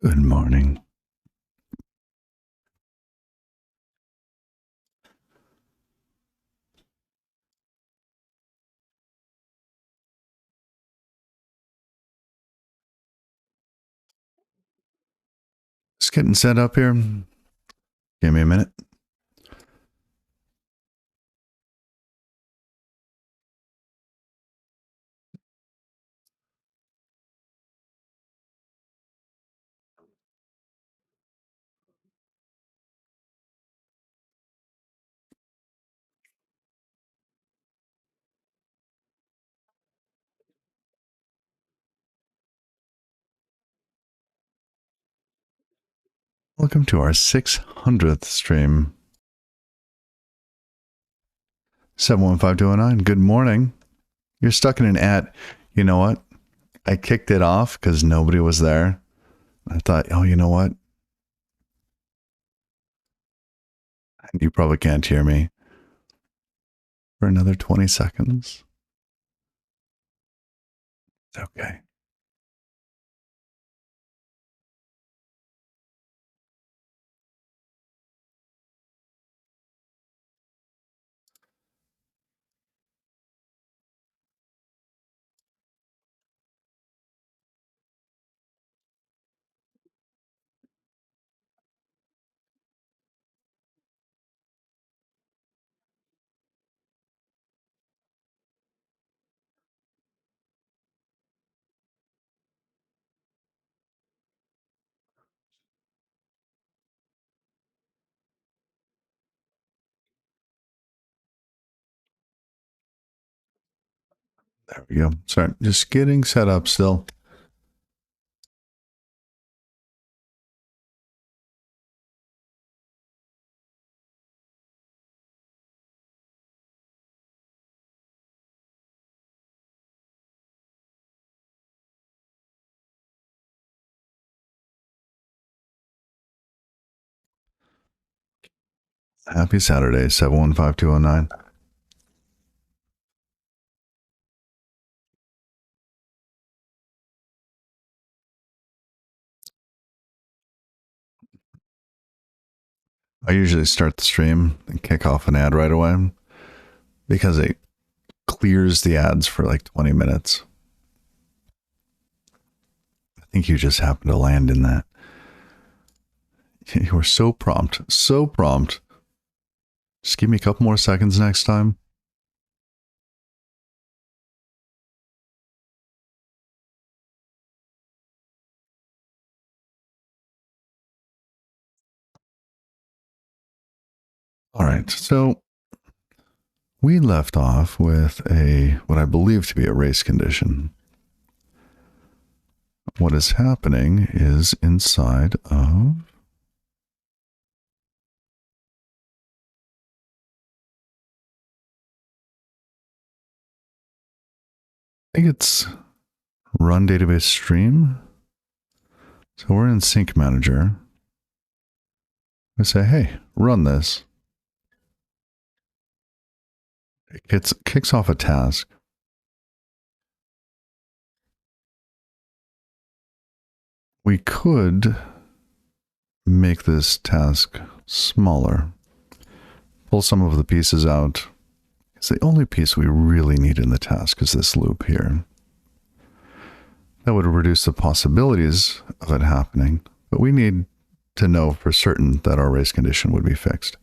Good morning. Just getting set up here. Give me a minute. Welcome to our 600th stream. 715209. Good morning. You're stuck in an ad. You know what? I kicked it off because nobody was there. I thought, oh, you know what? You probably can't hear me for another 20 seconds. It's okay. There we go. Sorry, just getting set up still. Happy Saturday, 715209. I usually start the stream and kick off an ad right away because it clears the ads for like 20 minutes. I think you just happened to land in that. You were so prompt. So prompt. Just give me a couple more seconds next time. All right. So we left off with what I believe to be a race condition. What is happening is inside of I think it's run database stream. So we're in sync manager. I say, hey, run this. It kicks off a task. We could make this task smaller. Pull some of the pieces out. It's the only piece we really need in the task is this loop here. That would reduce the possibilities of it happening, but we need to know for certain that our race condition would be fixed.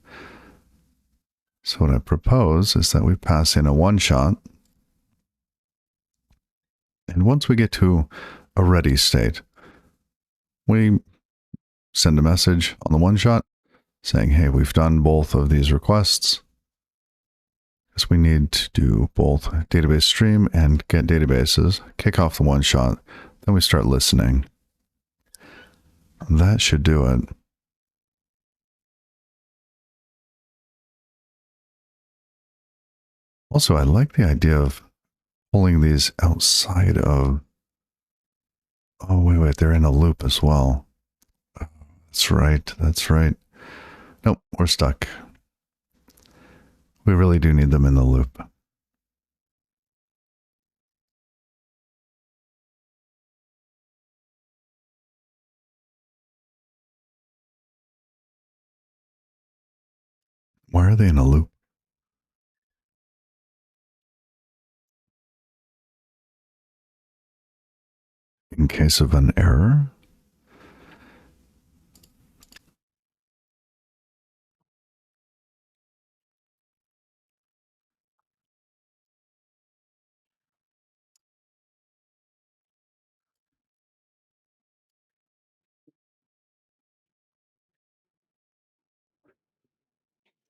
So what I propose is that we pass in a one shot. And once we get to a ready state, we send a message on the one shot saying, hey, we've done both of these requests. Because we need to do both database stream and get databases, kick off the one shot, then we start listening. That should do it. Also, I like the idea of pulling these outside of... Oh, wait, they're in a loop as well. That's right. Nope, we're stuck. We really do need them in the loop. Why are they in a loop? In case of an error?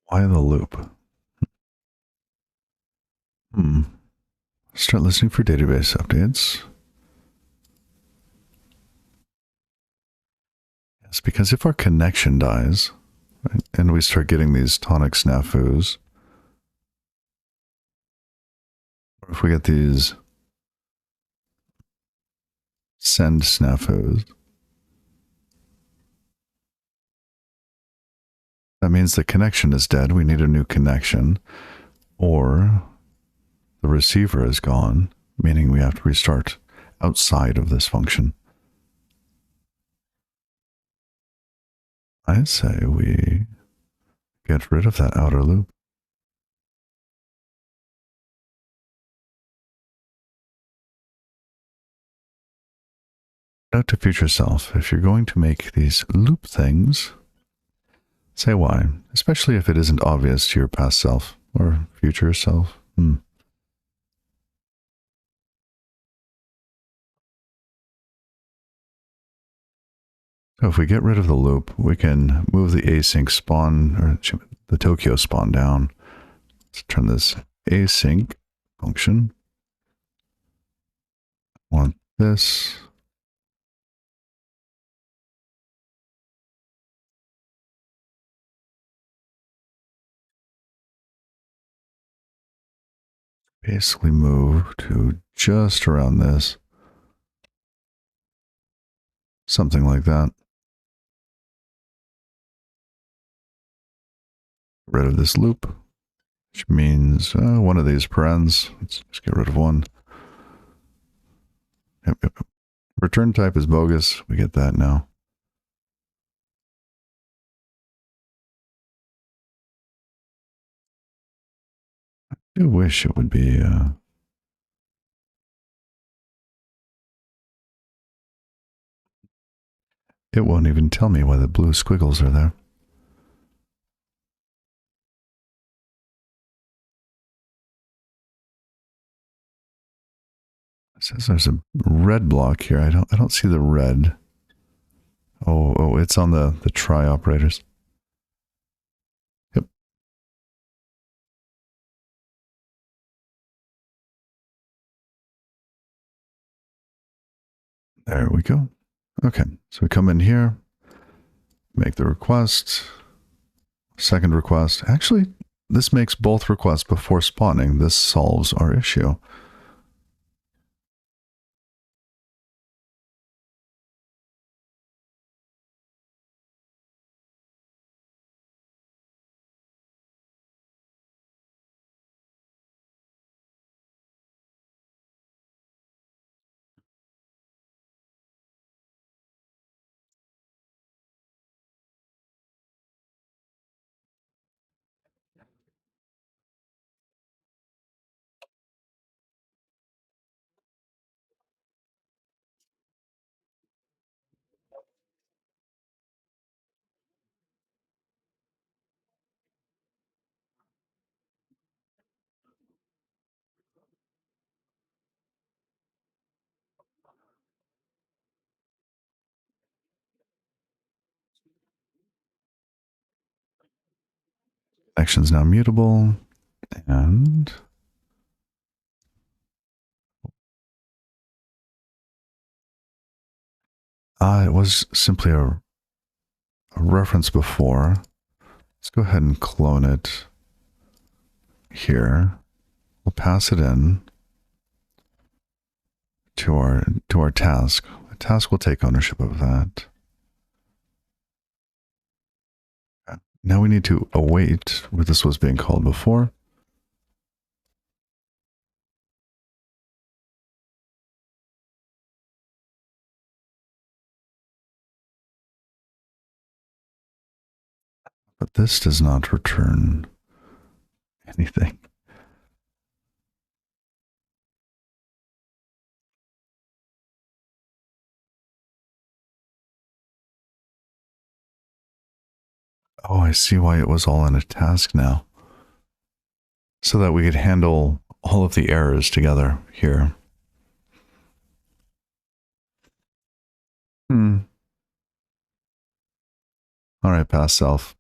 Why the loop? Hmm. Start listening for database updates. Yes, because if our connection dies, right, and we start getting these tonic snafus, or if we get these send snafus, that means the connection is dead. We need a new connection, or the receiver is gone, meaning we have to restart outside of this function. I say we get rid of that outer loop. Note to future self, if you're going to make these loop things, say why, especially if it isn't obvious to your past self or future self. So if we get rid of the loop, we can move the async spawn, or the Tokyo spawn down. Let's turn this async function. I want this. Basically move to just around this. Something like that. Get rid of this loop, which means one of these parens. Let's just get rid of one. Yep. Return type is bogus. We get that now. I do wish it would be... it won't even tell me why the blue squiggles are there. It says there's a red block here. I don't see the red. Oh, it's on the try operators. Yep. There we go. Okay, so we come in here, make the request, second request. Actually, this makes both requests before spawning. This solves our issue. Action's now mutable, and it was simply a reference before. Let's go ahead and clone it here. We'll pass it in to our task. The task will take ownership of that. Now we need to await what this was being called before. But this does not return anything. Oh, I see why it was all in a task now. So that we could handle all of the errors together here. All right, past self.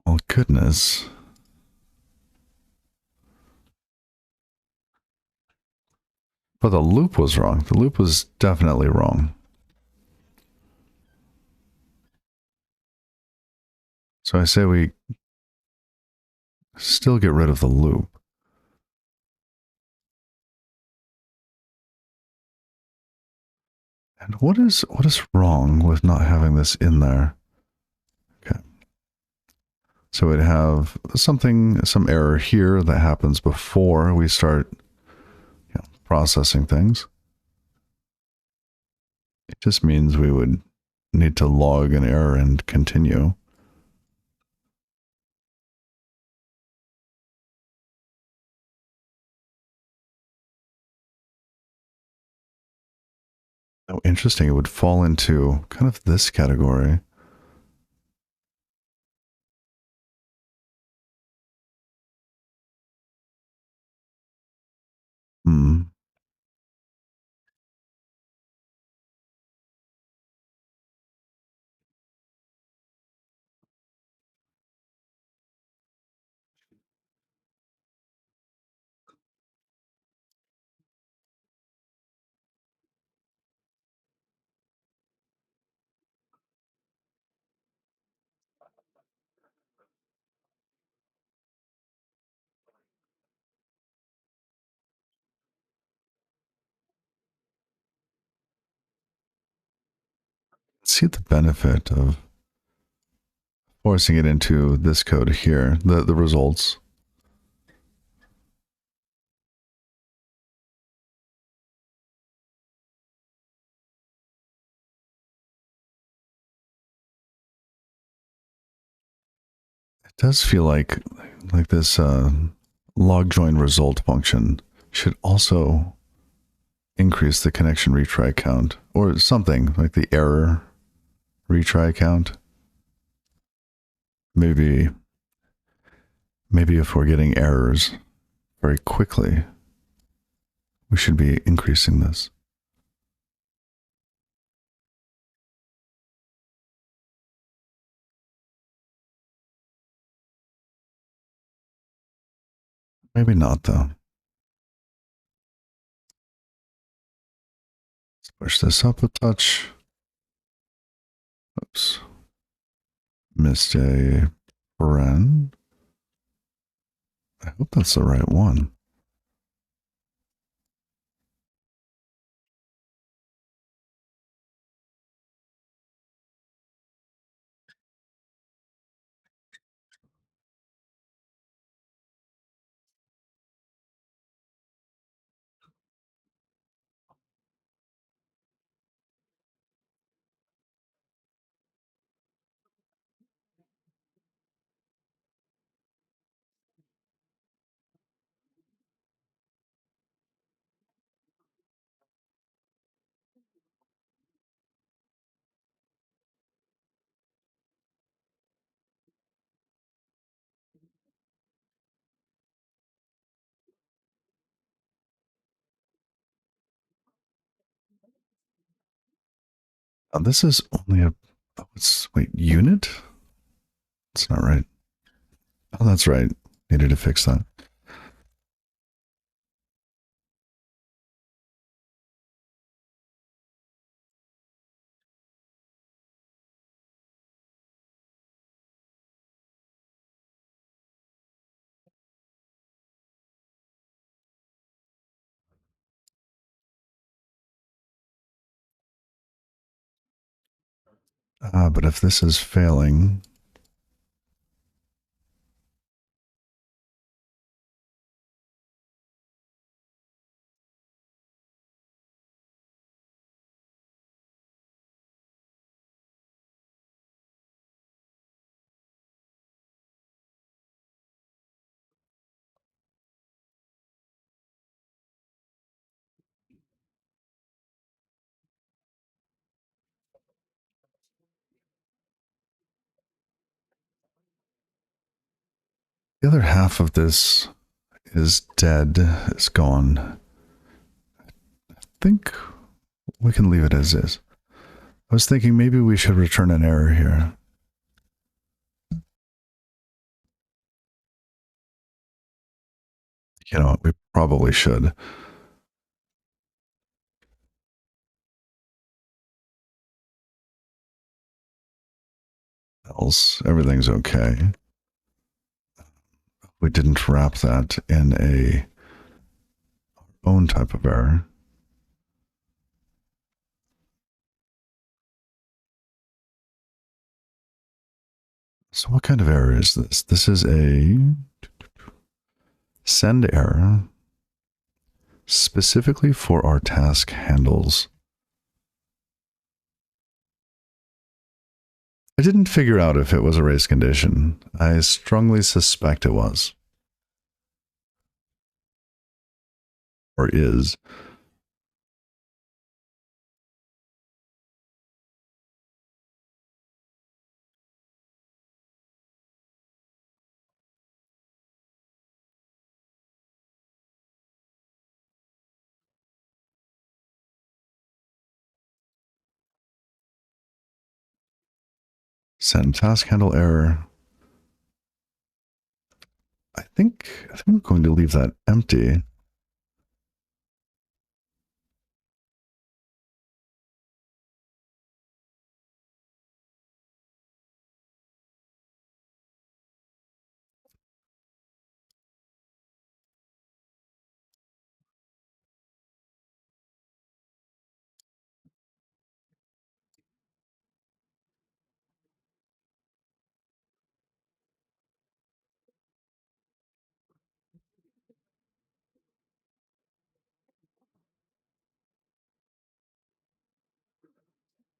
Well, goodness. But the loop was wrong. The loop was definitely wrong. So I say we still get rid of the loop. And what is wrong with not having this in there? Okay. So we'd have some error here that happens before we start processing things. It just means we would need to log an error and continue. Oh, interesting. It would fall into kind of this category. Hmm. See the benefit of forcing it into this code here, the results. It does feel like this log join result function should also increase the connection retry count or something like the error retry count. Maybe if we're getting errors very quickly, we should be increasing this. Maybe not though. Let's push this up a touch. Oops. Missed a paren. I hope that's the right one. This is only a wait, unit? That's not right. Oh, that's right. Needed to fix that. But if this is failing, the other half of this is dead, is gone. I think we can leave it as is. I was thinking maybe we should return an error here. You know, we probably should. Else, everything's okay. We didn't wrap that in a own type of error. So what kind of error is this? This is a send error specifically for our task handles. I didn't figure out if it was a race condition. I strongly suspect it was. Or is. Send task handle error. I think I'm going to leave that empty.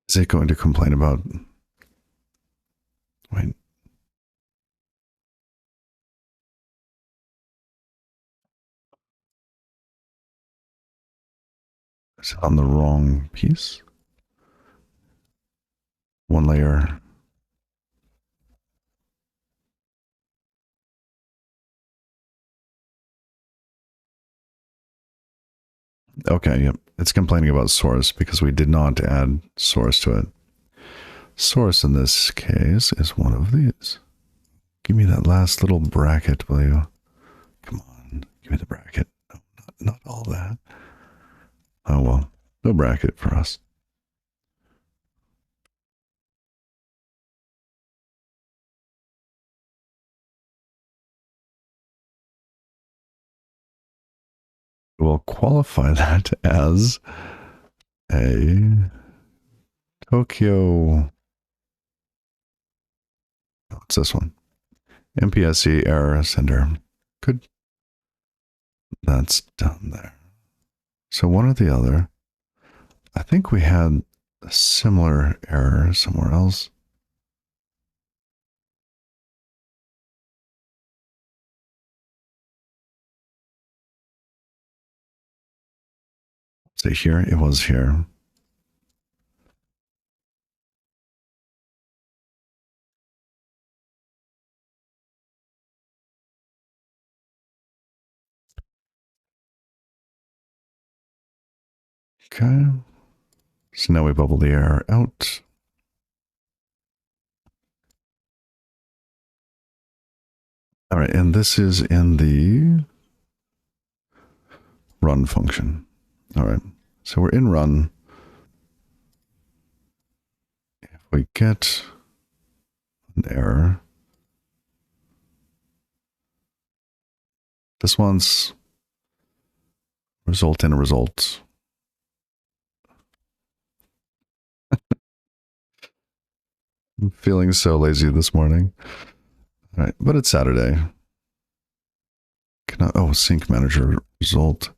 Is it going to complain about... Wait. Is it on the wrong piece? One layer. Okay, yep. It's complaining about source because we did not add source to it. Source in this case is one of these. Give me that last little bracket, will you? Come on, give me the bracket. No, not all that. Oh well, no bracket for us. We'll qualify that as a Tokyo. What's this one? MPSC error sender. Good. That's done there. So one or the other. I think we had a similar error somewhere else. Say here, it was here. Okay. So now we bubble the error out. All right, and this is in the run function. All right, so we're in run. If we get an error, this one's result in a result. I'm feeling so lazy this morning. All right, but it's Saturday. Sync manager result.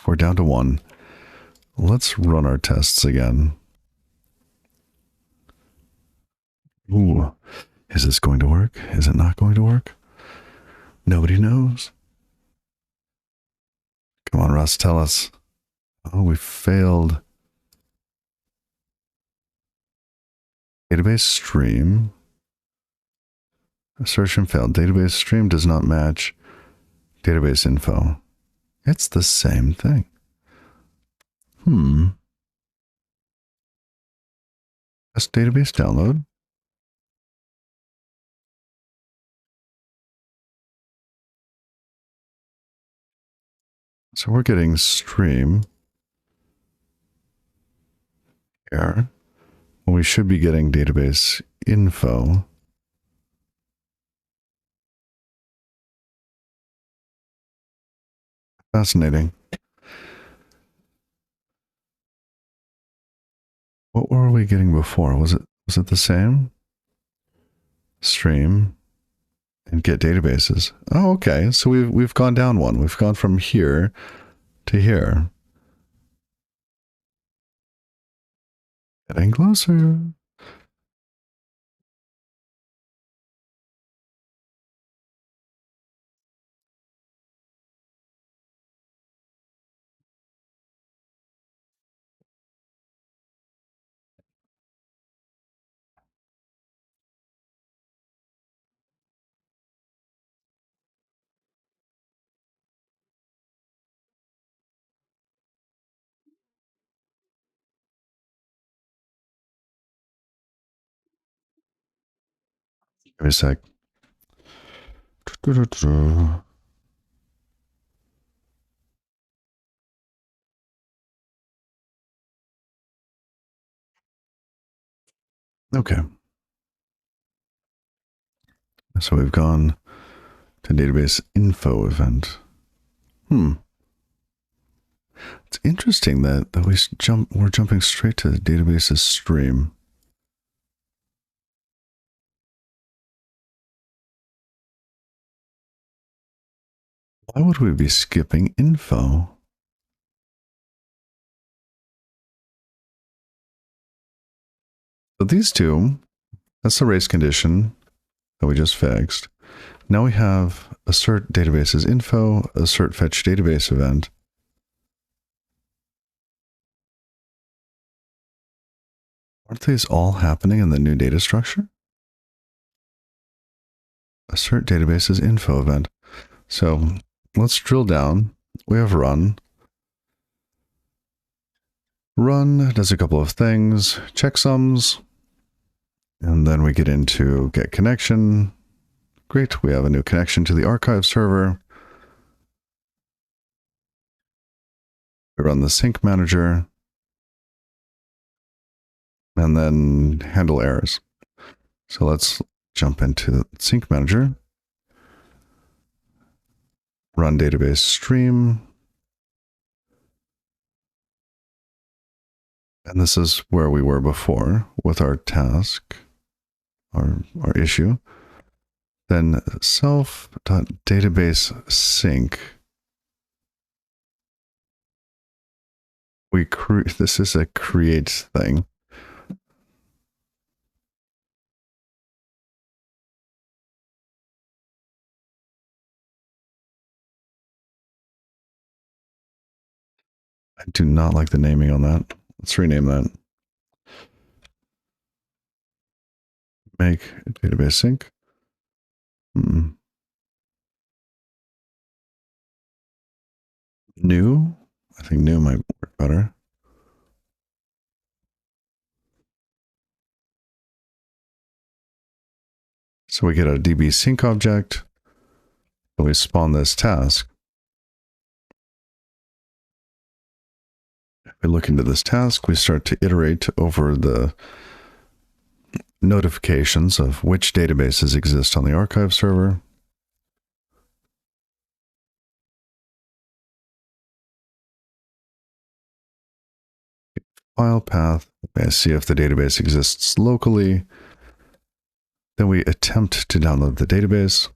We're down to 1. Let's run our tests again. Ooh, is this going to work? Is it not going to work? Nobody knows. Come on, Russ, tell us. Oh, we failed. Database stream. Assertion failed. Database stream does not match database info. It's the same thing. Test database download. So we're getting stream here. Well, we should be getting database info. Fascinating. What were we getting before? Was it the same? Stream and get databases. Oh, okay. So we've gone down one. We've gone from here to here. Getting closer. Give me a sec. Okay. So we've gone to database info event. It's interesting that we're jumping straight to the database's stream. Why would we be skipping info? So these two, that's the race condition that we just fixed. Now we have assert databases info, assert fetch database event. Aren't these all happening in the new data structure? Assert databases info event. So let's drill down. We have run. Run does a couple of things, checksums, and then we get into get connection. Great, we have a new connection to the archive server. We run the sync manager, and then handle errors. So let's jump into sync manager, run database stream. And this is where we were before with our task, our issue. Then self.database sync. This is a create thing. I do not like the naming on that. Let's rename that. Make database sync. New. I think new might work better. So we get a DB sync object, and we spawn this task. We look into this task, we start to iterate over the notifications of which databases exist on the archive server. File path, and see if the database exists locally. Then we attempt to download the database.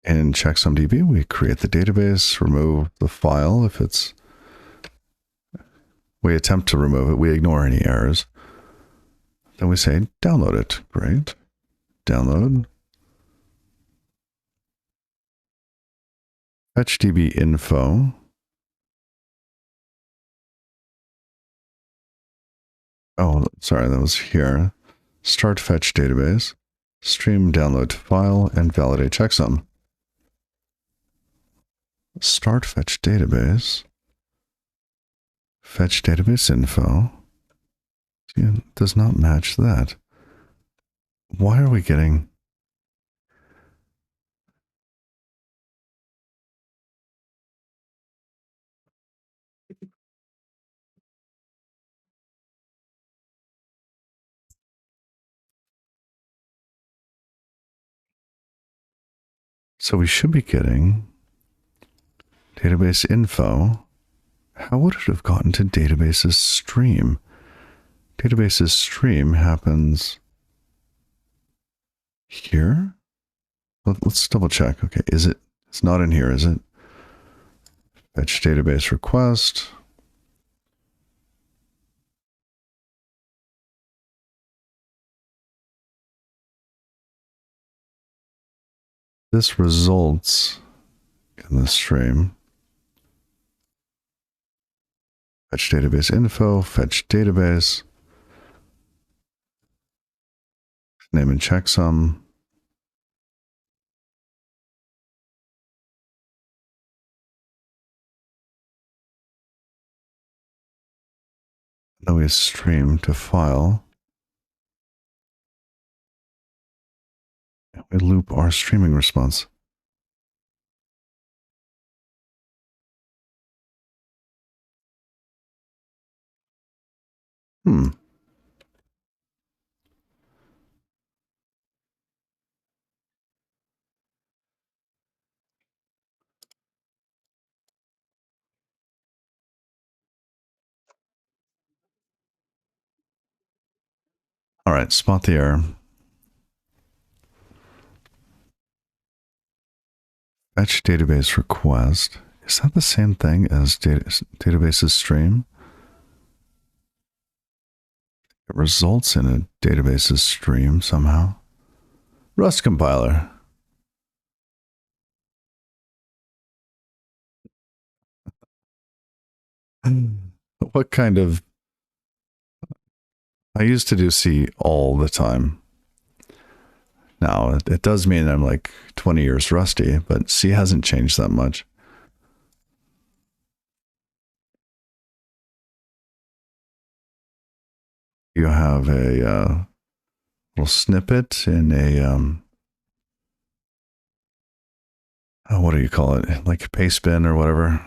In checksumdb, we create the database, remove the file if it's... We attempt to remove it. We ignore any errors. Then we say, download it. Great. Download. FetchDB info. Oh, sorry, that was here. Start fetch database. Stream download file and validate checksum. Start fetch database. Fetch database info. It does not match that. Why are we getting... So we should be getting database info. How would it have gotten to databases stream? Databases stream happens here. Let's double check. Okay, is it? It's not in here, is it? Fetch database request. This results in the stream. Fetch database info, fetch database. Name and checksum. Then we stream to file. We loop our streaming response. All right, spot the error. Fetch database request. Is that the same thing as databases stream? It results in a databases stream somehow. Rust compiler. What kind of... I used to do C all the time. Now, it does mean I'm like 20 years rusty, but C hasn't changed that much. You have a little snippet in a... oh, what do you call it? Like a paste bin or whatever.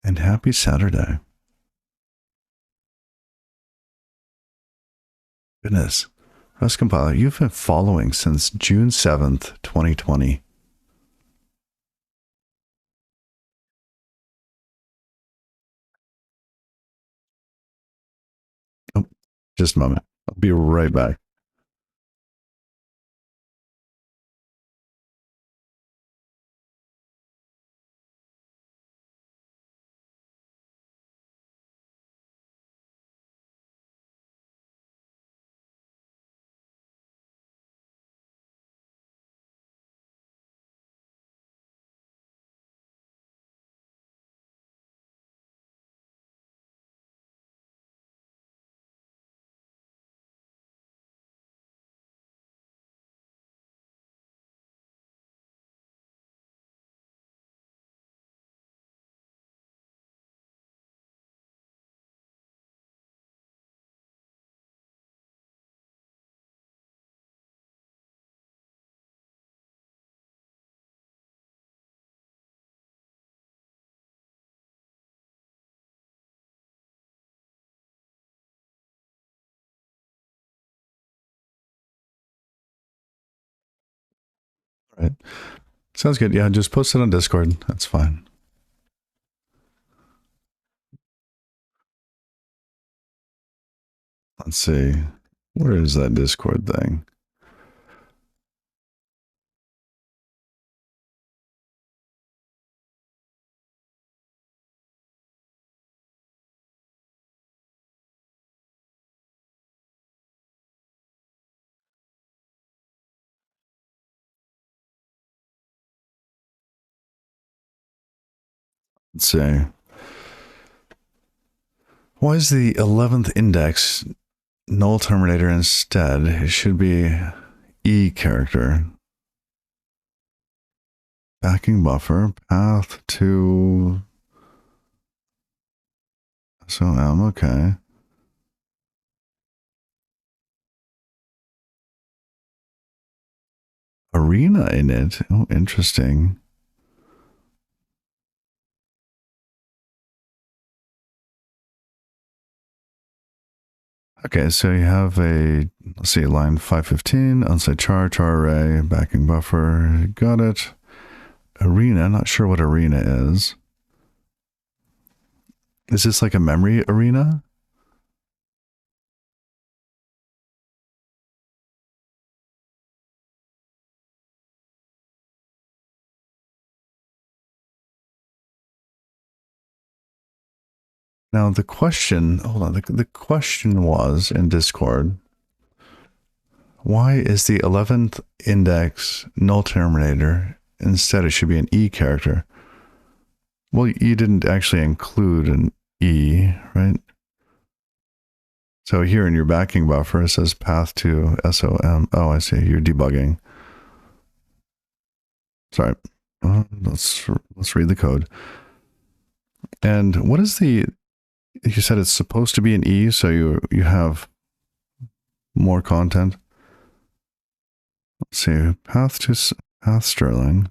And happy Saturday. Goodness. Rust compiler, you've been following since June 7th, 2020. Oh, just a moment. I'll be right back. Sounds good. Yeah, just post it on Discord. That's fine. Let's see. Where is that Discord thing? Let's see. Why is the 11th index null terminator instead? It should be E character. Backing buffer, path to SOM, okay. Arena in it. Oh, interesting. Okay, so you have a, let's see, line 515, unset char, char array, backing buffer, got it. Arena, not sure what arena is. Is this like a memory arena? Now the question, hold on, the question was in Discord, why is the 11th index null terminator? Instead, it should be an E character. Well, you didn't actually include an E, right? So here in your backing buffer, it says path to SOM. Oh, I see. You're debugging. Sorry. Let's read the code. And what is the? You said it's supposed to be an E, so you have more content. Let's see. Path Sterling.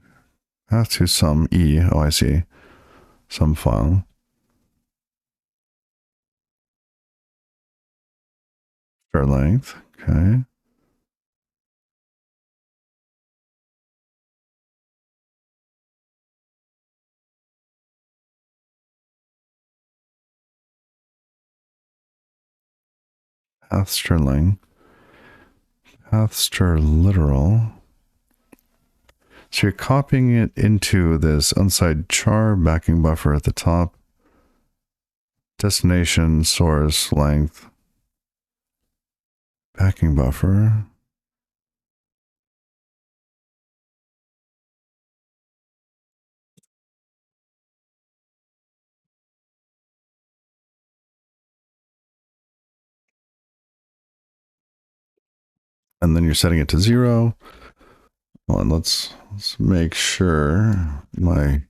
Path to some E. Oh, I see. Some file. Start length. Okay. Path Sterling. Path Stir literal. So you're copying it into this unsigned char backing buffer at the top. Destination source length. Backing buffer. And then you're setting it to 0. Well, and let's make sure my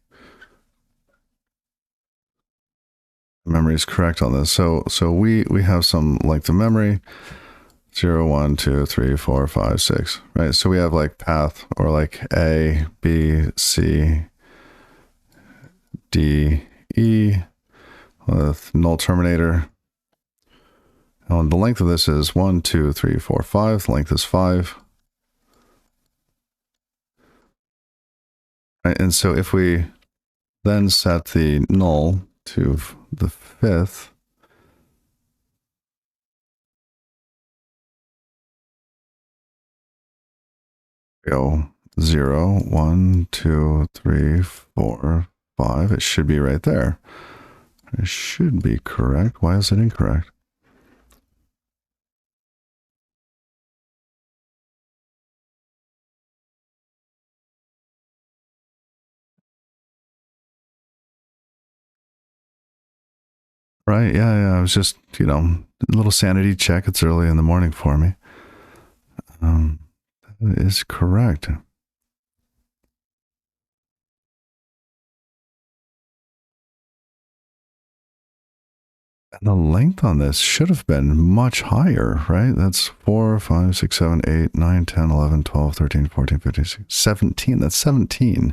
memory is correct on this. So we have some length of memory. 0, 1, 2, 3, 4, 5, 6. Right. So we have like path or like A, B, C, D, E with null terminator. And the length of this is 1, 2, 3, 4, 5. The length is 5. Right. And so if we then set the null to the 5th, go 0, 1, 2, 3, 4, 5. It should be right there. It should be correct. Why is it incorrect? Right, yeah. I was just, a little sanity check. It's early in the morning for me. That is correct. And the length on this should have been much higher, right? That's 4, 5, 6, 7, 8, 9, 10, 11, 12, 13, 14, 15, 16, 17. That's 17.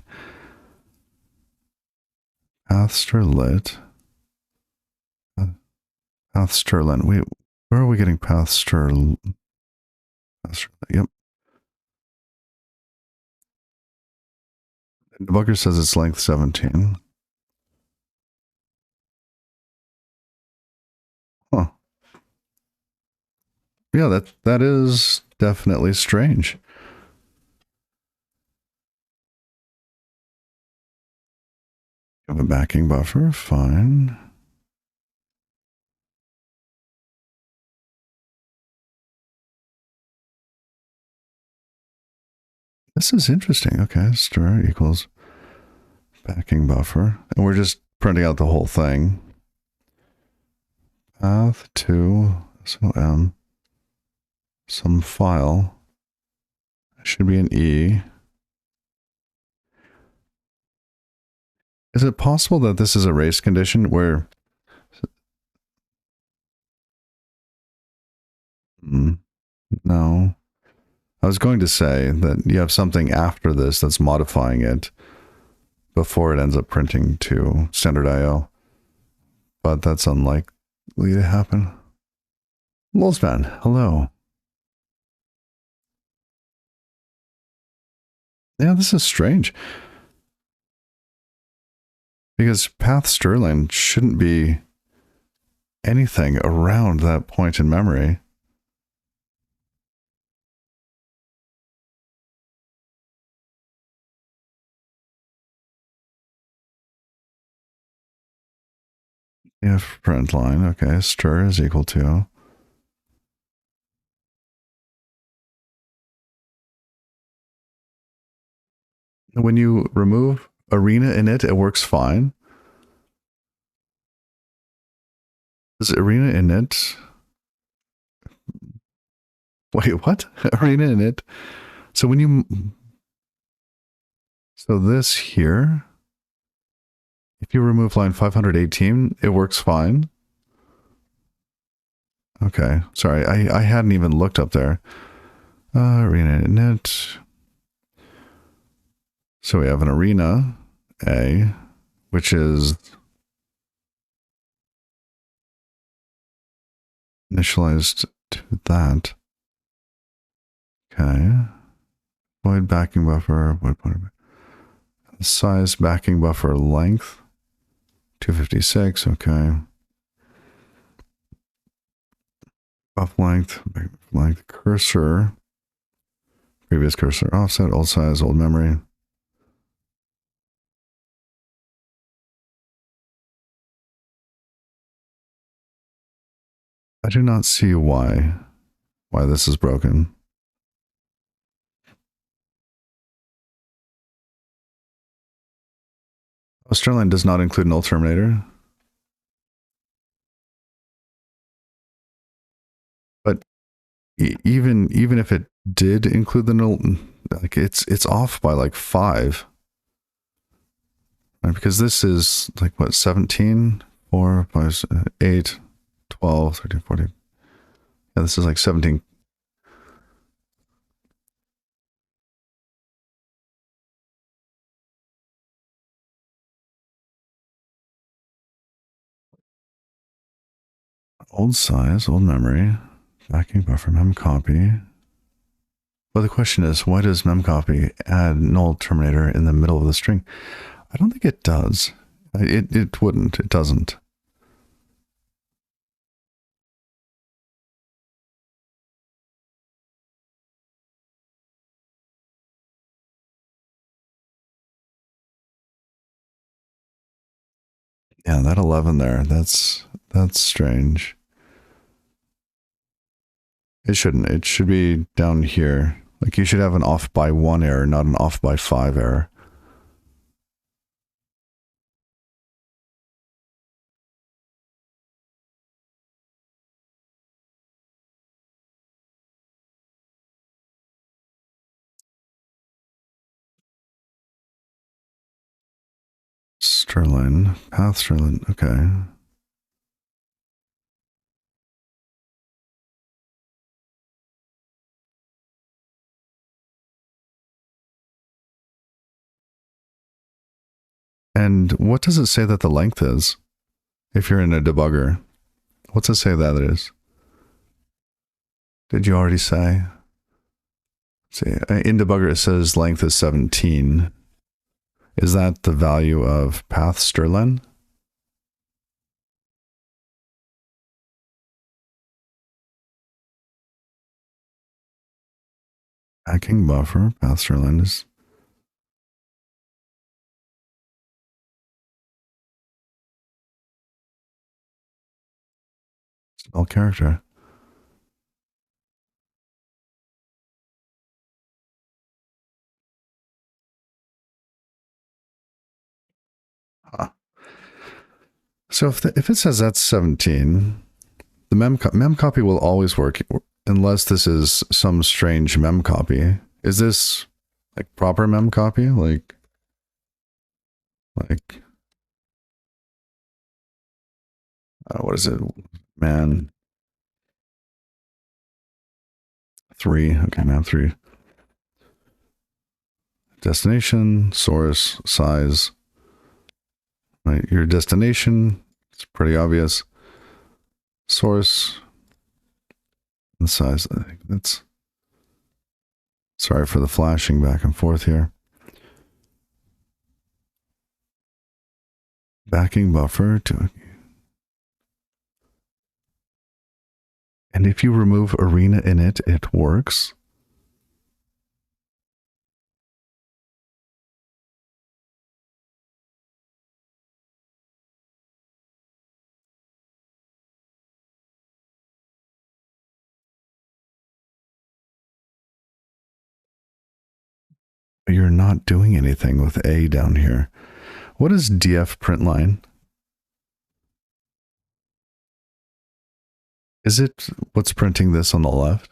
Pathster lit. Pathsterlin. Wait, where are we getting Pathster? Yep. Debugger says it's length 17. Huh. Yeah, that is definitely strange. Have a backing buffer, fine. This is interesting. Okay, stir equals backing buffer. And we're just printing out the whole thing. Path to SOM. Some file. It should be an E. Is it possible that this is a race condition where... No. I was going to say that you have something after this that's modifying it before it ends up printing to standard IO. But that's unlikely to happen. Lulzman, hello. Yeah, this is strange. Because path Sterling shouldn't be anything around that point in memory. If print line, okay, stir is equal to. When you remove arena init, it works fine. Is arena init? Wait, what? Arena init? So when you... So this here, if you remove line 518, it works fine. Okay, sorry, I hadn't even looked up there. Arena init. So we have an arena A, which is initialized to that. Okay. Void backing buffer, void pointer. Size backing buffer length 256. Okay. Buff length, cursor, previous cursor offset, old size, old memory. I do not see why this is broken. Sterling does not include null terminator. But even if it did include the null, like it's off by like 5. Right? Because this is like what, 17, 4, 5, 8, 12, 13, 14. Yeah, this is like 17. Old size, old memory, backing buffer, memcopy. Well, the question is, why does memcopy add null terminator in the middle of the string? I don't think it does. It wouldn't. It doesn't. Yeah, that 11 there, that's strange. It shouldn't. It should be down here. Like you should have an off by 1 error, not an off by 5 error. Sterling, path Sterling, okay. And what does it say that the length is? If you're in a debugger, what's it say that it is? Did you already say? See, in debugger it says length is 17. Is that the value of path strlen? Backing buffer, path strlen is spell character. Huh. So if it says that's 17, the mem copy will always work unless this is some strange mem copy. Is this like proper mem copy? Like what is it? Man 3. Okay, map 3. Destination, source, size. Right, your destination, it's pretty obvious. Source, and size. I think that's. Sorry for the flashing back and forth here. Backing buffer to. And if you remove arena in it, it works. But you're not doing anything with A down here. What is df println? Is it what's printing this on the left?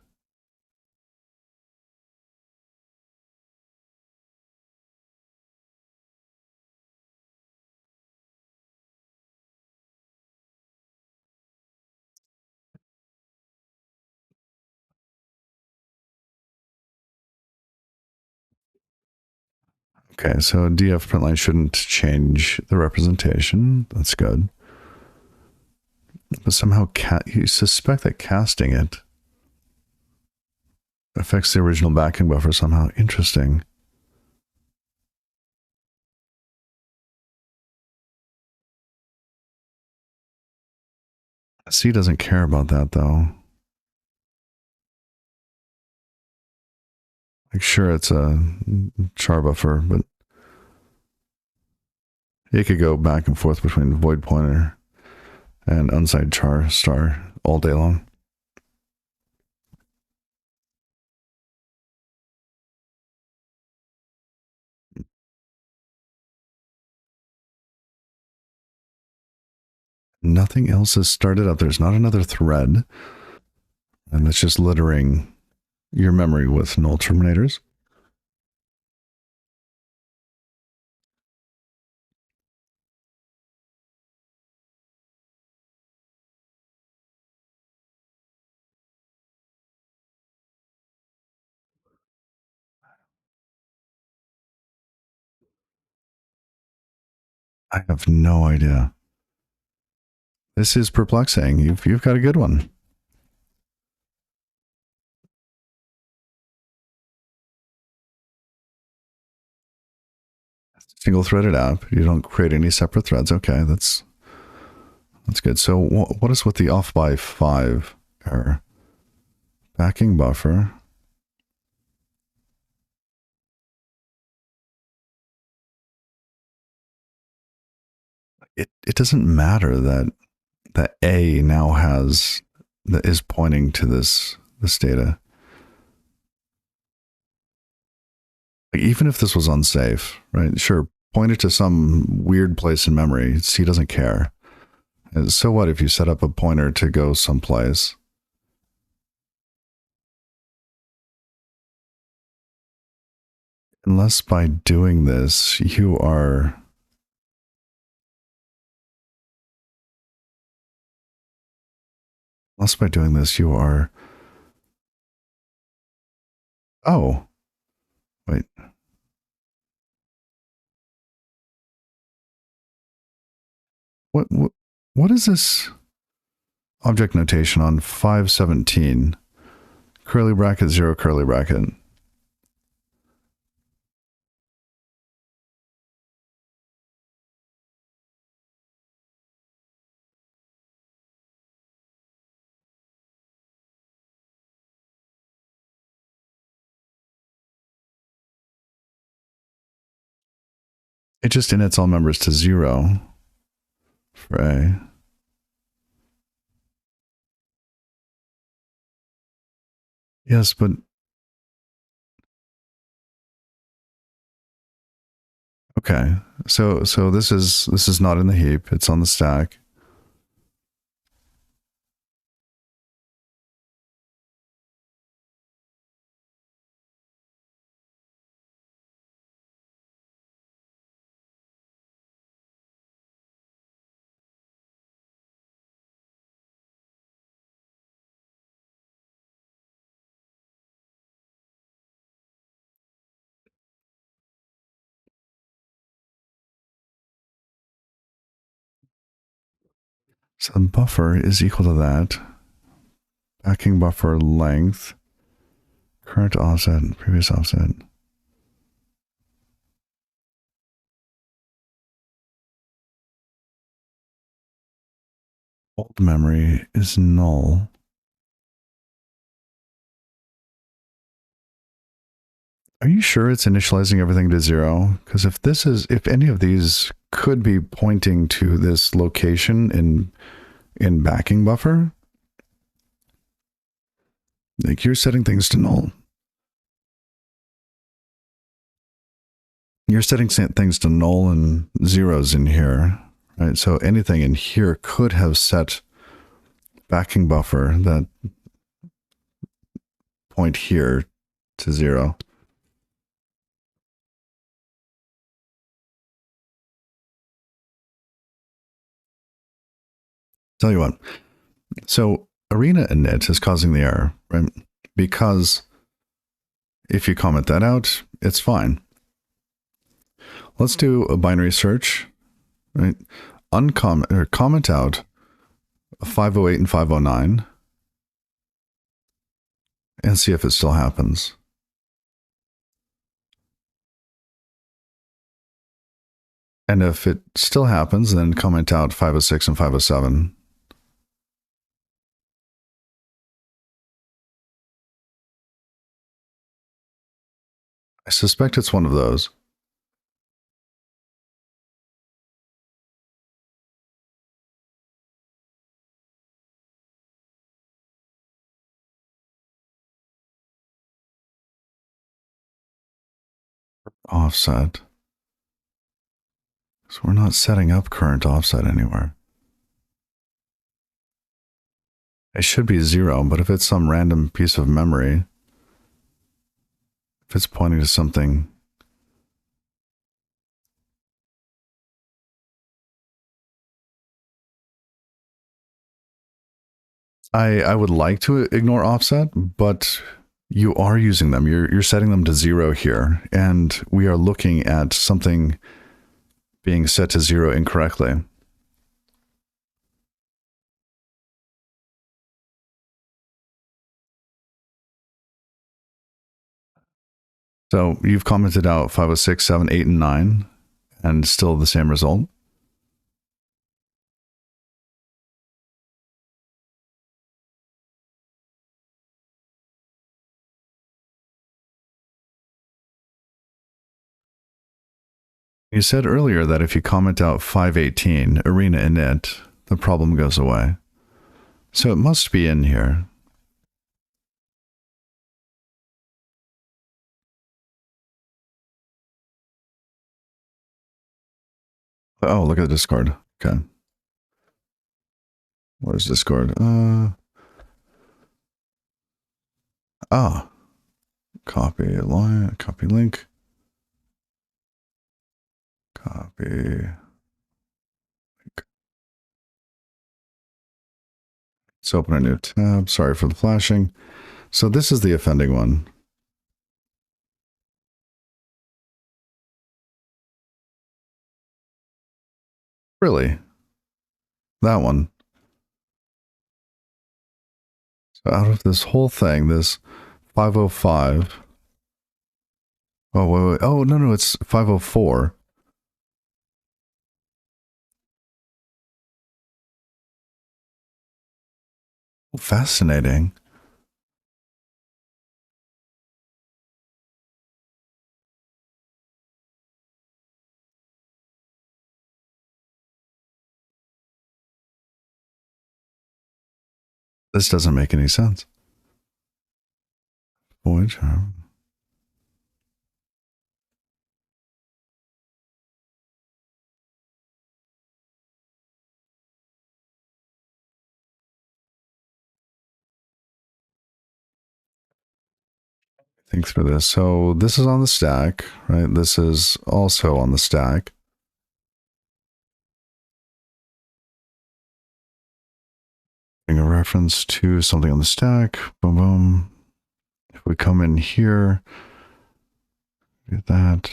Okay, so df println shouldn't change the representation. That's good. But somehow you suspect that casting it affects the original backing buffer somehow. Interesting. C doesn't care about that though. Like sure it's a char buffer, but it could go back and forth between void pointer and unsigned char star all day long. Nothing else has started up. There's not another thread. And that's just littering your memory with null terminators. I have no idea. This is perplexing. You've got a good one. Single threaded app. You don't create any separate threads. Okay, that's good. So what is with the off by 5 error? Backing buffer. It doesn't matter that A now has that is pointing to this data. Like even if this was unsafe, right? Sure, point it to some weird place in memory. C doesn't care. And so what if you set up a pointer to go someplace? Unless by doing this, you are. Unless by doing this, you are. Oh, wait. What is this object notation on 517? Curly bracket, 0 curly bracket. It just inits all members to 0 for A. Yes, but okay. So this is not in the heap. It's on the stack. So the buffer is equal to that. Backing buffer length, current offset, previous offset. Old memory is null. Are you sure it's initializing everything to 0? Because if any of these could be pointing to this location in backing buffer, like you're setting things to null. You're setting things to null and zeros in here, right? So anything in here could have set backing buffer that point here to 0. Tell you what. So arena init is causing the error, right? Because if you comment that out, it's fine. Let's do a binary search, right? Comment out 508 and 509 and see if it still happens. And if it still happens, then comment out 506 and 507. I suspect it's one of those. Offset. So we're not setting up current offset anywhere. It should be 0, but if it's some random piece of memory, if it's pointing to something, I would like to ignore offset, but you are using them. You're setting them to 0 here, and we are looking at something being set to 0 incorrectly. So you've commented out 506, 7, 8, and 9, and still the same result. You said earlier that if you comment out 518, arena init, the problem goes away. So it must be in here. Oh, look at the Discord. Okay. Where's Discord? Copy line, copy link. Copy link. Let's open a new tab. Sorry for the flashing. So this is the offending one. Really? That one. So out of this whole thing, this 505. Oh, wait. Oh, no, it's 504. Fascinating. This doesn't make any sense. Void charm. Think through this. So this is on the stack, right? This is also on the stack. A reference to something on the stack. Boom, boom. If we come in here, get that.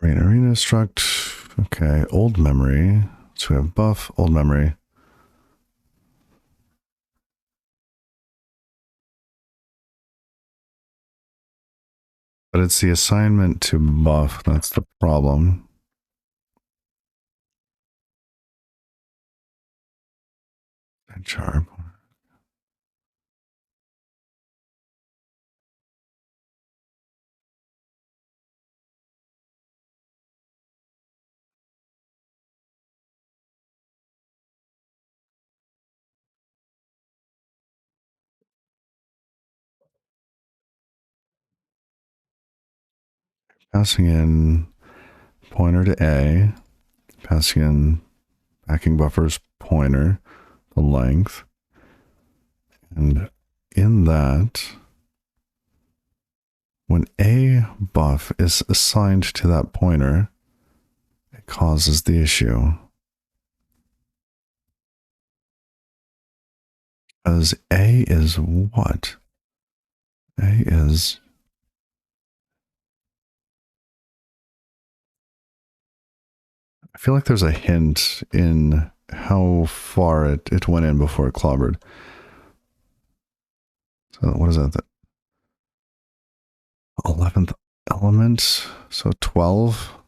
Arena struct. Okay, old memory. So we have buff, old memory. But it's the assignment to buff. That's the problem. Charm. Passing in pointer to A. Passing in backing buffers pointer, the length. And in that, when a buff is assigned to that pointer, it causes the issue. Because A is what? A is... I feel like there's a hint in how far it went in before it clobbered. So what is that? The 11th element? So 12?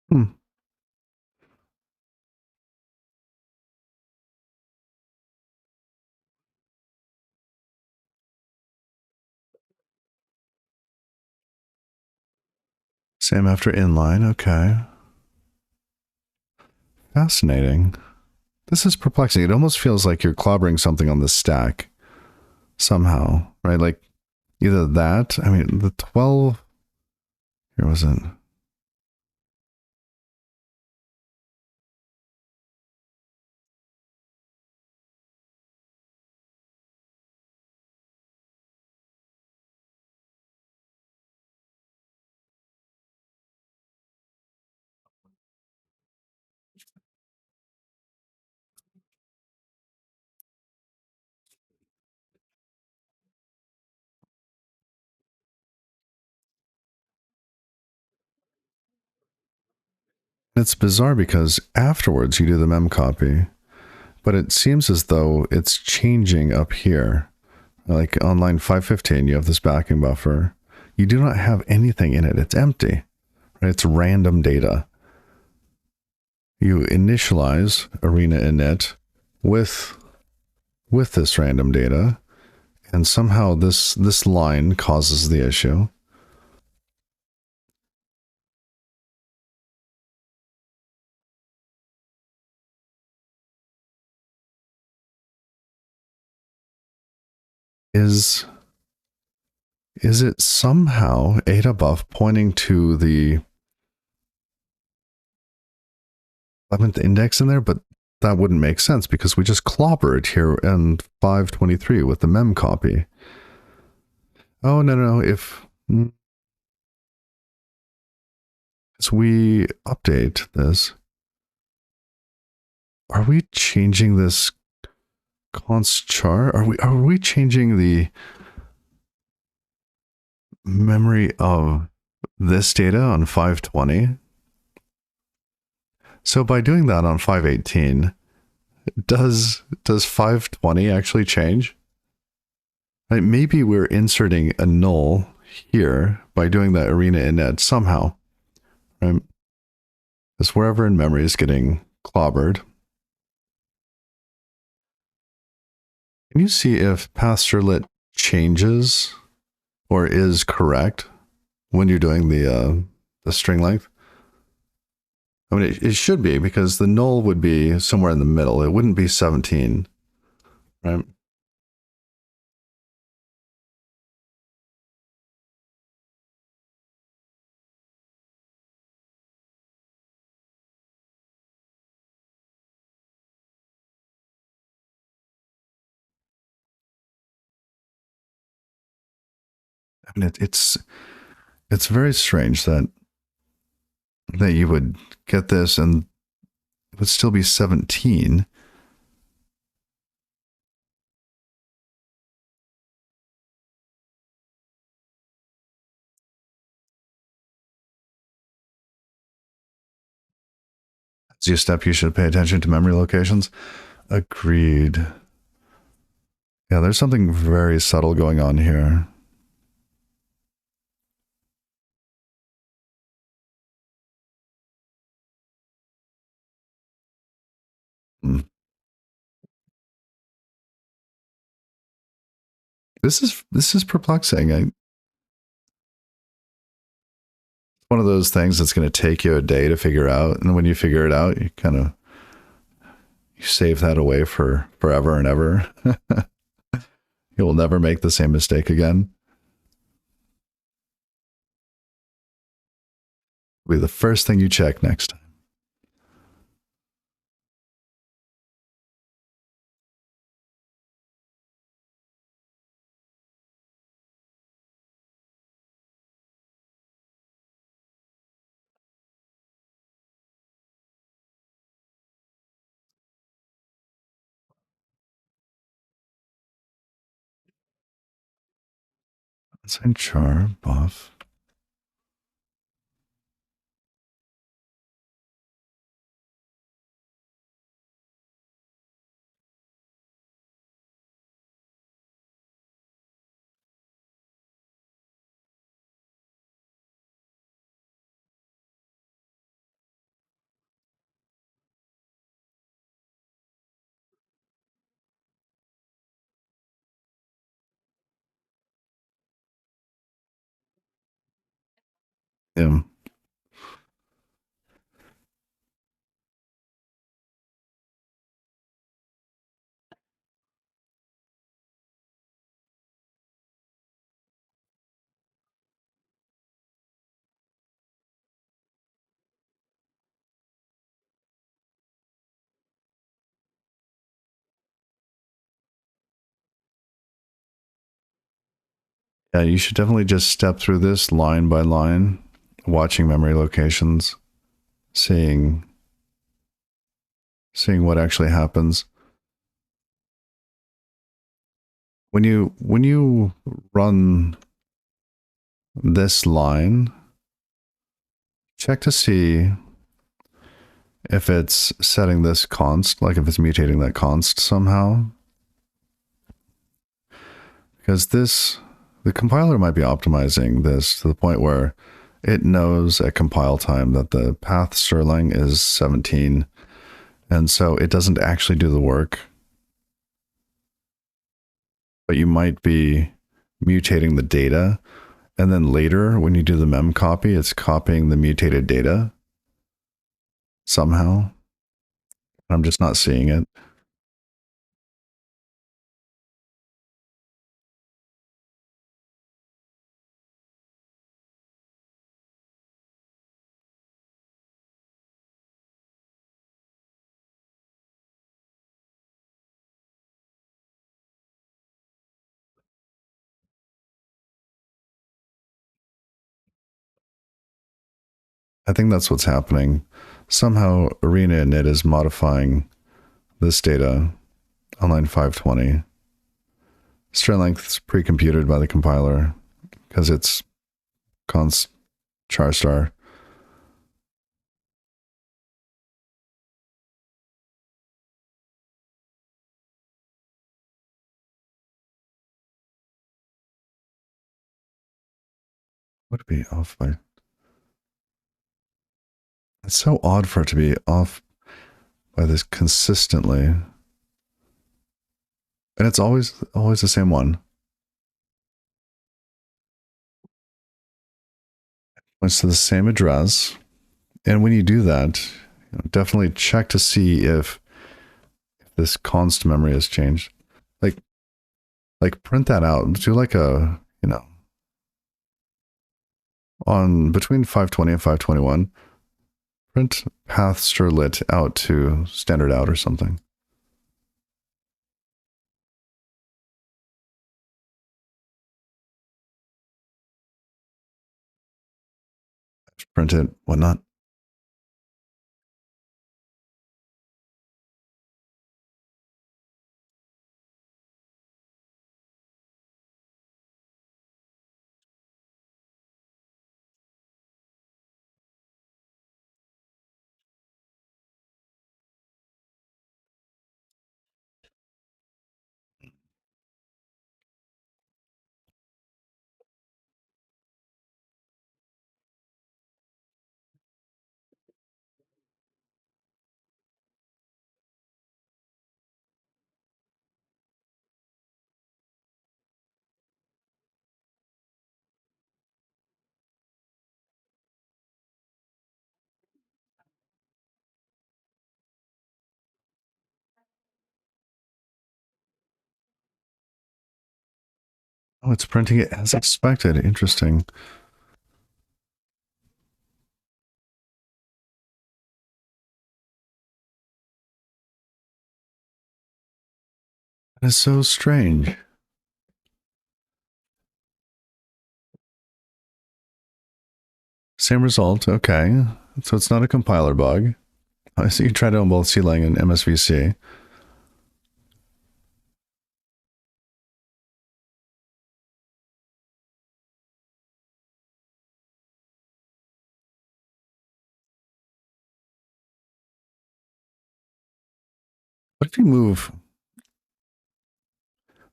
Hmm. Same after inline, okay. Fascinating. This is perplexing. It almost feels like you're clobbering something on the stack somehow, right? Like either that, I mean, the 12, here was it? It's bizarre because afterwards you do the mem copy, but it seems as though it's changing up here. Like on line 515, you have this backing buffer. You do not have anything in it. It's empty, right? It's random data. You initialize arena init with this random data, and somehow this line causes the issue. Is it somehow Ada buff pointing to the 11th index in there? But that wouldn't make sense because we just clobbered here in 523 with the mem copy. Oh, no. If as we update this, are we changing this const char? Are we changing the memory of this data on 520. So by doing that on 518, does 520 actually change? Right? Maybe we're inserting a null here by doing that arena init somehow, right? Because wherever in memory is getting clobbered. Can you see if path servlet changes or is correct when you're doing the string length? I mean, it should be, because the null would be somewhere in the middle. It wouldn't be 17, right? I mean, it's very strange that you would get this and it would still be 17. As you step, you should pay attention to memory locations. Agreed. Yeah, there's something very subtle going on here. This is perplexing. One of those things that's going to take you a day to figure out, and when you figure it out, you kind of save that away for forever and ever. You will never make the same mistake again. It'll be the first thing you check next time. Assign char buff. Yeah. Yeah, you should definitely just step through this line by line, watching memory locations, seeing what actually happens. When you run this line, check to see if it's setting this const, like if it's mutating that const somehow. Because the compiler might be optimizing this to the point where it knows at compile time that the path strling is 17. And so it doesn't actually do the work. But you might be mutating the data. And then later, when you do the mem copy, it's copying the mutated data somehow. I'm just not seeing it. I think that's what's happening. Somehow Arena Init is modifying this data on line 520. String length is pre-computed by the compiler because it's const char star. Would it be off by? It's so odd for it to be off by this consistently. And it's always the same one. Points to the same address. And when you do that, definitely check to see if this const memory has changed. Like print that out. Do like a, on between 520 and 521, print path strlit out to standard out or something. Print it, whatnot. Oh, it's printing it as expected. Interesting. That is so strange. Same result. Okay. So it's not a compiler bug. I see you tried it on both CLang and MSVC. What if you move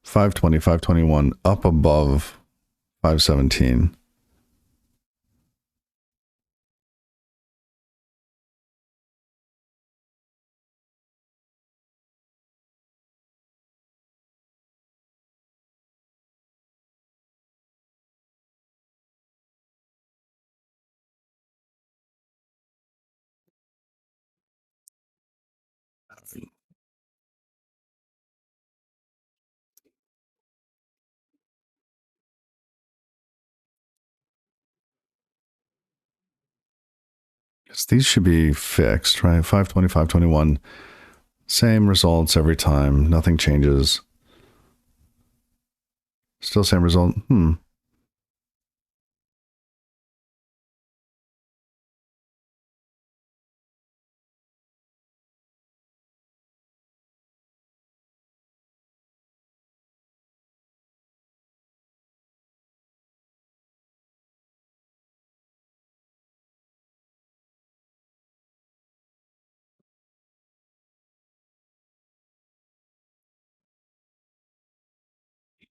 520, 521 up above 517? Yes, these should be fixed, right? 520, 521. Same results every time. Nothing changes. Still same result.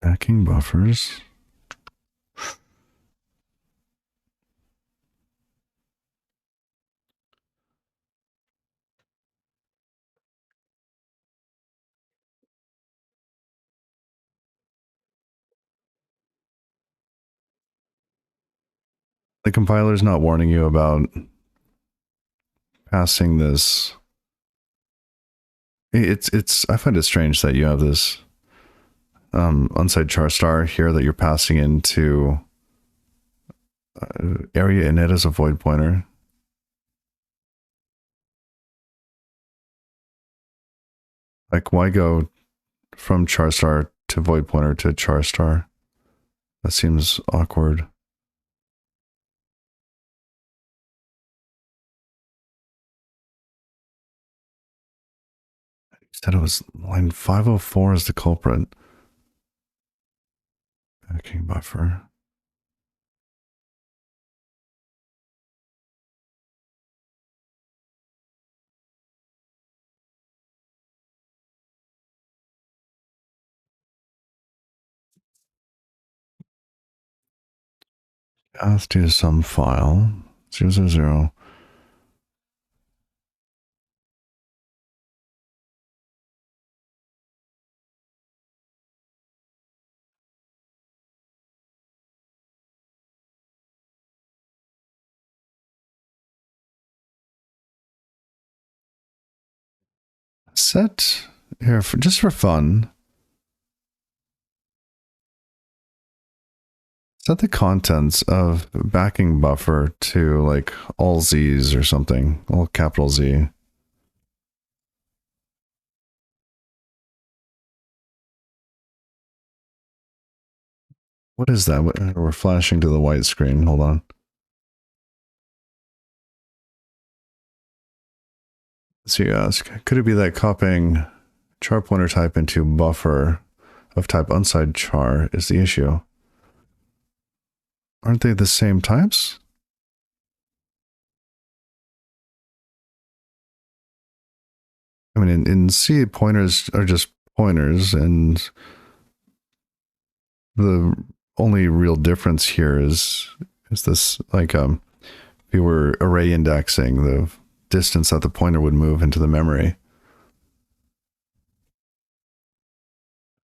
Backing buffers. The compiler's not warning you about passing this. I find it strange that you have this unsigned char star here that you're passing into area init as a void pointer. Like, why go from char star to void pointer to char star? That seems awkward. You said it was line 504 is the culprit. Backing buffer. Path to some file. 000. Set here for just for fun. Set the contents of backing buffer to like all Z's or something, all capital Z. What is that? We're flashing to the white screen. Hold on. So you ask, could it be that copying char pointer type into buffer of type unside char is the issue? Aren't they the same types? I mean, in C, pointers are just pointers, and the only real difference here is this like if you were array indexing the distance that the pointer would move into the memory.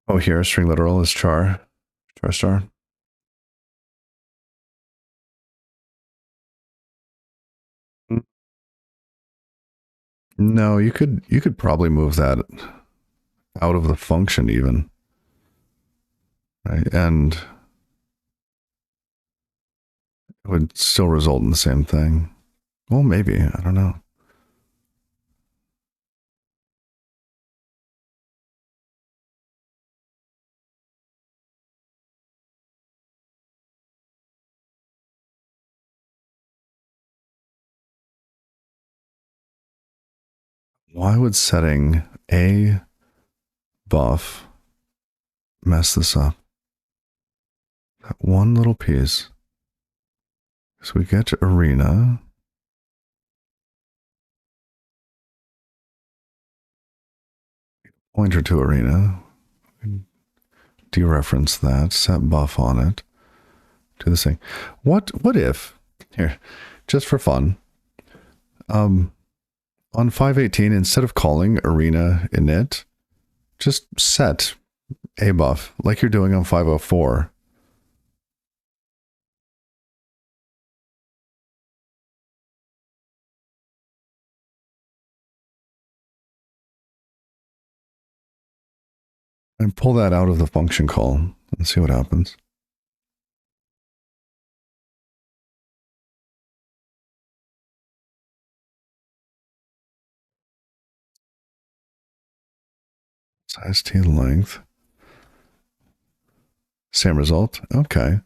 Oh, here string literal is char star. No, you could probably move that out of the function even, right? And it would still result in the same thing. Well, maybe, I don't know. Why would setting a buff mess this up? That one little piece. So we get to arena. Pointer to arena. Dereference that. Set buff on it. Do this thing. What if here, just for fun, on 518, instead of calling arena init, just set a buff like you're doing on 504. And pull that out of the function call and see what happens. Size t length. Same result. Okay.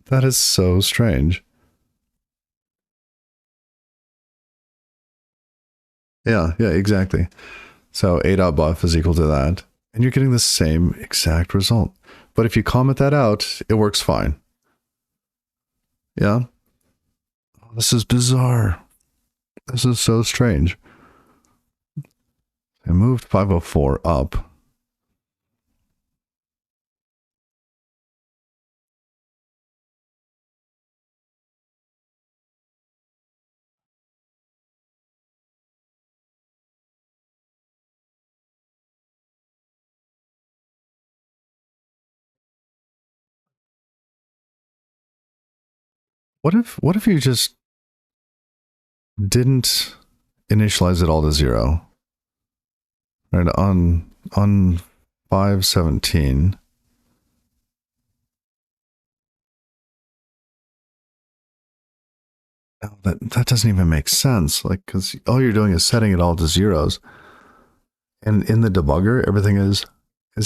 That is so strange. Yeah, exactly. So a.buff is equal to that. And you're getting the same exact result. But if you comment that out, it works fine. Yeah. Oh, this is bizarre. This is so strange. I moved 504 up. What if you just didn't initialize it all to 0? Right, on 517. That doesn't even make sense. Like, because all you're doing is setting it all to zeros, and in the debugger, everything is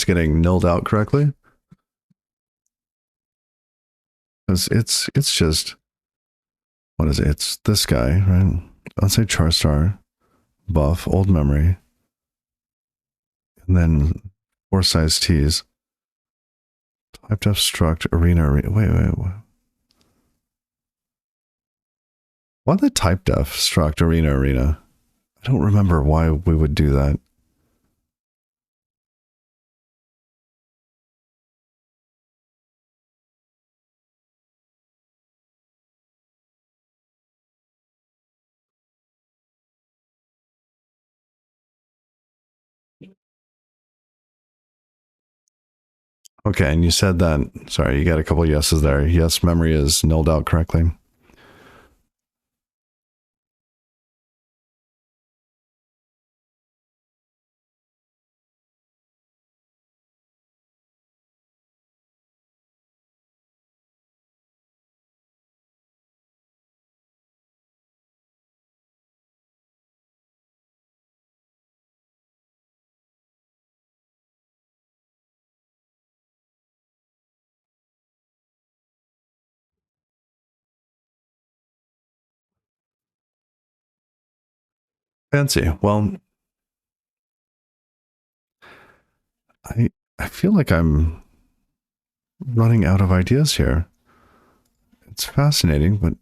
getting nulled out correctly. It's just, what is it? It's this guy, right? Let's say char star buff old memory, and then 4 size t's. Typed up struct arena. Wait. Why the type def struct arena? I don't remember why we would do that. Okay, and you said that, sorry, you got a couple yeses there. Yes, memory is nulled out correctly. Fancy. Well, I I feel like I'm running out of ideas here. It's fascinating, but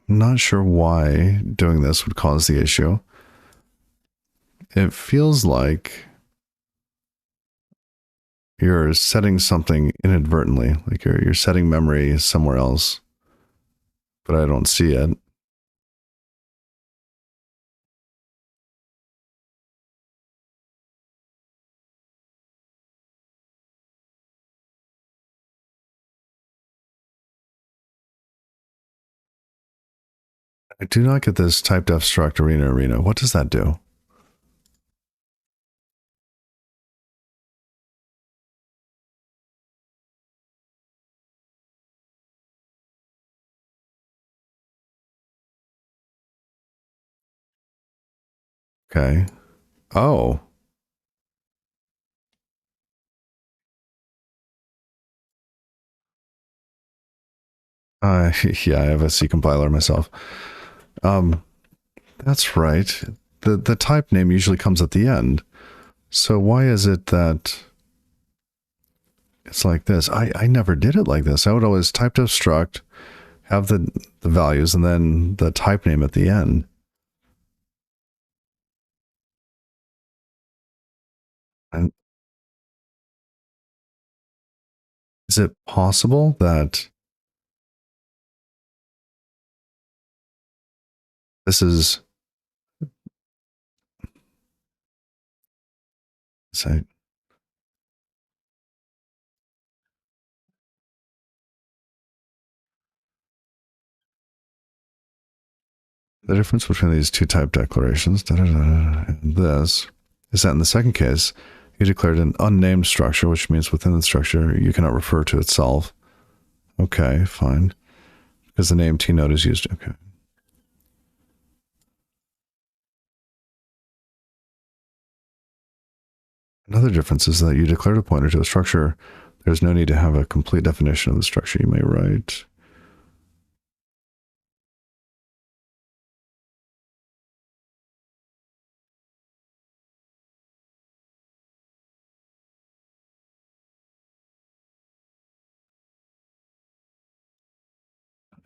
I'm not sure why doing this would cause the issue. It feels like you're setting something inadvertently, like you're setting memory somewhere else, but I don't see it. I do not get this type def struct arena. What does that do? Okay. Oh. Yeah, I have a C compiler myself. Um, that's right. The type name usually comes at the end. So why is it that it's like this? I never did it like this. I would always type def struct, have the values, and then the type name at the end. And is it possible that this is say the difference between these two type declarations and this is that in the second case, you declared an unnamed structure, which means within the structure you cannot refer to itself. Okay, fine. Because the name T node is used. Okay. Another difference is that you declared a pointer to a structure. There's no need to have a complete definition of the structure. You may write.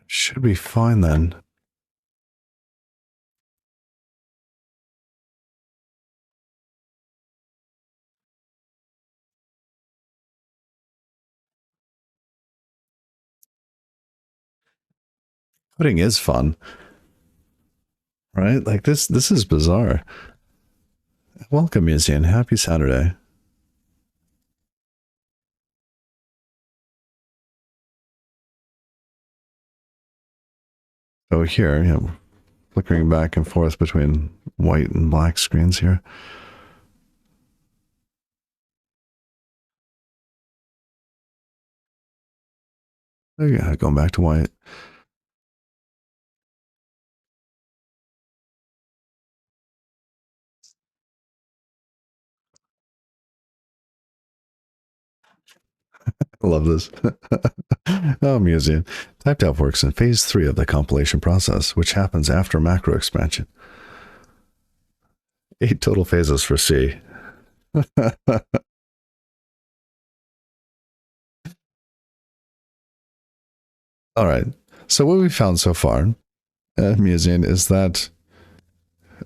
Should be fine then. Coding is fun, right? Like this is bizarre. Welcome, Museum. Happy Saturday. So here, yeah, flickering back and forth between white and black screens here. Oh, yeah, going back to white. I love this. Oh, Museum. Typed works in phase 3 of the compilation process, which happens after macro expansion. 8 total phases for C. All right. So what we found so far at Museum is that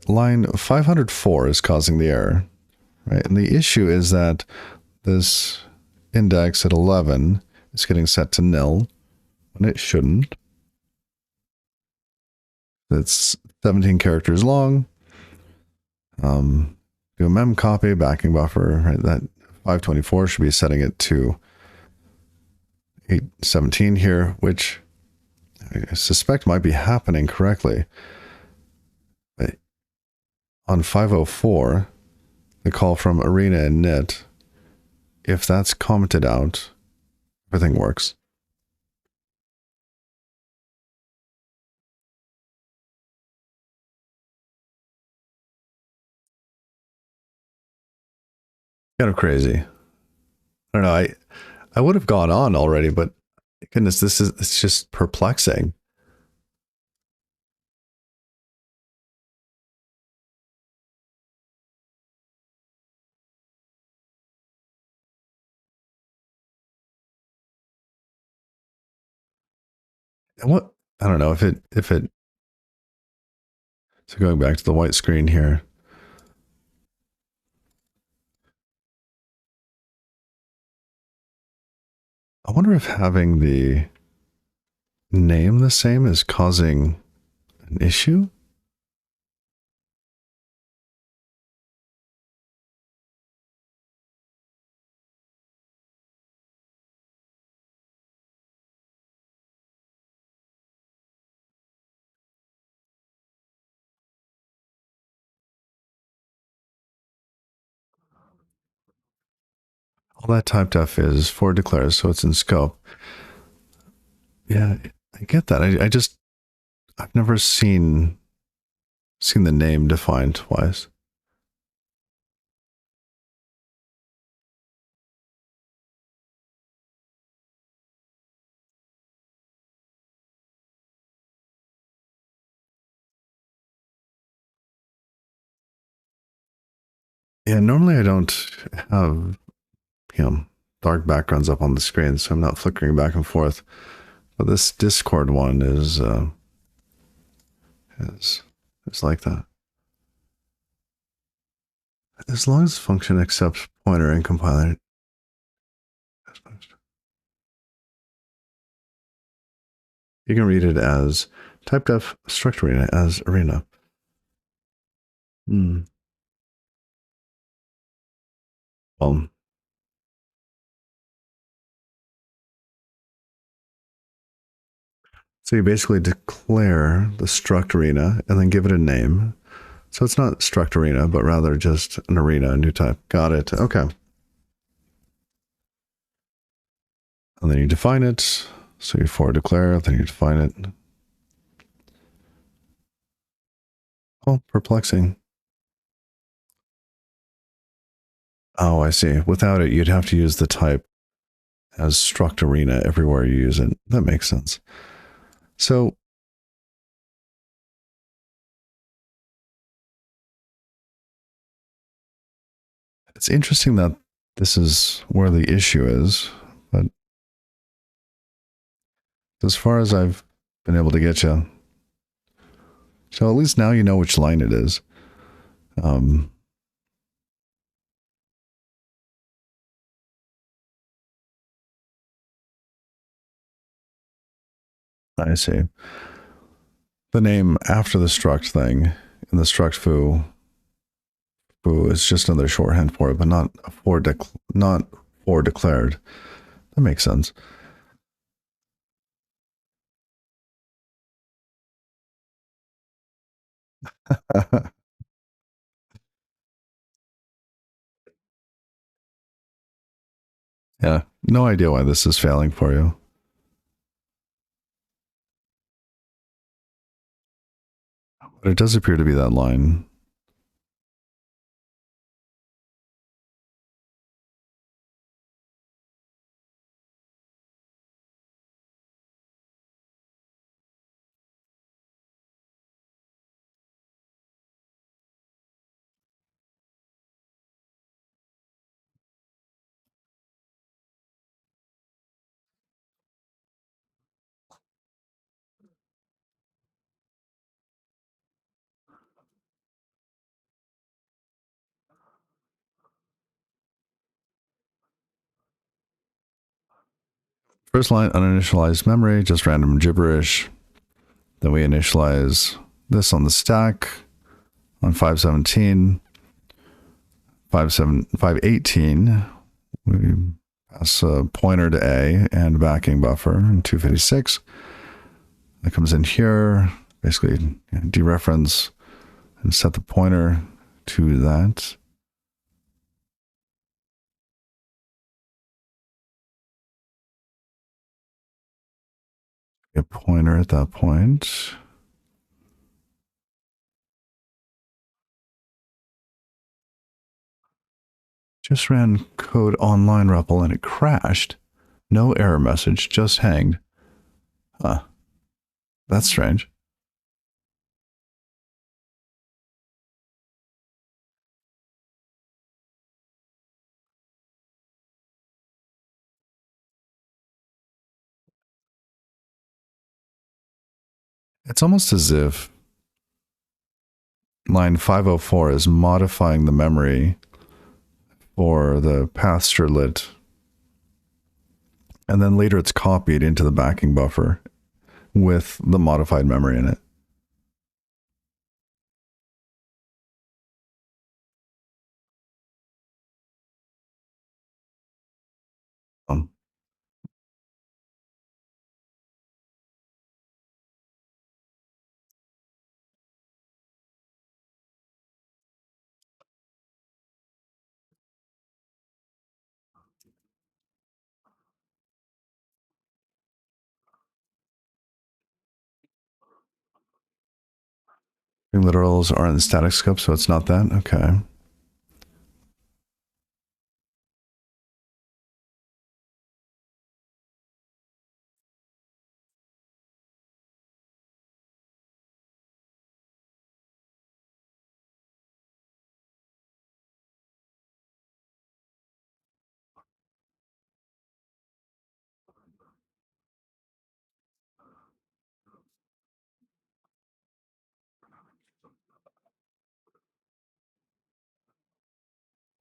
line 504 is causing the error, right? And the issue is that this index at 11 is getting set to nil when it shouldn't. It's 17 characters long. Do a mem copy, backing buffer, right? That 524 should be setting it to 817 here, which I suspect might be happening correctly. But on 504, the call from Arena and Knit, if that's commented out, everything works. Kind of crazy. I don't know. I would have gone on already, but goodness, it's just perplexing. And what I don't know if it so going back to the white screen here. I wonder if having the name the same is causing an issue. All that typedef is for declares, so it's in scope. Yeah, I get that. I've never seen the name defined twice. Yeah, normally I don't have dark backgrounds up on the screen, so I'm not flickering back and forth. But this Discord one is like that. As long as the function accepts pointer and compiler. You can read it as typedef struct arena as arena. Well, so you basically declare the struct arena and then give it a name. So it's not struct arena, but rather just an arena, a new type. Got it. Okay. And then you define it. So you for declare, then you define it. Oh, perplexing. Oh, I see. Without it, you'd have to use the type as struct arena everywhere you use it. That makes sense. So it's interesting that this is where the issue is, but as far as I've been able to get you, so at least now you know which line it is. I see. The name after the struct thing in the struct foo is just another shorthand for it, but not for declared. That makes sense. Yeah, no idea why this is failing for you. But it does appear to be that line. First line, uninitialized memory, just random gibberish. Then we initialize this on the stack on 517, 518. We pass a pointer to A and backing buffer in 256. That comes in here, basically dereference and set the pointer to that. A pointer at that point. Just ran code online REPL and it crashed. No error message, just hanged. Huh. That's strange. It's almost as if line 504 is modifying the memory for the path strlet, and then later it's copied into the backing buffer with the modified memory in it. Um, literals are in the static scope, so it's not that. Okay.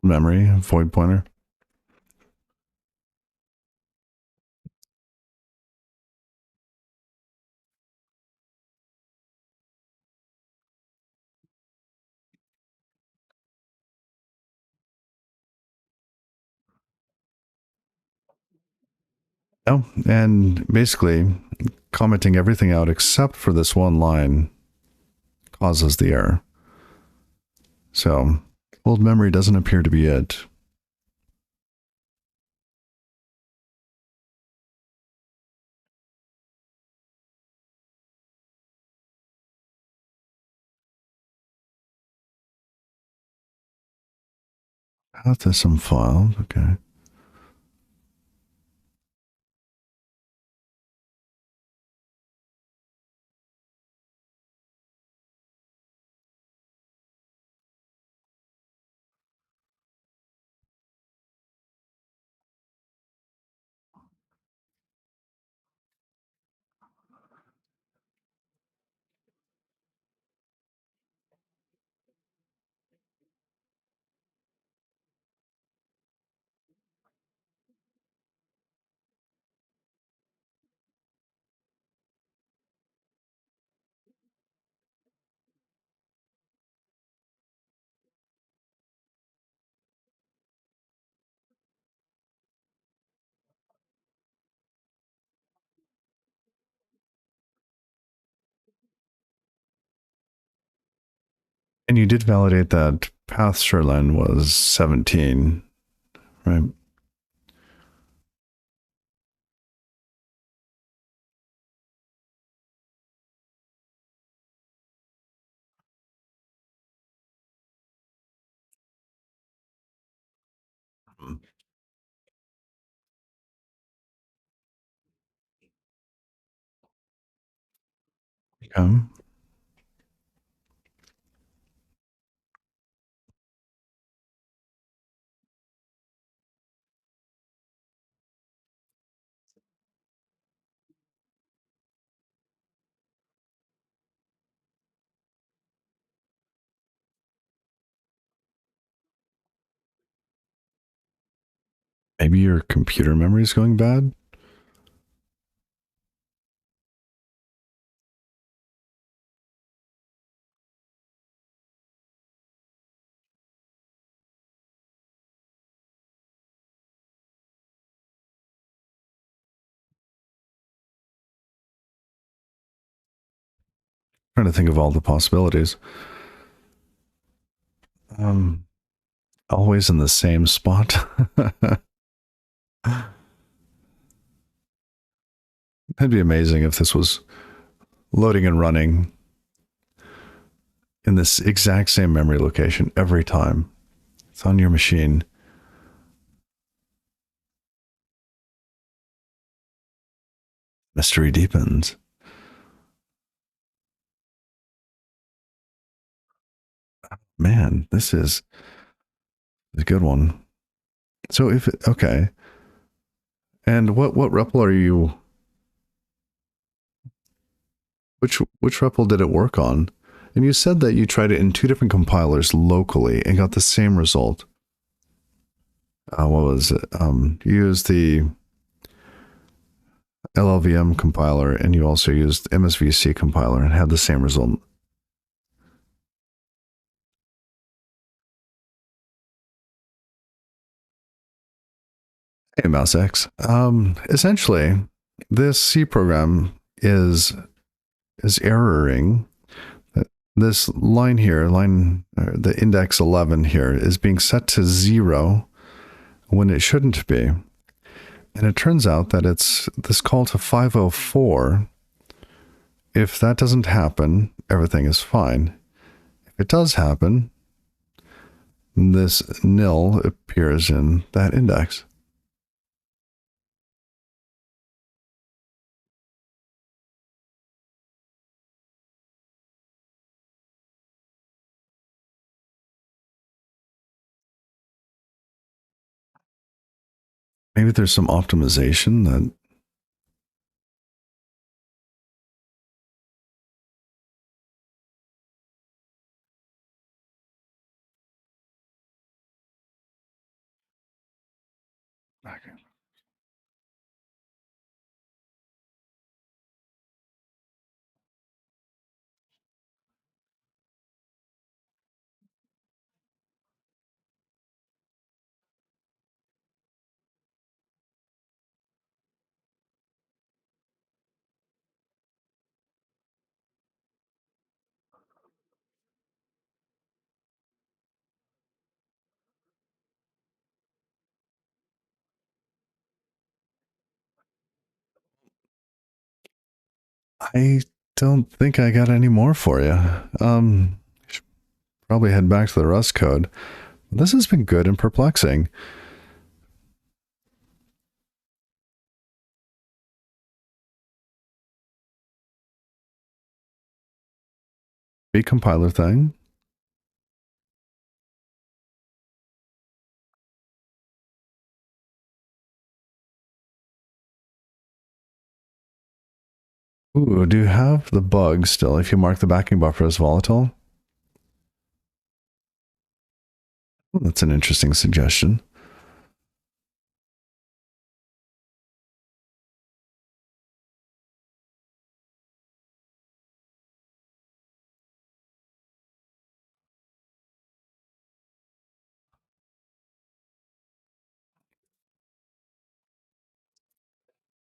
Memory, void pointer. Oh, and basically commenting everything out except for this one line causes the error. So old memory doesn't appear to be it. Path is some files. Okay. And you did validate that path Sherlin was 17, right? Okay. Maybe your computer memory is going bad. Trying to think of all the possibilities. Always in the same spot. That'd be amazing if this was loading and running in this exact same memory location every time. It's on your machine. Mystery deepens. Man, this is a good one. So if okay, and what REPL are you? Which REPL did it work on? And you said that you tried it in two different compilers locally and got the same result. What was it? You used the LLVM compiler and you also used MSVC compiler and had the same result. Hey, MouseX. Essentially, this C program is erroring. This line here, the index 11 here, is being set to 0 when it shouldn't be. And it turns out that it's this call to 504. If that doesn't happen, everything is fine. If it does happen, this nil appears in that index. Maybe there's some optimization that I don't think I got any more for you. Should probably head back to the Rust code. This has been good and perplexing. B compiler thing. Ooh, do you have the bug still if you mark the backing buffer as volatile? Well, that's an interesting suggestion.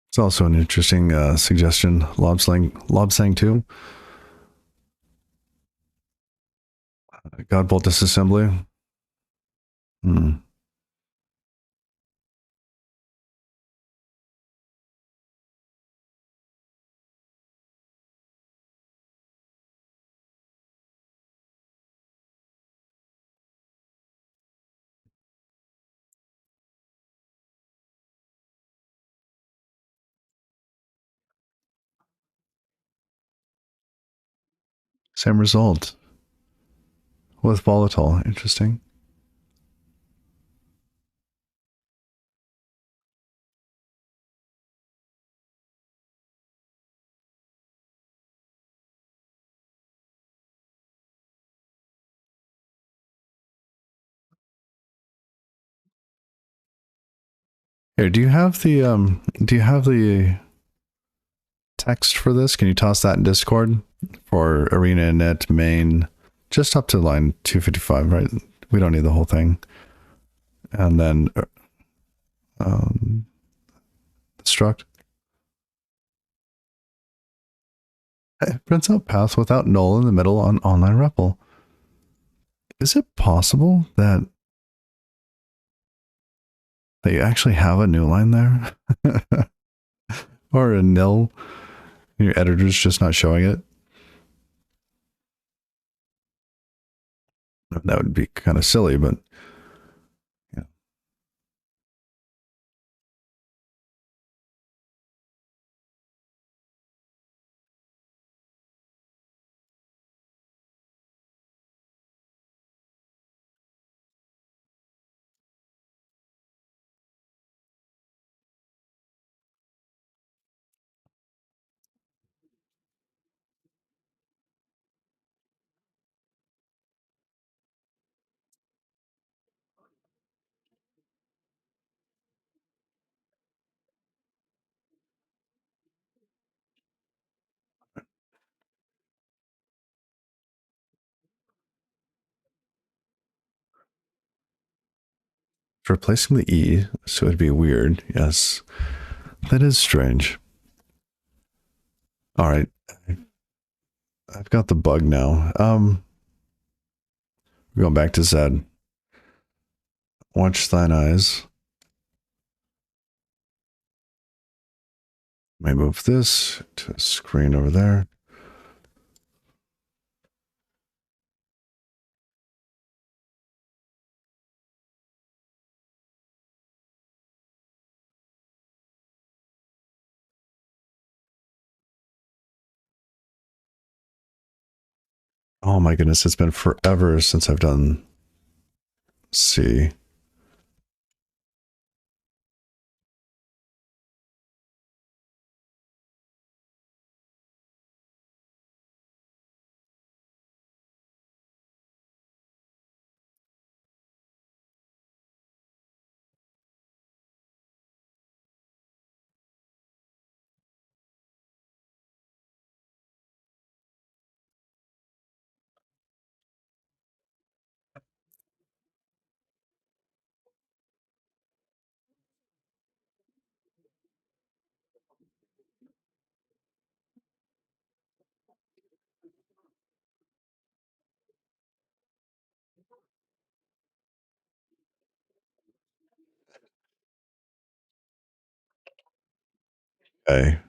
It's also an interesting suggestion. Lobsang 2. Godbolt disassembly. Same result with volatile. Interesting. Here, do you have the text for this? Can you toss that in Discord for ArenaNet main, just up to line 255, right? We don't need the whole thing. And then struct. It prints out path without null in the middle on online REPL. Is it possible that they actually have a new line there? Or a nil? Your editor's just not showing it? That would be kind of silly, but yeah. Replacing the E, so it'd be weird. Yes, that is strange. All right, I've got the bug now. We're going back to Zed. Watch thine eyes. May move this to a screen over there. Oh my goodness, it's been forever since I've done C. Okay.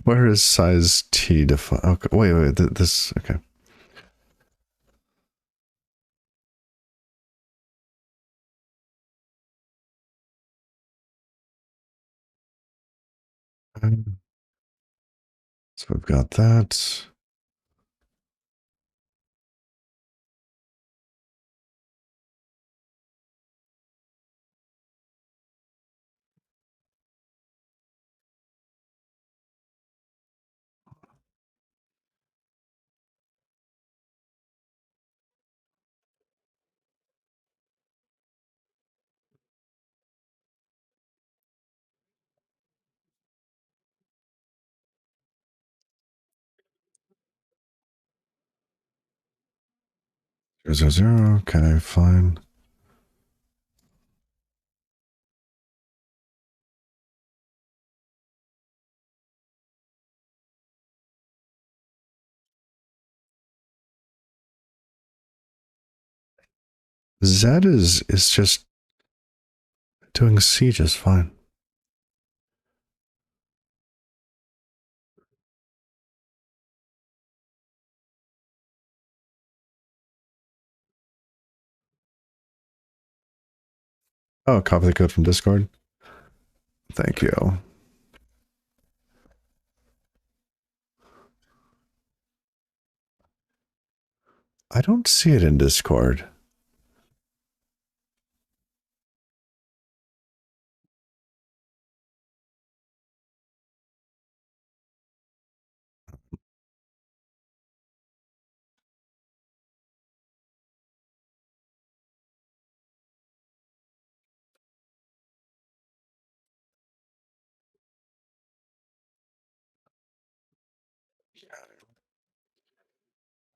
Where is size T defined? Okay, wait, this, okay. So we've got that. Zero, zero, zero. Okay, fine. Zed is just doing C just fine. Oh, copy the code from Discord. Thank you. I don't see it in Discord.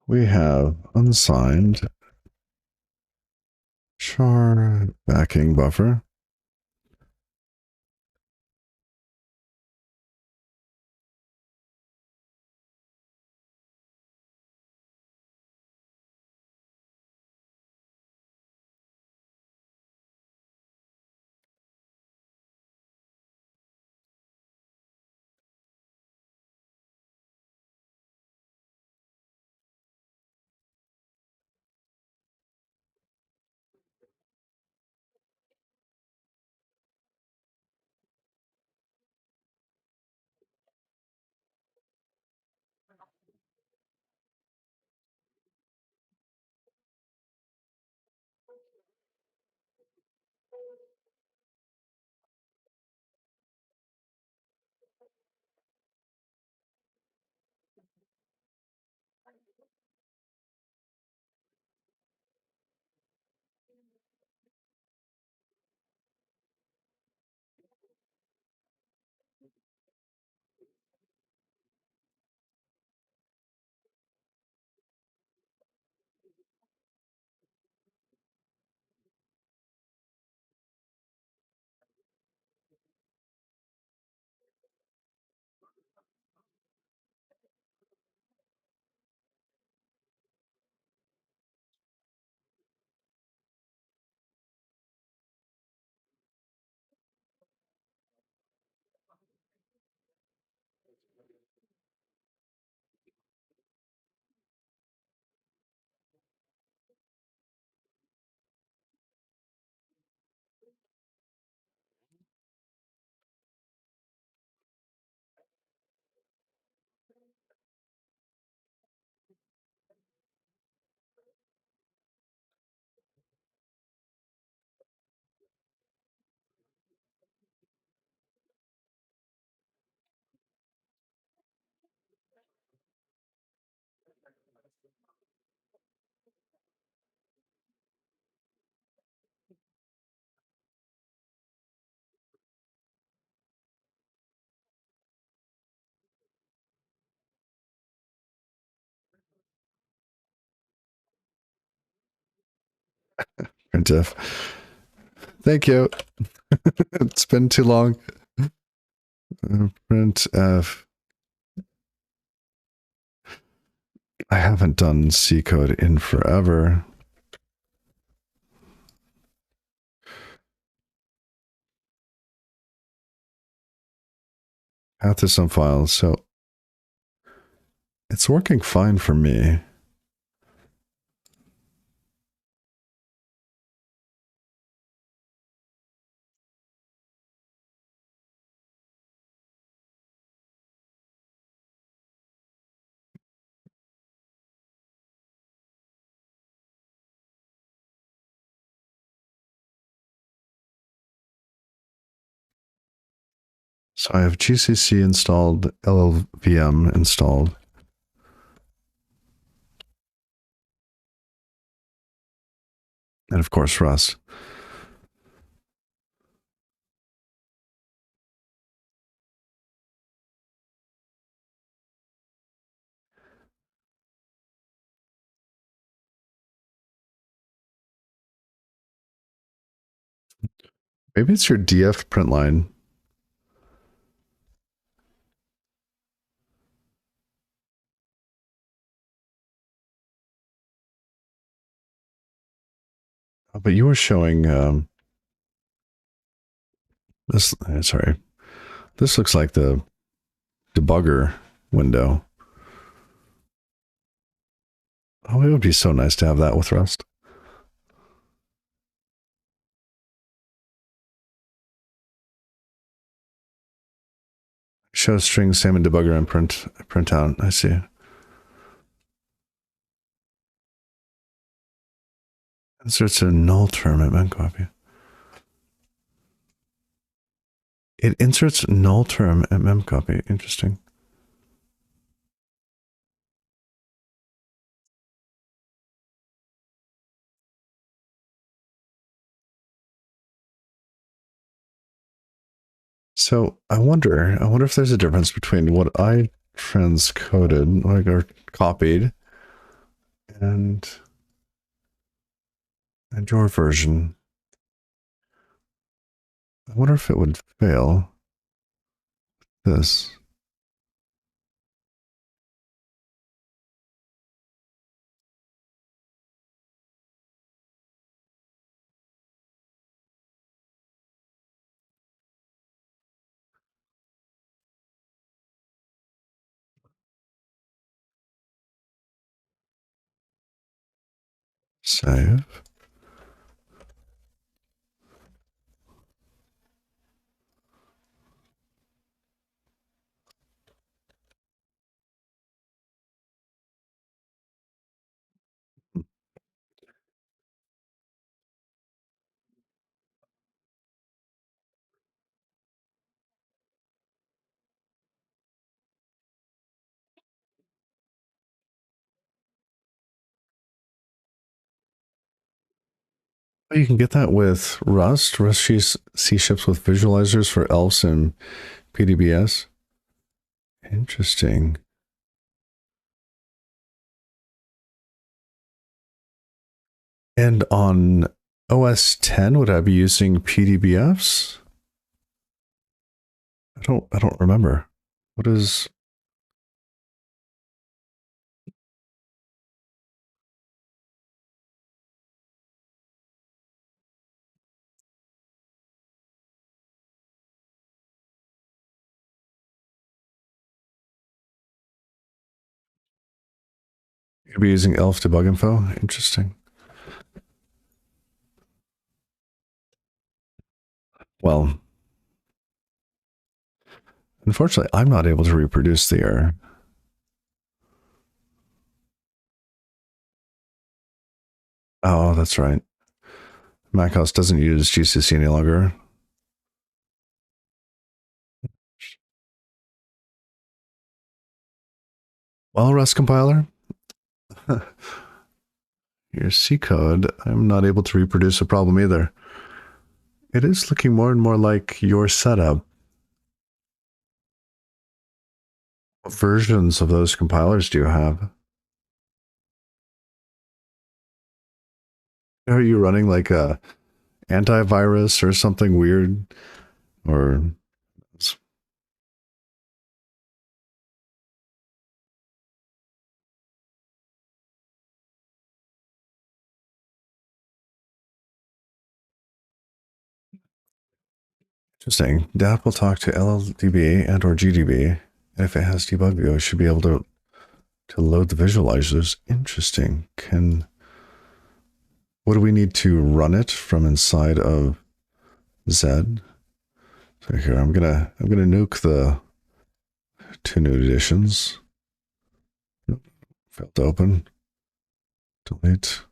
We have unsigned char backing buffer. Printf. Thank you. It's been too long. Printf. I haven't done C code in forever. Path to some files, so it's working fine for me. So I have GCC installed, LLVM installed. And of course, Rust. Maybe it's your DF print line. But you were showing this. Sorry, this looks like the debugger window. Oh, it would be so nice to have that with Rust. Show string salmon debugger and print out. I see. Inserts a null term at memcopy. It inserts null term at memcopy. Interesting. So I wonder if there's a difference between what I transcoded, like or copied, and your version. I wonder if it would fail this. Save. You can get that with Rust. Rust C ships with visualizers for ELFs and PDBS. Interesting. And on OS 10, would I be using PDBFs? I don't remember. What is you'd be using ELF debug info? Interesting. Well, unfortunately, I'm not able to reproduce the error. Oh, that's right. macOS doesn't use GCC any longer. Well, Rust compiler, your C code, I'm not able to reproduce a problem either. It is looking more and more like your setup. What versions of those compilers do you have? Are you running like a antivirus or something weird? Or interesting. DApp will talk to LLDB and or GDB. And if it has debug view, it should be able to load the visualizers. Interesting. What do we need to run it from inside of Z? So here I'm gonna nuke the two new editions. Failed to open. Delete.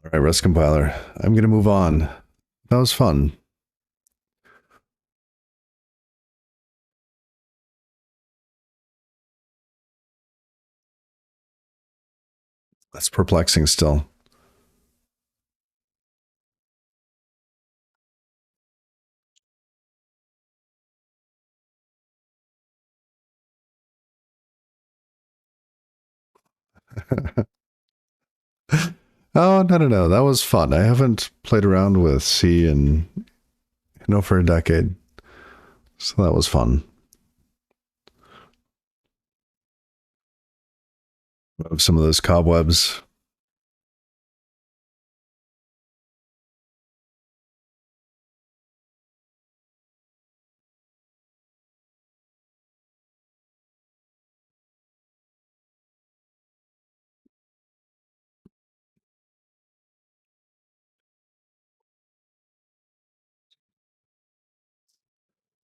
All right, Rust compiler. I'm gonna move on. That was fun. That's perplexing still. Oh, no. That was fun. I haven't played around with C in, for a decade. So that was fun. Move some of those cobwebs.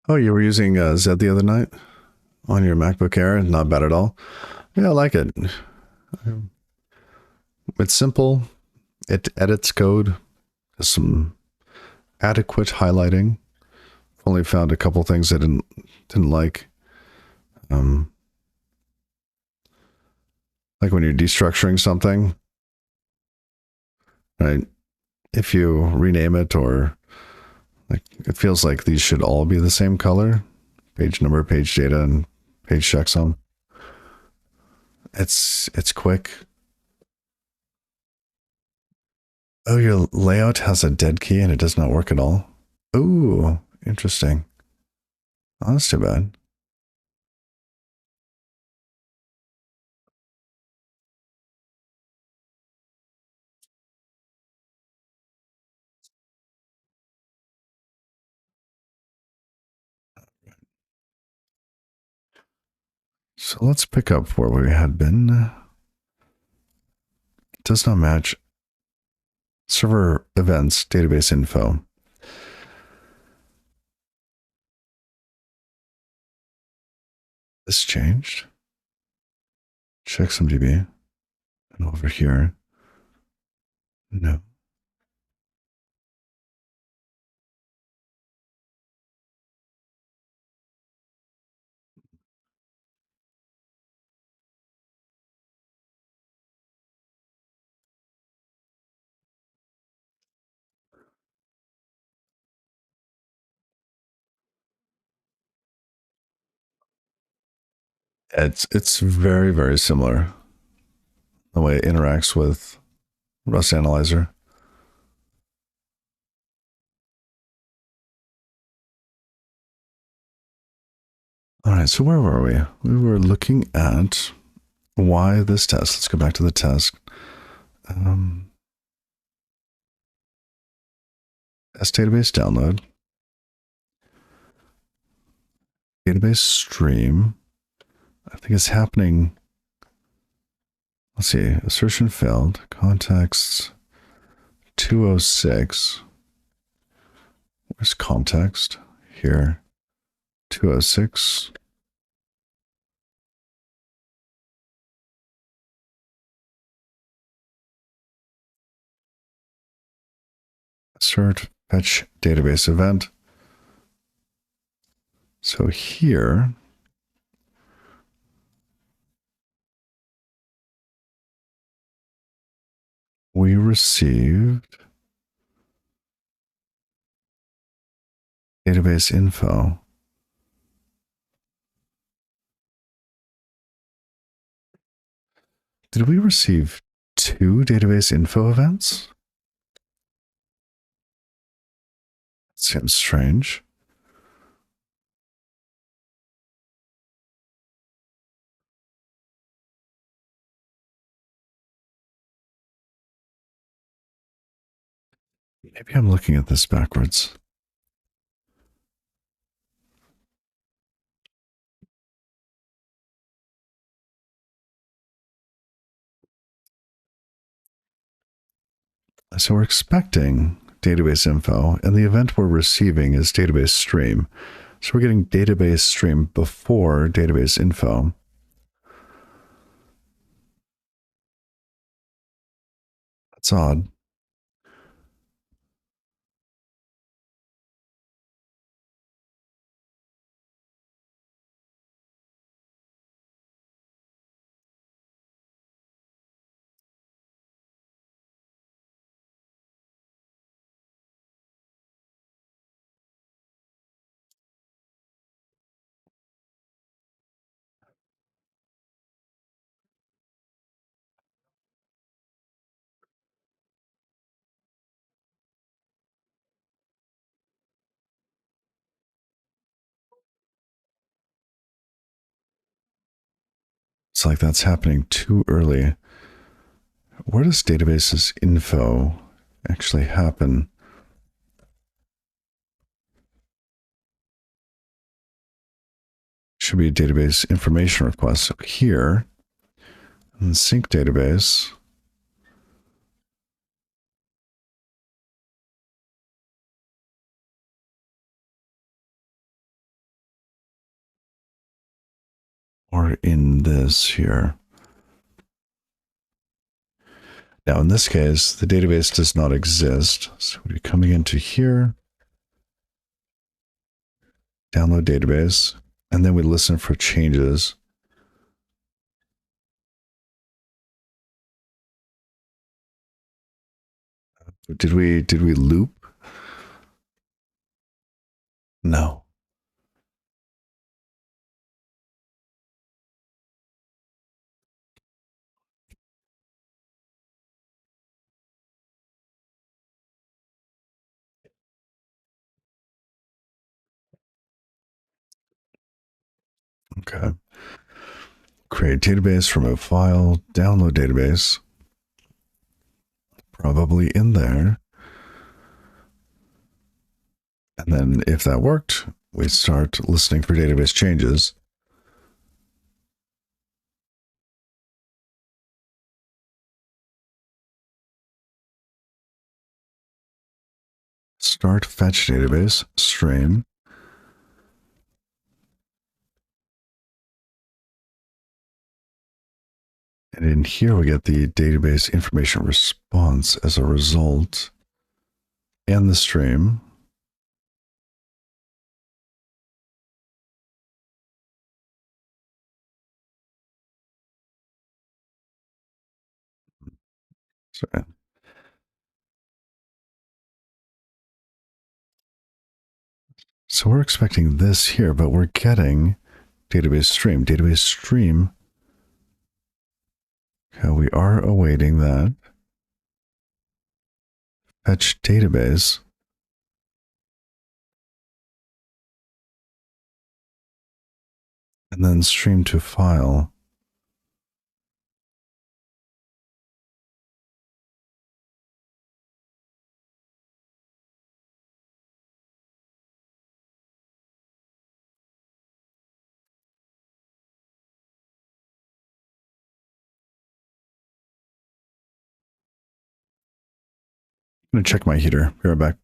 Oh, you were using Z the other night on your MacBook Air? Not bad at all. Yeah, I like it. It's simple. It edits code. Has some adequate highlighting. Only found a couple things I didn't like. Like when you're destructuring something, right? If you rename it, or like, it feels like these should all be the same color: page number, page data, and page checksum. It's quick. Oh, your layout has a dead key and it does not work at all. Ooh, interesting. Oh, that's too bad. So let's pick up where we had been. It does not match server events database info. This changed. Checksum DB. And over here, no. It's very, very similar, the way it interacts with Rust Analyzer. All right, so where were we? We were looking at why this test. Let's go back to the test. S database download. Database stream. I think it's happening. Let's see. Assertion failed. Context 206. Where's context? Here. 206. Assert fetch database event. So here, we received database info. Did we receive 2 database info events? Seems strange. Maybe I'm looking at this backwards. So we're expecting database info, and the event we're receiving is database stream. So we're getting database stream before database info. That's odd. It's like that's happening too early. Where does databases info actually happen? Should be a database information request. So here, in sync database, or in this here. Now, in this case, the database does not exist. So we'd be coming into here, download database, and then we listen for changes. Did we loop? No. Okay. Create database, remove file, download database. Probably in there. And then if that worked, we start listening for database changes. Start fetch database, stream. And in here, we get the database information response as a result and the stream. Sorry. So we're expecting this here, but we're getting database stream. Database stream. Okay, we are awaiting that. Fetch database. And then stream to file. I'm going to check my heater. Be right back.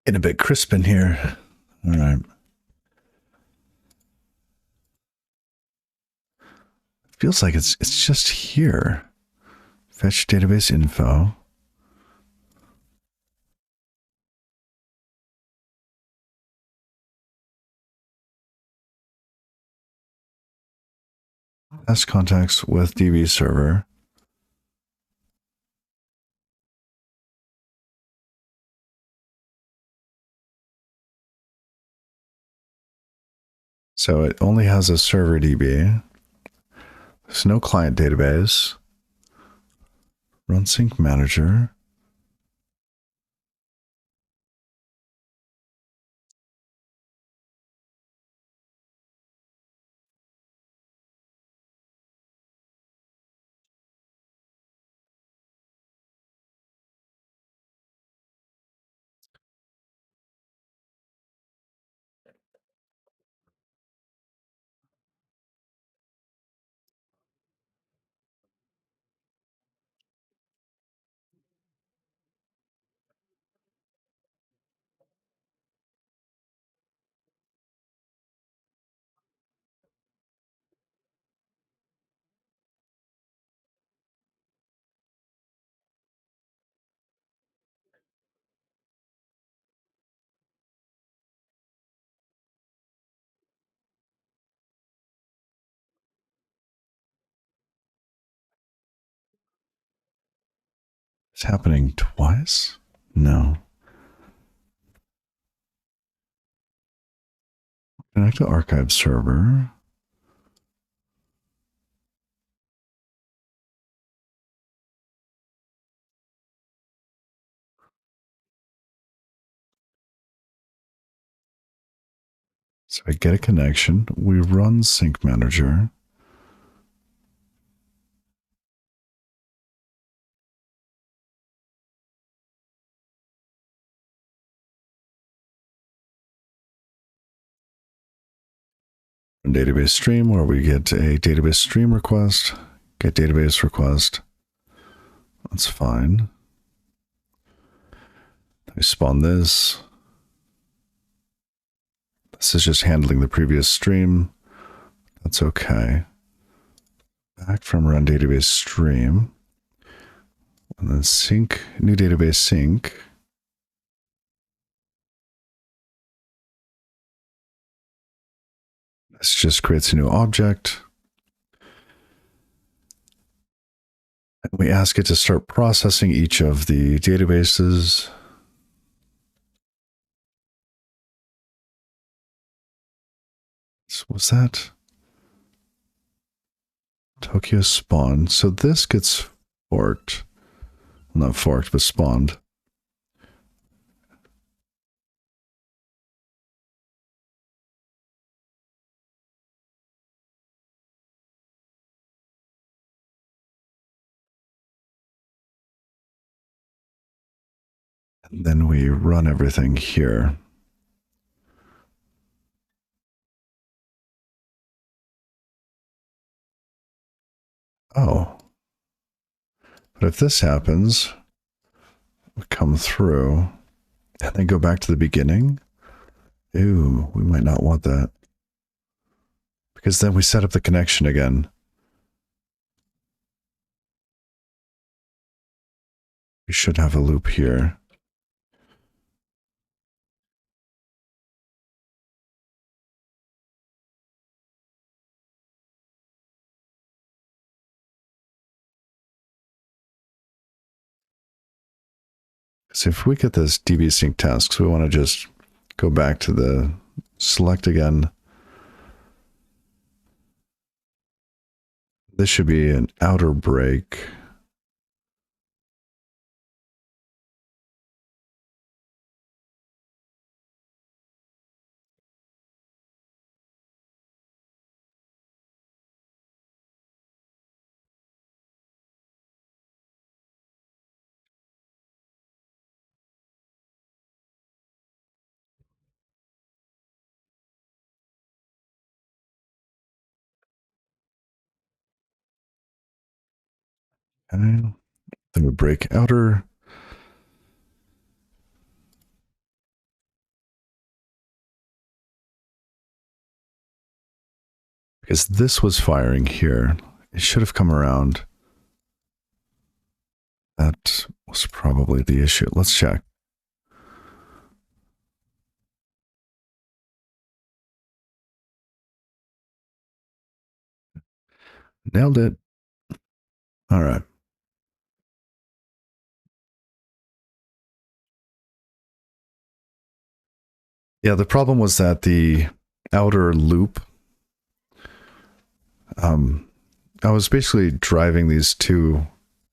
Getting a bit crisp in here. All right. Feels like it's just here. Fetch database info. Test contacts with DB server. So it only has a server DB. There's no client database. Run sync manager. It's happening twice? No. Connect to archive server. So I get a connection. We run sync manager. Database stream where we get a database stream request, get database request. That's fine. We spawn this. This is just handling the previous stream. That's okay. Back from run database stream. And then sync, new database sync. This just creates a new object. And we ask it to start processing each of the databases. So was that Tokyo spawn? So this gets forked. Well, not forked, but spawned. And then we run everything here. Oh. But if this happens, we come through and then go back to the beginning. Ooh, we might not want that. Because then we set up the connection again. We should have a loop here. So if we get this DB sync tasks, we want to just go back to the select again. This should be an outer break. Okay. Then we break outer. because this was firing here. It should have come around. That was probably the issue. Let's check. Nailed it. All right. Yeah, the problem was that the outer loop, I was basically driving these two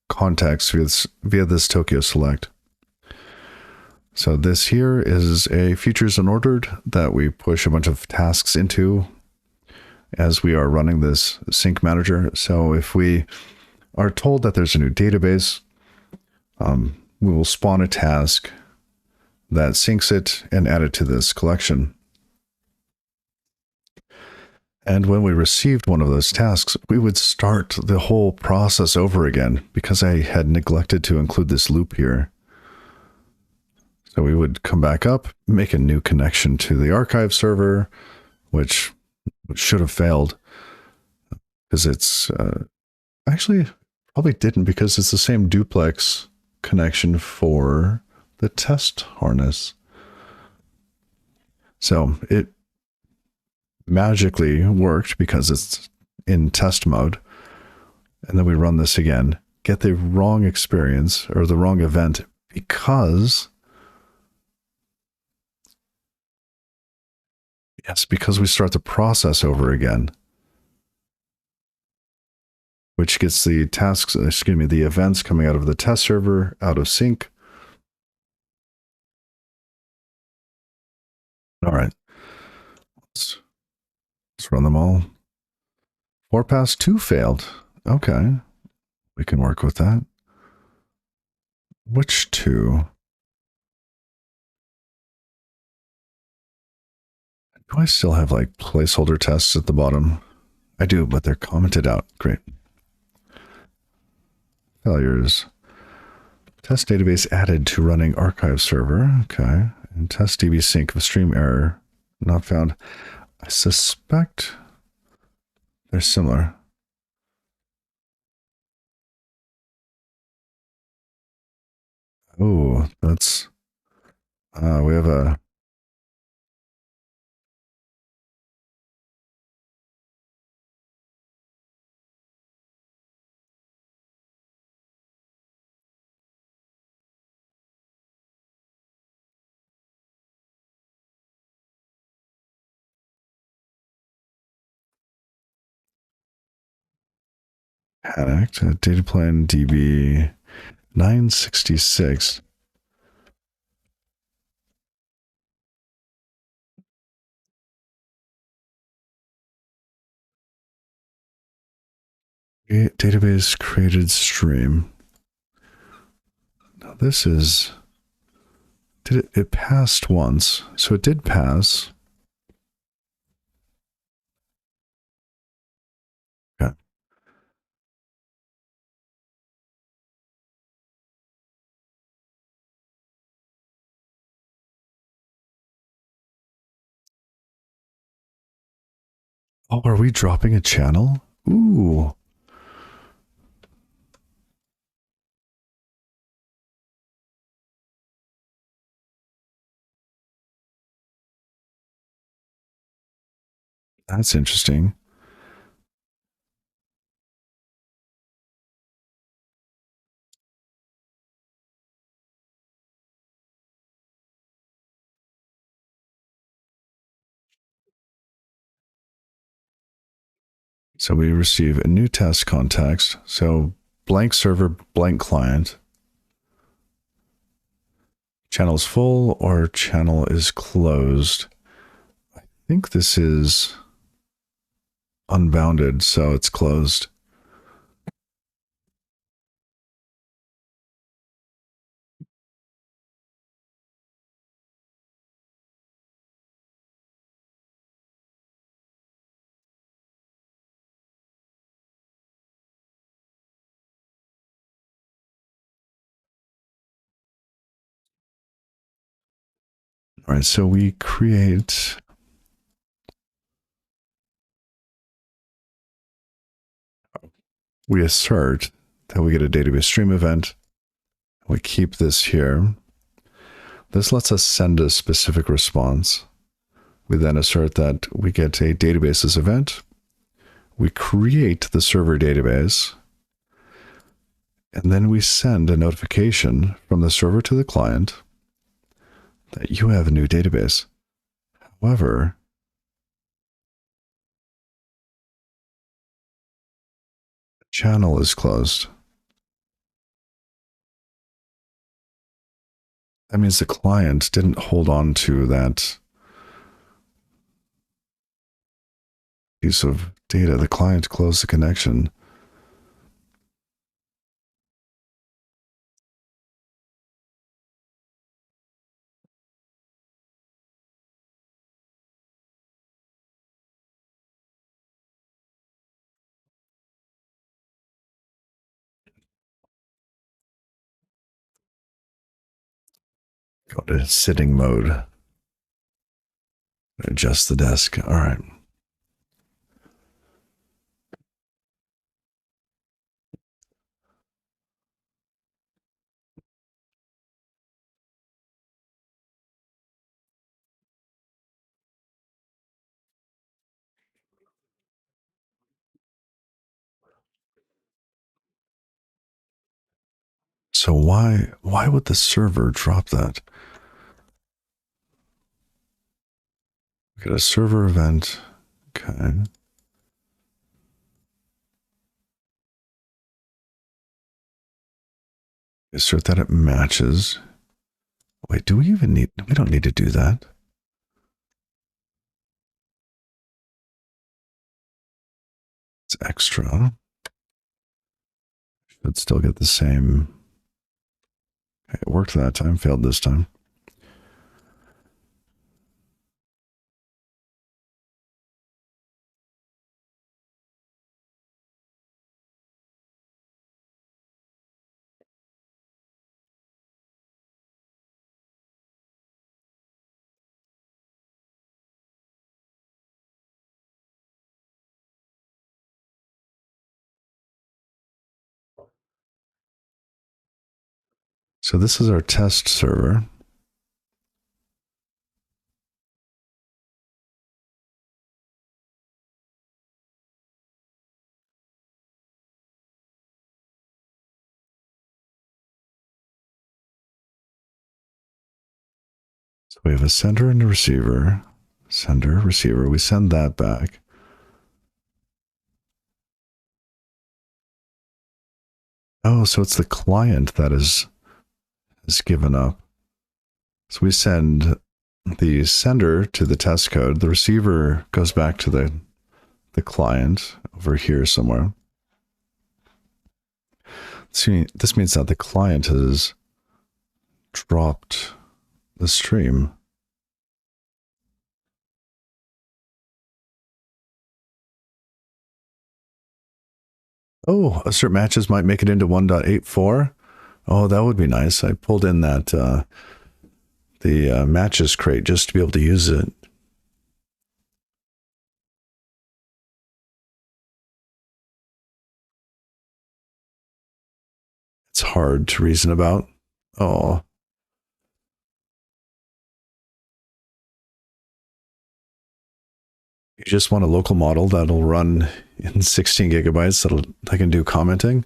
contacts via this Tokyo Select. So this here is a futures unordered that we push a bunch of tasks into as we are running this sync manager. So if we are told that there's a new database, we will spawn a task that syncs it and add it to this collection. And when we received one of those tasks, we would start the whole process over again because I had neglected to include this loop here. So we would come back up, make a new connection to the archive server, which should have failed because it's actually probably didn't because it's the same duplex connection for the test harness. So it magically worked because it's in test mode. And then we run this again, get the wrong experience or the wrong event because we start the process over again, which gets the tasks, the events coming out of the test server out of sync. All right. Let's run them all. 4pass 2 failed. Okay. We can work with that. Which 2? Do I still have like placeholder tests at the bottom? I do, but they're commented out. Great. Failures. Test database added to running archive server. Okay. And test DB sync of stream error not found. I suspect they're similar. Oh, that's we have a panicked. Data plan DB 966. Database created stream. Now this is, it passed once, so it did pass. Okay. Oh, are we dropping a channel? Ooh. That's interesting. So we receive a new test context. So blank server, blank client. Channel is full or channel is closed. I think this is unbounded, so it's closed. All right, so we create we assert that we get a database stream event. We keep this here. This lets us send a specific response. We then assert that we get a databases event. We create the server database. And then we send a notification from the server to the client that you have a new database. However, the channel is closed. That means the client didn't hold on to that piece of data. The client closed the connection. Go to sitting mode. Adjust the desk. All right. So why would the server drop that? We got a server event. Okay. Assert that it matches. Wait, do we even need, we don't need to do that. It's extra. Should still get the same. Okay, it worked that time, failed this time. So this is our test server. So we have a sender and a receiver. Sender, receiver. We send that back. Oh, so it's the client that is given up. So we send the sender to the test code. The receiver goes back to the client over here somewhere. See, this means that the client has dropped the stream. Oh, assert matches might make it into 1.84. Oh, that would be nice. I pulled in that the matches crate just to be able to use it. It's hard to reason about. Oh. You just want a local model that'll run in 16 gigabytes that can do commenting.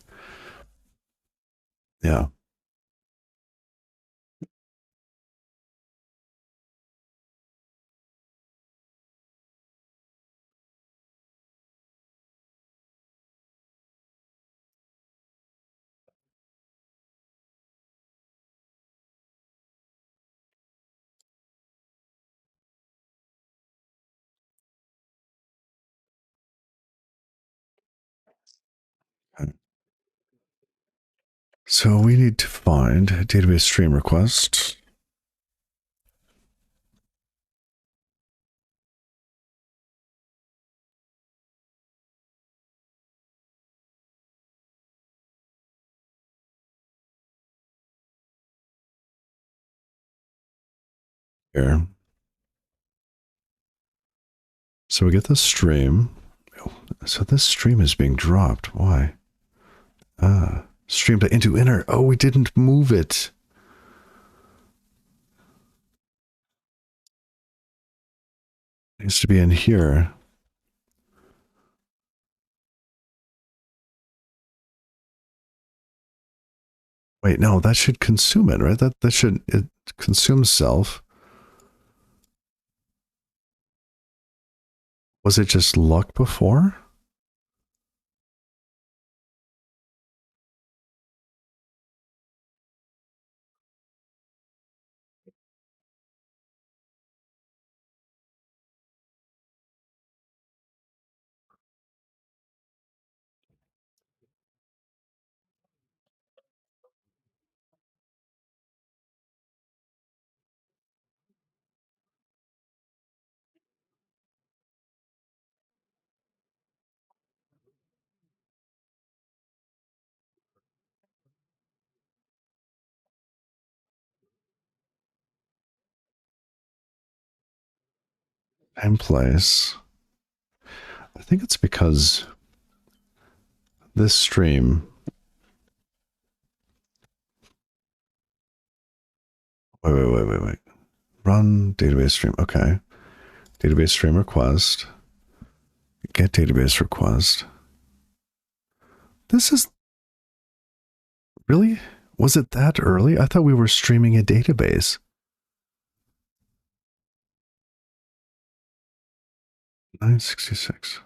Yeah. So we need to find a database stream request. Here. So we get the stream. So this stream is being dropped. Why? Stream to into inner. Oh, we didn't move it. It needs to be in here. Wait, no, that should consume it, right? That should it consume self. Was it just luck before? And place. I think it's because this stream. Wait. Run database stream. Okay. Database stream request. Get database request. This is really? Was it that early? I thought we were streaming a database. 966.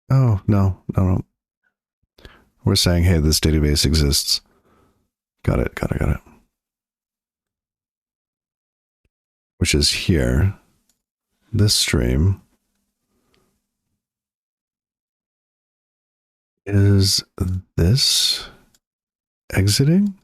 Oh, no. We're saying, hey, this database exists. Got it. Which is here. This stream is this exiting?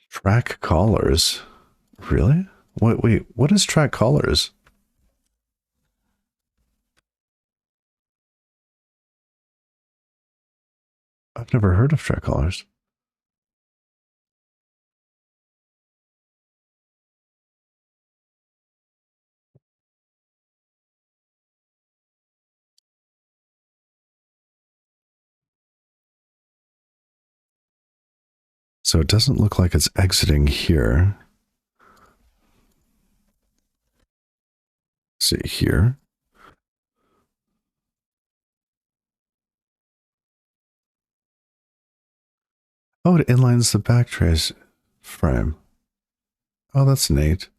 Track callers. Really? Wait, what is track callers? I've never heard of track callers. So it doesn't look like it's exiting here. See here. Oh, it inlines the backtrace frame. Oh, that's neat.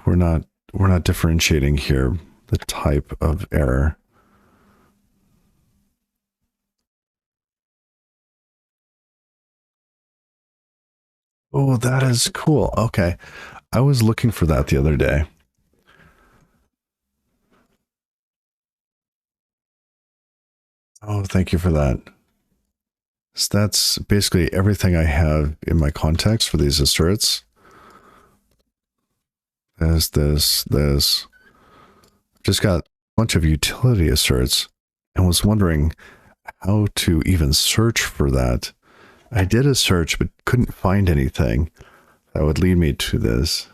We're not differentiating here the type of error. Oh, that is cool. Okay. I was looking for that the other day. Oh, thank you for that. So that's basically everything I have in my context for these asserts. There's this. Just got a bunch of utility asserts and was wondering how to even search for that. I did a search but couldn't find anything that would lead me to this.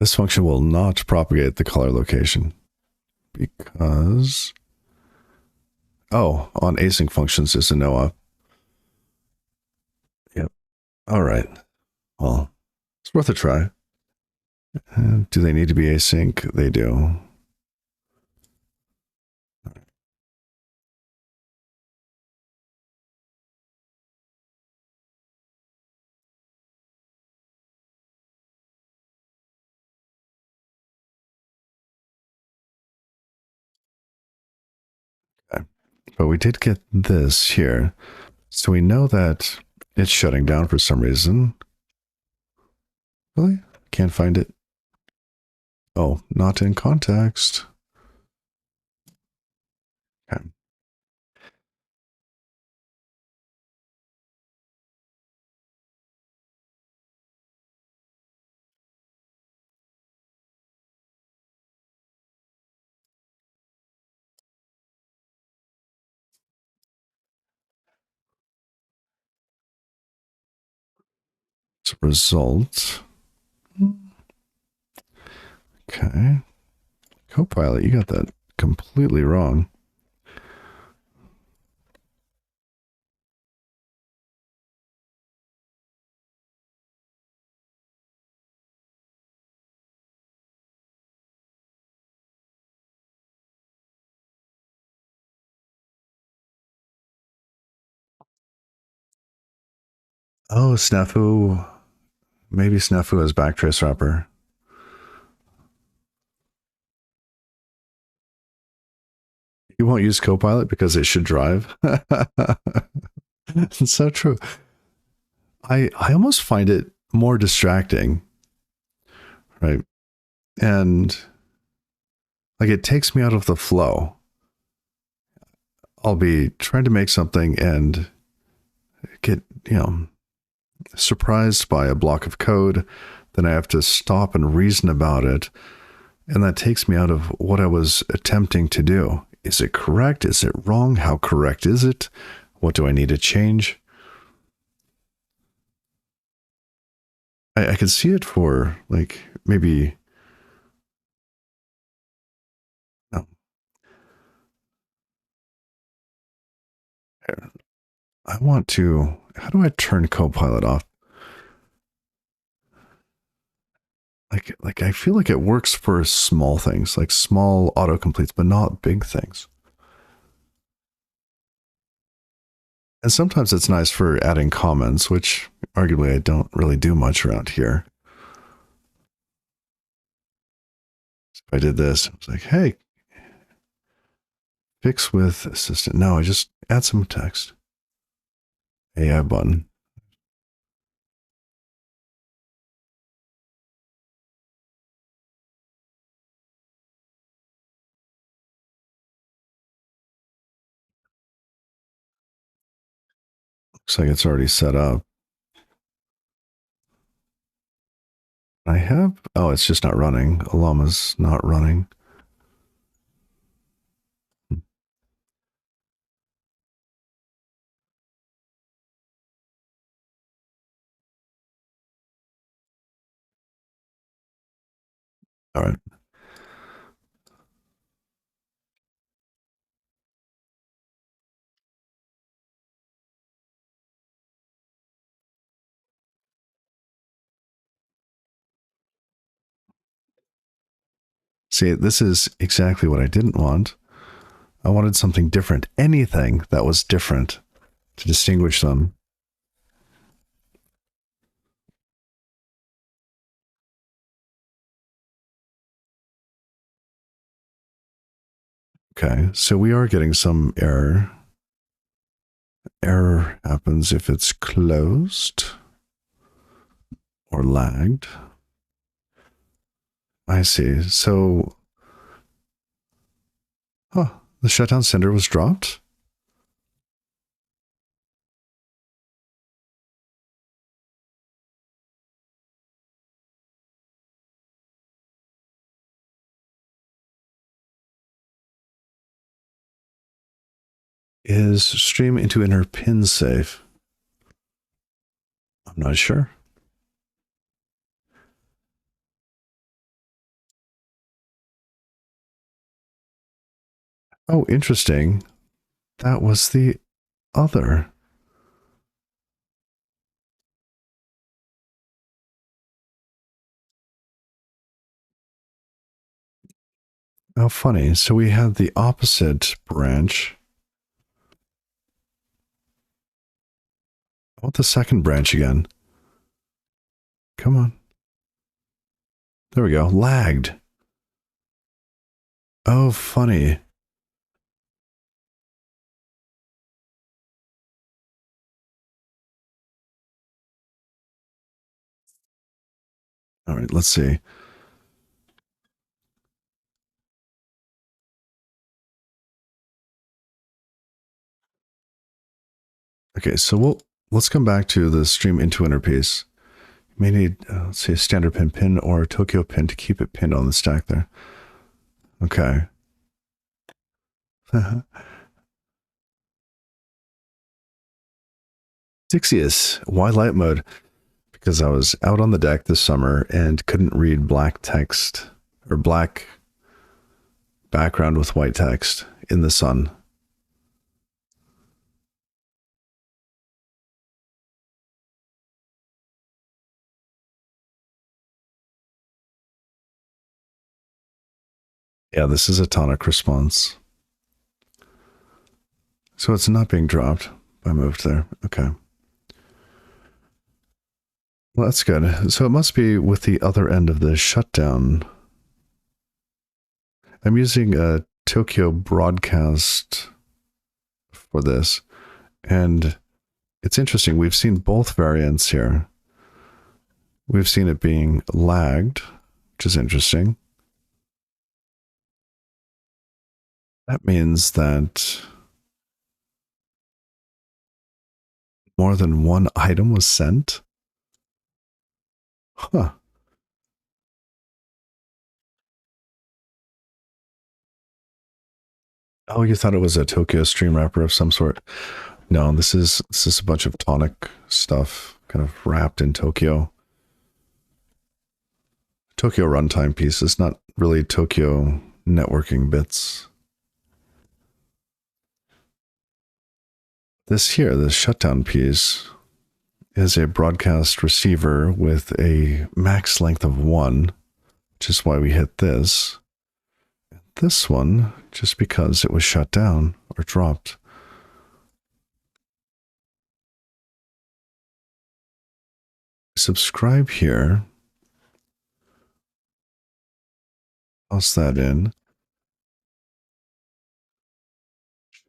This function will not propagate the color location because, oh, on async functions is a no-op. Yep. All right. Well, it's worth a try. Do they need to be async? They do. But we did get this here. So we know that it's shutting down for some reason. Really? Can't find it. Oh, not in context. Okay. So result. Okay. Copilot, you got that completely wrong. Oh, Snafu. Maybe Snafu has backtrace wrapper. You won't use Copilot because it should drive. It's so true. I almost find it more distracting, right? And like it takes me out of the flow. I'll be trying to make something and get, surprised by a block of code. Then I have to stop and reason about it. And that takes me out of what I was attempting to do. Is it correct? Is it wrong? How correct is it? What do I need to change? I could see it for like maybe. No, I want to. How do I turn Copilot off? Like I feel like it works for small things, like small autocompletes, but not big things. And sometimes it's nice for adding comments, which arguably I don't really do much around here. So if I did this, I was like, hey, fix with assistant. No, I just add some text. AI button. Looks like it's already set up. I have, oh, it's just not running. Llama's not running. All right. See, this is exactly what I didn't want. I wanted something different, anything that was different to distinguish them. Okay, so we are getting some error. Error happens if it's closed or lagged. I see. So, the shutdown sender was dropped? Is stream into inner pin safe? I'm not sure. Oh, interesting. That was the other. How funny. So we have the opposite branch. I want the second branch again. Come on. There we go. Lagged. Oh, funny. All right, let's see. Okay, so let's come back to the stream into interpiece. You may need, let's see, a standard pin or a Tokyo pin to keep it pinned on the stack there. Okay. Dixius, why light mode? Because I was out on the deck this summer and couldn't read black text or black background with white text in the sun. Yeah, this is a tonic response. So it's not being dropped. I moved there. Okay. Well, that's good. So it must be with the other end of the shutdown. I'm using a Tokyo broadcast for this. And it's interesting. We've seen both variants here. We've seen it being lagged, which is interesting. That means that more than one item was sent. Huh. Oh, you thought it was a Tokyo stream wrapper of some sort? No, this is a bunch of tonic stuff kind of wrapped in Tokyo. Tokyo runtime pieces, not really Tokyo networking bits. This here, this shutdown piece, is a broadcast receiver with a max length of 1, which is why we hit this. This one, just because it was shut down or dropped. Subscribe here. Toss that in.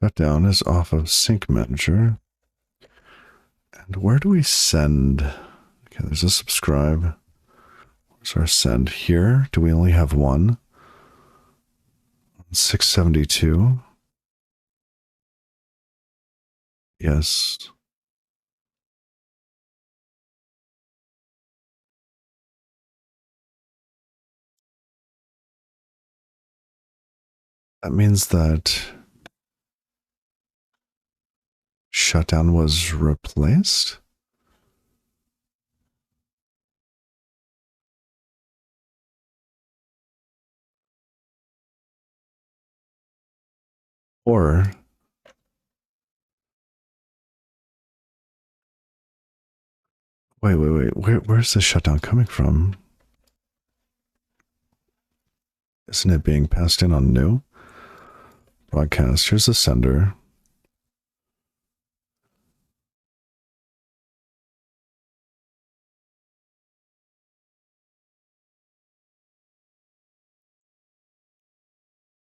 Shutdown is off of Sync Manager. And where do we send? Okay, there's a subscribe. Where's our send here? Do we only have one? 672. Yes. That means that shutdown was replaced? Or wait. Where's the shutdown coming from? Isn't it being passed in on new? Broadcast. Here's the sender.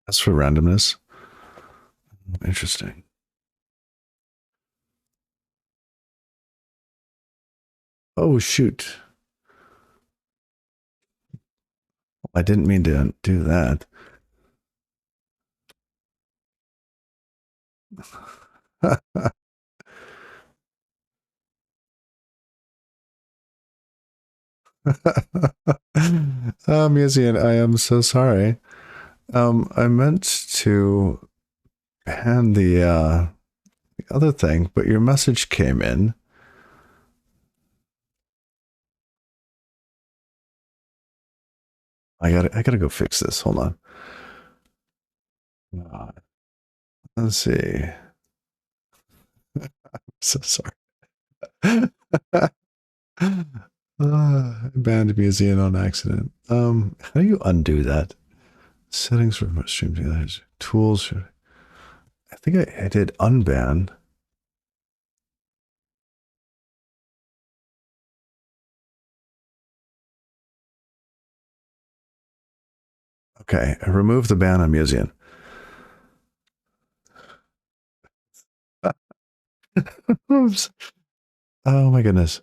That's for randomness. Interesting. Oh, shoot. I didn't mean to do that. Musean, I am so sorry. I meant to hand the other thing, but your message came in. I gotta go fix this. Hold on. Let's see. So sorry. Banned Museum on accident. How do you undo that? Settings for stream together. Tools. I think I did unban. Okay, I removed the ban on Museum. Oops. Oh my goodness.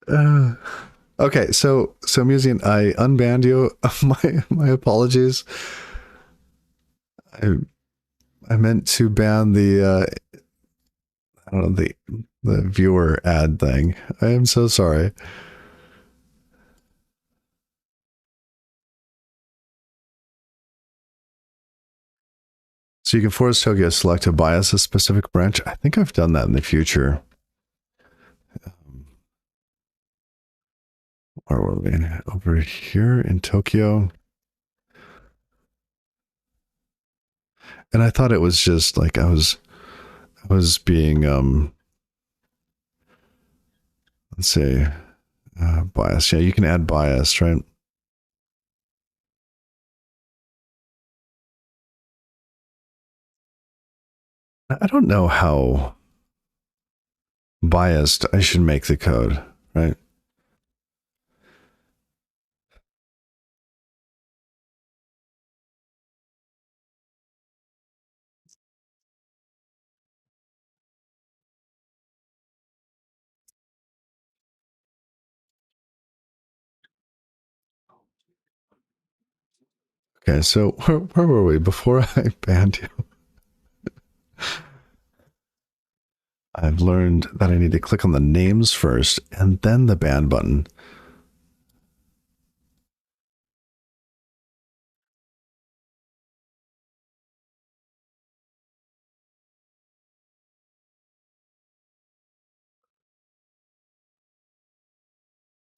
Uh, okay, so Museum, I unbanned you. My apologies. I I meant to ban the I don't know, the viewer ad thing. I am so sorry. So you can force Tokyo select to bias a specific branch. I think I've done that in the future. Where were we? Over here in Tokyo. And I thought it was just like I was being let's say bias. Yeah, you can add bias, right? I don't know how biased I should make the code, right? Okay, so where were we before I banned you? I've learned that I need to click on the names first and then the ban button.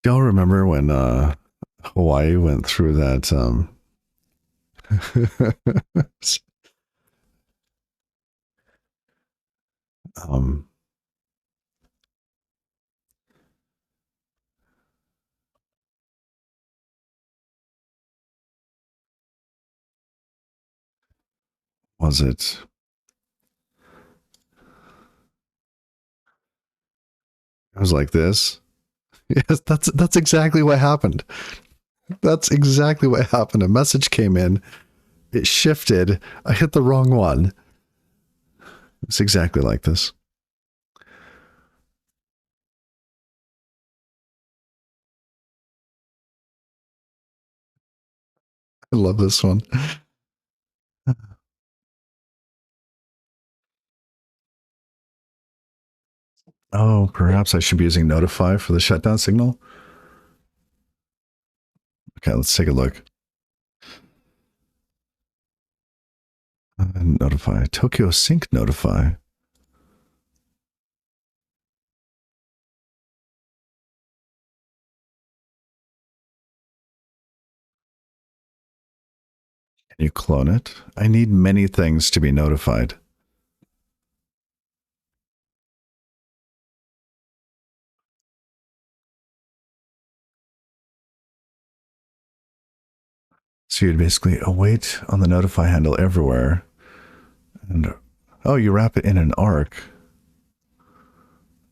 Do y'all remember when Hawaii went through that um was it it was like this? Yes, that's exactly what happened. That's exactly what happened. A message came in, it shifted, I hit the wrong one. It's exactly like this. I love this one. Oh, perhaps I should be using Notify for the shutdown signal. Okay, let's take a look. Notify. Tokyo Sync Notify. Can you clone it? I need many things to be notified. So you'd basically await on the notify handle everywhere. And oh, you wrap it in an arc.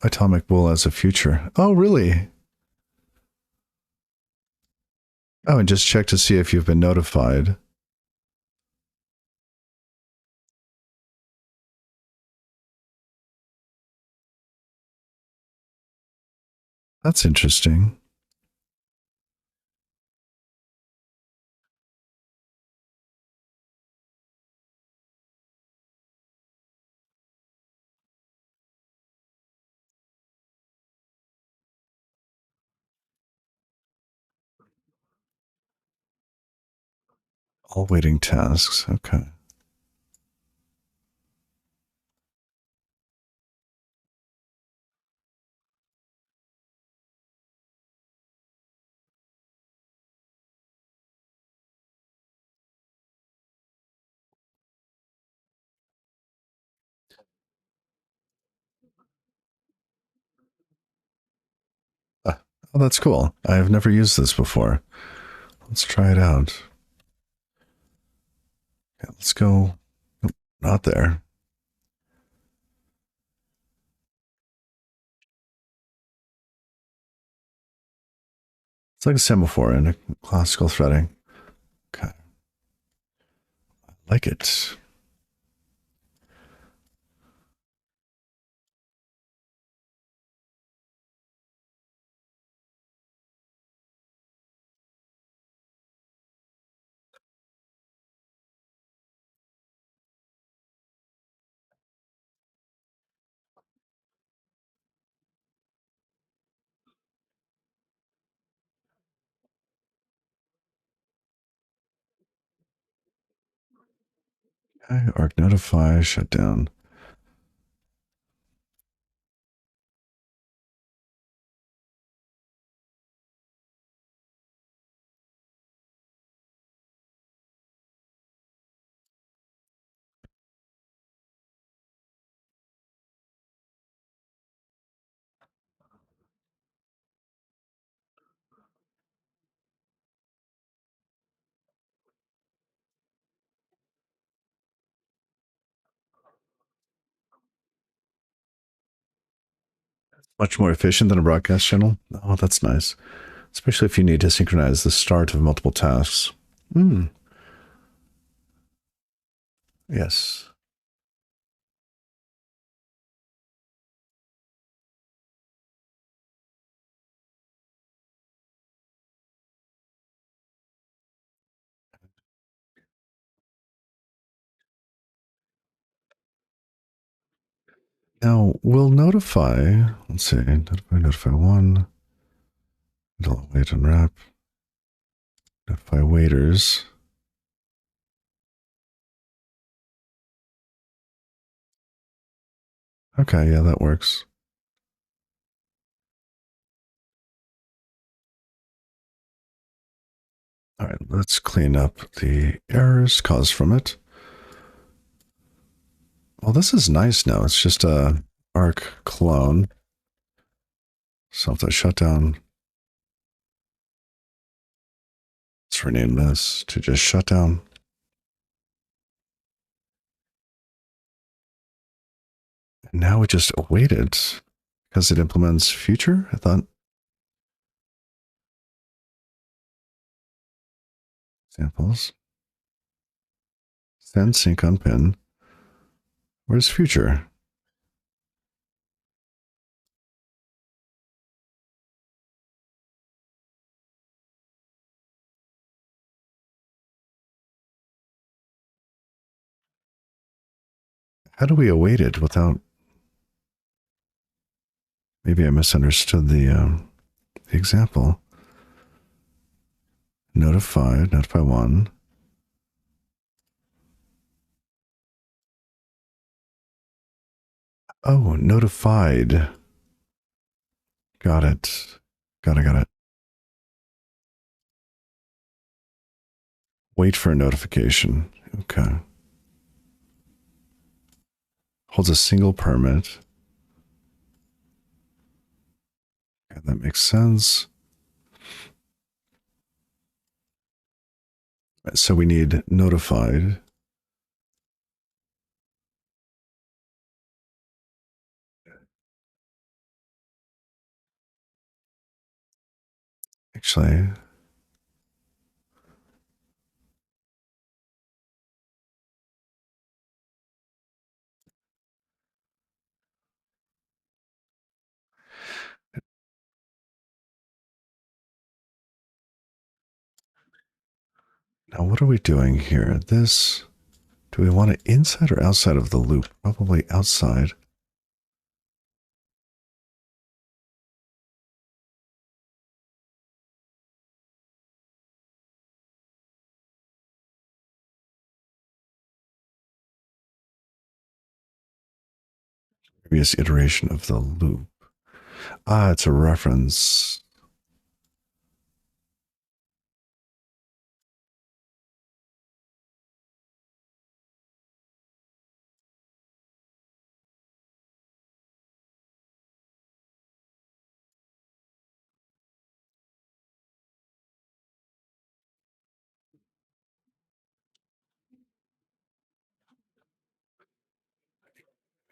Atomic Bull as a future. Oh, really? Oh, and just check to see if you've been notified. That's interesting. All waiting tasks. Okay. Oh, that's cool. I've never used this before. Let's try it out. Okay, let's go. Nope, not there. It's like a semaphore in a classical threading. Okay. I like it. Okay, arc notify, shut down. Much more efficient than a broadcast channel. Oh, that's nice. Especially if you need to synchronize the start of multiple tasks. Hmm. Yes. Now we'll notify, let's see, notify one, wait unwrap, notify waiters. Okay, yeah, that works. All right, let's clean up the errors caused from it. Well, this is nice now. It's just a arc clone. Self shutdown. Let's rename this to just shutdown. And now we just await it because it implements future. I thought samples. Send sync on pin. Where's future? How do we await it without? Maybe I misunderstood the example. Notify one. Oh, notified. Got it. Got it. Wait for a notification. Okay. Holds a single permit. Okay, that makes sense. So we need notified. Actually, now what are we doing here? This, do we want it inside or outside of the loop? Probably outside. Previous iteration of the loop. Ah, it's a reference.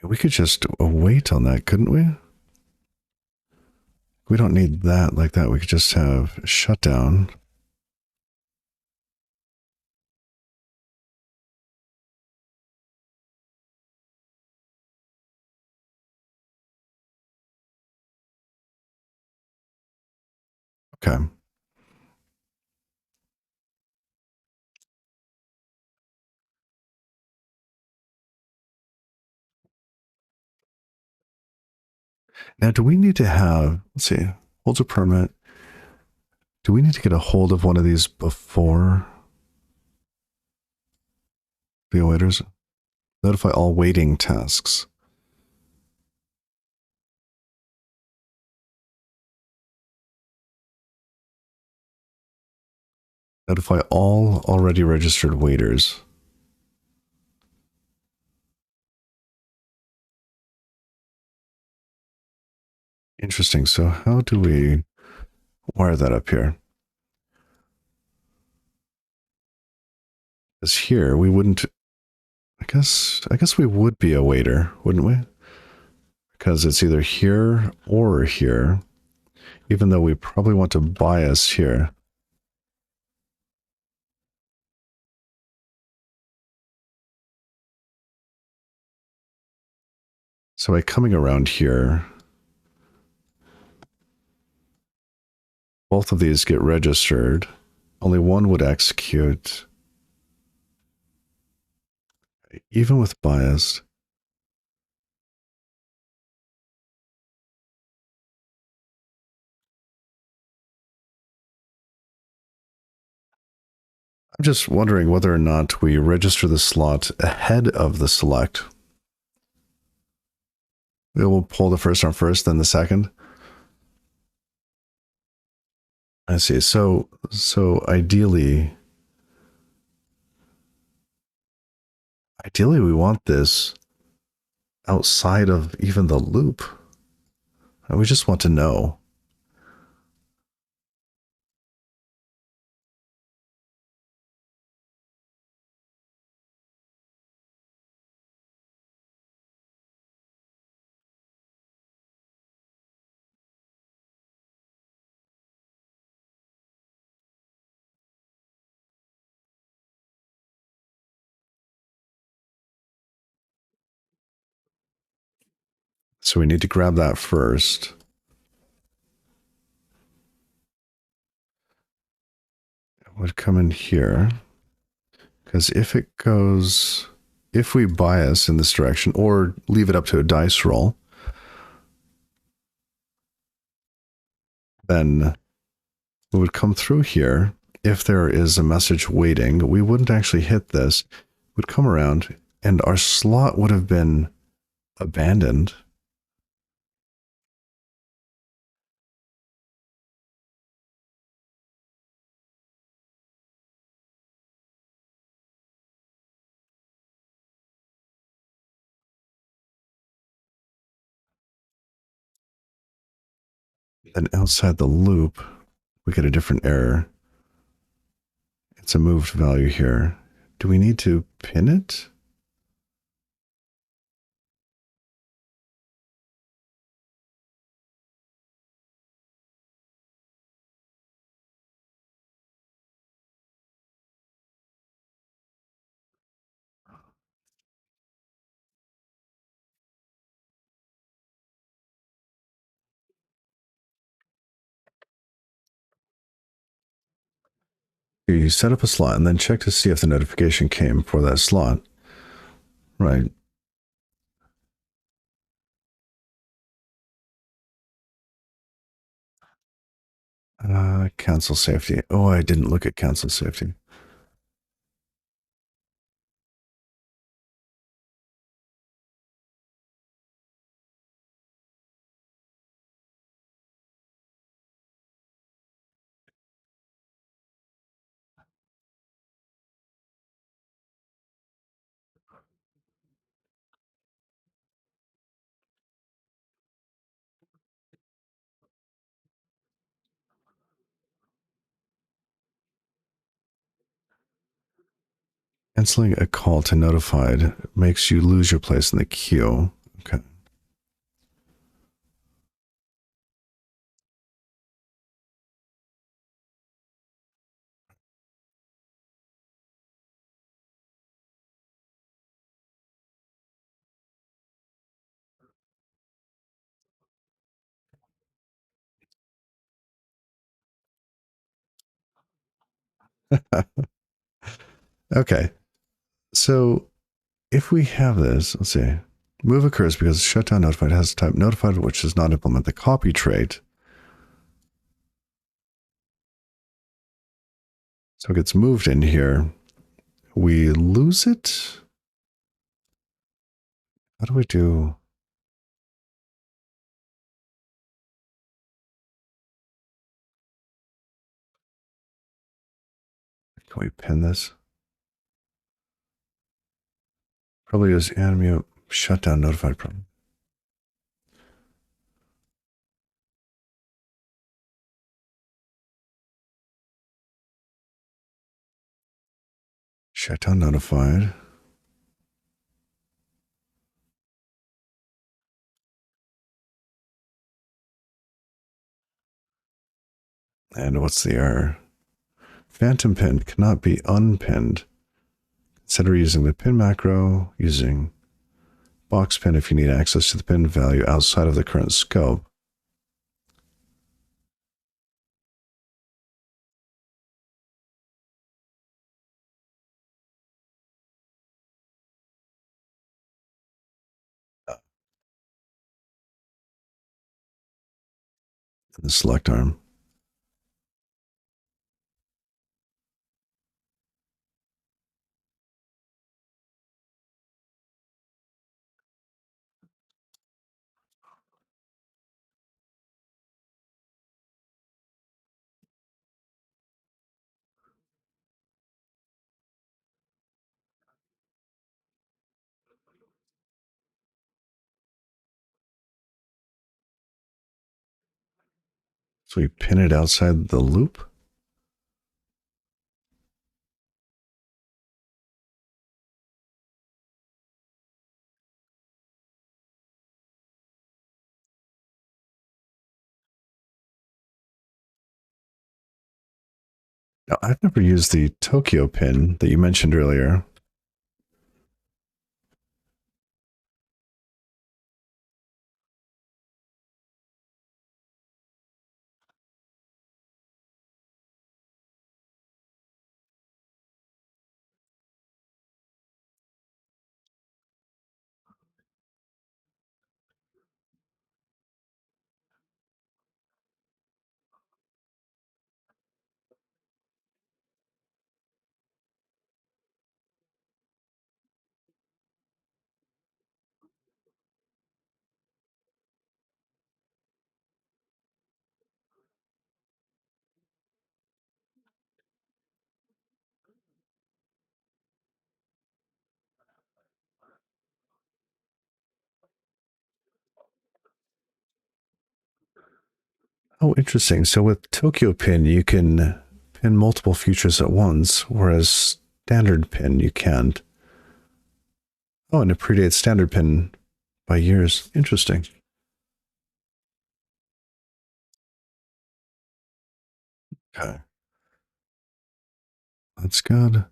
We could just wait on that, couldn't we? We don't need that like that. We could just have shutdown. Okay. Now, do we need to have, let's see, holds a permit. Do we need to get a hold of one of these before the awaiters? Notify all waiting tasks. Notify all already registered waiters. Interesting. So how do we wire that up here? Because here we wouldn't. I guess we would be a waiter, wouldn't we? Because it's either here or here, even though we probably want to bias here. So by coming around here, both of these get registered. Only one would execute. Even with biased. I'm just wondering whether or not we register the slot ahead of the select. We'll pull the first arm first, then the second. I see. So ideally we want this outside of even the loop. And we just want to know. So we need to grab that first. It would come in here. Because if we bias in this direction or leave it up to a dice roll, then it would come through here. If there is a message waiting, we wouldn't actually hit this. It would come around and our slot would have been abandoned. Then outside the loop, we get a different error. It's a moved value here. Do we need to pin it? You set up a slot and then check to see if the notification came for that slot. Right. Cancel safety. Oh, I didn't look at cancel safety. Canceling a call to notified makes you lose your place in the queue. Okay. Okay. So if we have this, let's see. Move occurs because shutdown notified has type notified, which does not implement the copy trait. So it gets moved in here. We lose it. What do we do? Can we pin this? Probably use Animio shutdown notified problem. Shutdown notified. And what's the error? Phantom pin cannot be unpinned. Consider using the pin macro, using box pin if you need access to the pin value outside of the current scope. The select arm. So we pin it outside the loop. Now, I've never used the Tokyo pin that you mentioned earlier. Oh, interesting. So with Tokyo pin, you can pin multiple features at once, whereas standard pin you can't. Oh, and it predates standard pin by years. Interesting. Okay. That's good.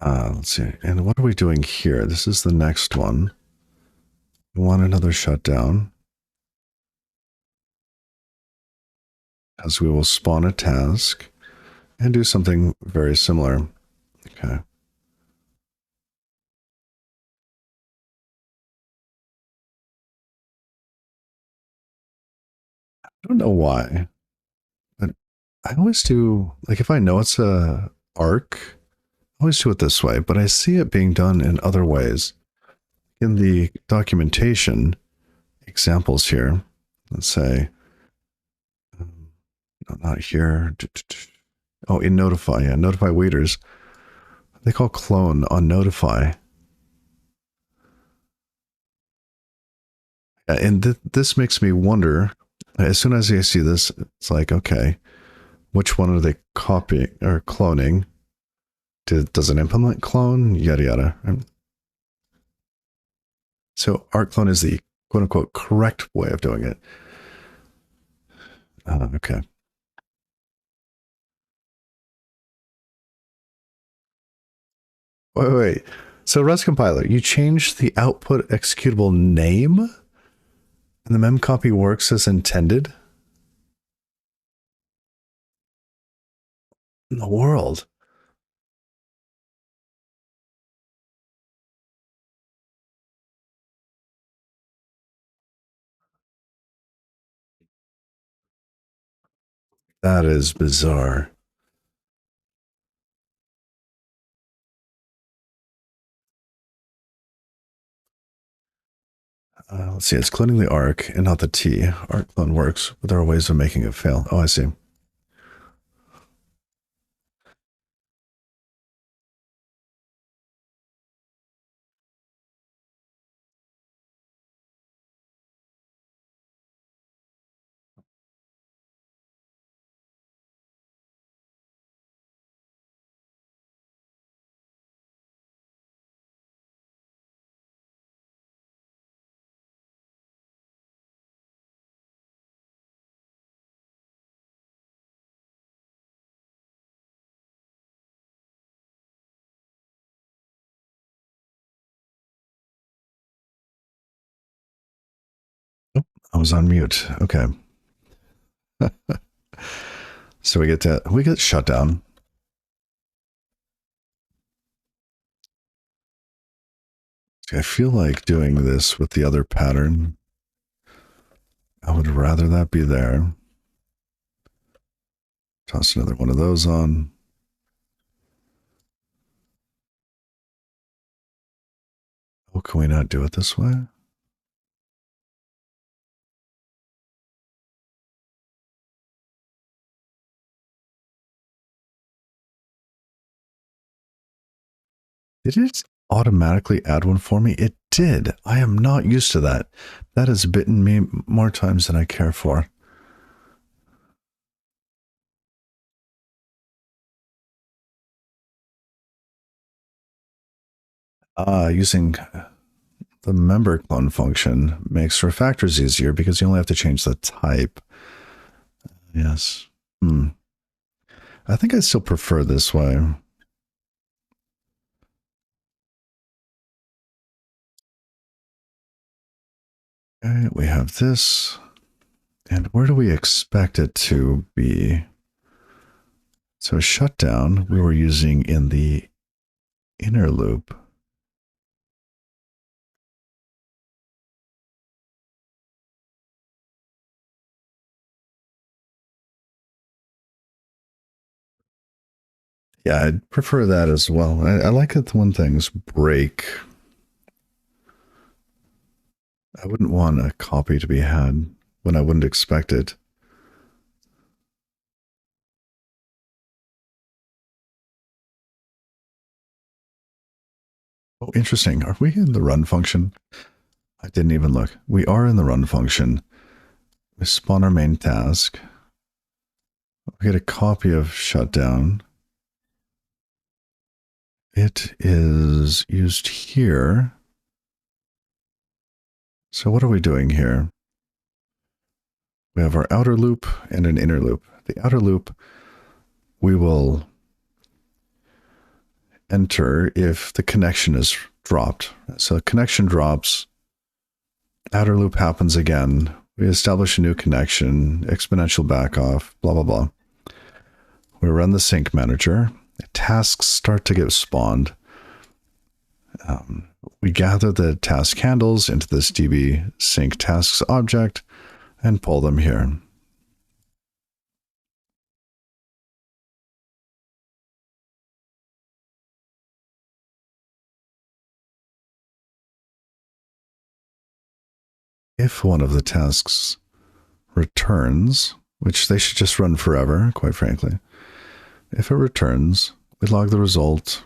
Let's see. And what are we doing here? This is the next one. We want another shutdown, as we will spawn a task and do something very similar. Okay. I don't know why, but I always do, like if I know it's a arc, I always do it this way, but I see it being done in other ways. In the documentation examples here, let's say, no, not here. Oh, in notify, yeah, notify waiters. They call clone on notify. And this makes me wonder, as soon as I see this, it's like, okay, which one are they copying or cloning? Does it implement clone? Yada, yada. So arc clone is the quote unquote correct way of doing it. Okay. Wait. So Rust compiler, you changed the output executable name and the memcopy works as intended? In the world? That is bizarre. Let's see, it's cloning the arc and not the T. Arc clone works, but there are ways of making it fail. Oh, I see. Oh, I was on mute. Okay. So we get shut down. I feel like doing this with the other pattern. I would rather that be there. Toss another one of those on. Oh, can we not do it this way? Did it automatically add one for me? It did. I am not used to that. That has bitten me more times than I care for. Using the member clone function makes refactors easier because you only have to change the type. Yes. I think I still prefer this way. Okay, we have this. And where do we expect it to be? So shutdown, we were using in the inner loop. Yeah, I'd prefer that as well. I like it when things break. I wouldn't want a copy to be had when I wouldn't expect it. Oh, interesting. Are we in the run function? I didn't even look. We are in the run function. We spawn our main task. We get a copy of shutdown. It is used here. So what are we doing here? We have our outer loop and an inner loop. The outer loop, we will enter if the connection is dropped. So connection drops, outer loop happens again. We establish a new connection, exponential back off, blah, blah, blah. We run the sync manager. Tasks start to get spawned. We gather the task handles into this DB sync tasks object and pull them here. If one of the tasks returns, which they should just run forever, quite frankly. If it returns, we log the result,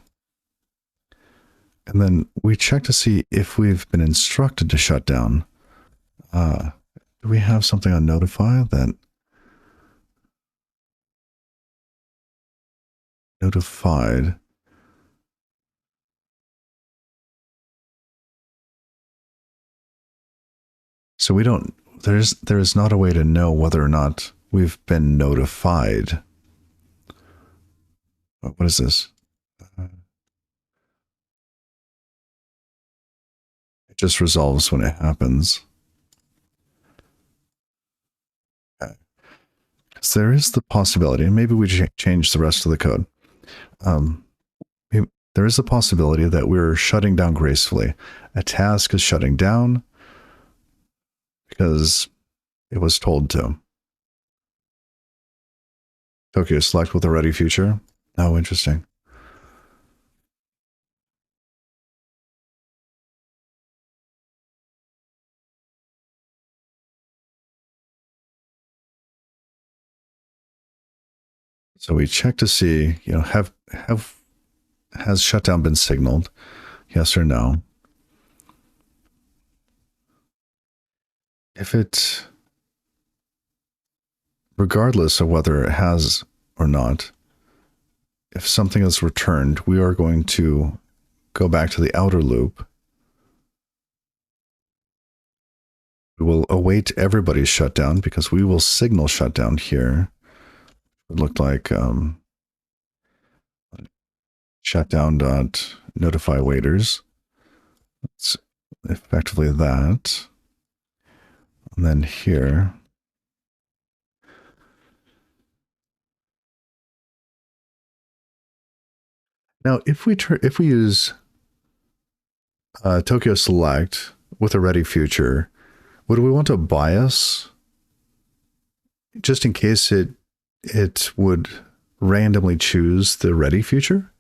and then we check to see if we've been instructed to shut down. Do we have something on notify that notified? So we don't, there is not a way to know whether or not we've been notified. What is this? It just resolves when it happens. So there is the possibility, and maybe we change the rest of the code. There is a possibility that we're shutting down gracefully. A task is shutting down because it was told to. Tokyo, select with a ready future. Oh, interesting. So we check to see, has shutdown been signaled? Yes or no? If it, regardless of whether it has or not, if something is returned, we are going to go back to the outer loop. We will await everybody's shutdown because we will signal shutdown here. It looked like shutdown dot notify waiters. It's effectively that. And then here. Now, if we use Tokyo Select with a ready future, would we want to bias just in case it would randomly choose the ready future?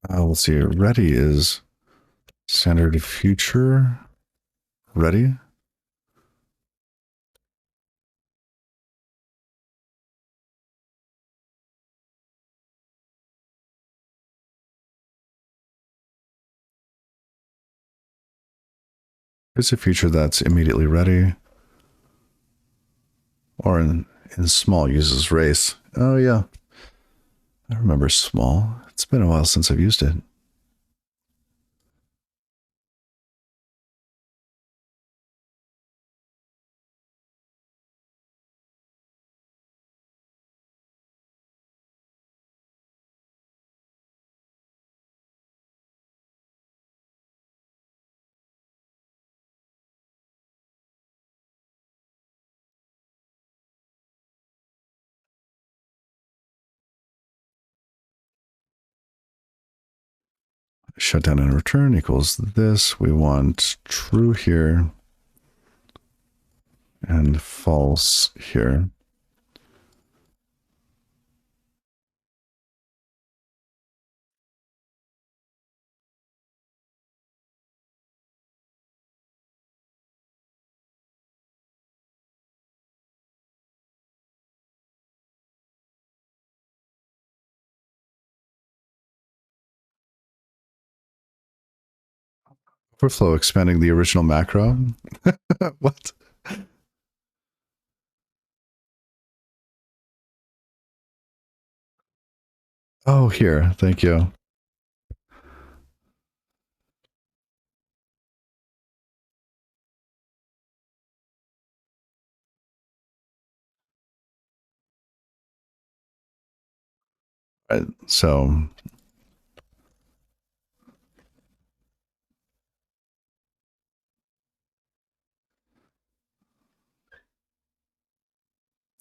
Let's see. Ready is standard future. Ready. It's a feature that's immediately ready. Or in small uses race. Oh yeah. I remember small. It's been a while since I've used it. Shutdown and return equals this. We want true here and false here. Overflow expanding the original macro. What? Oh, here. Thank you. Right, so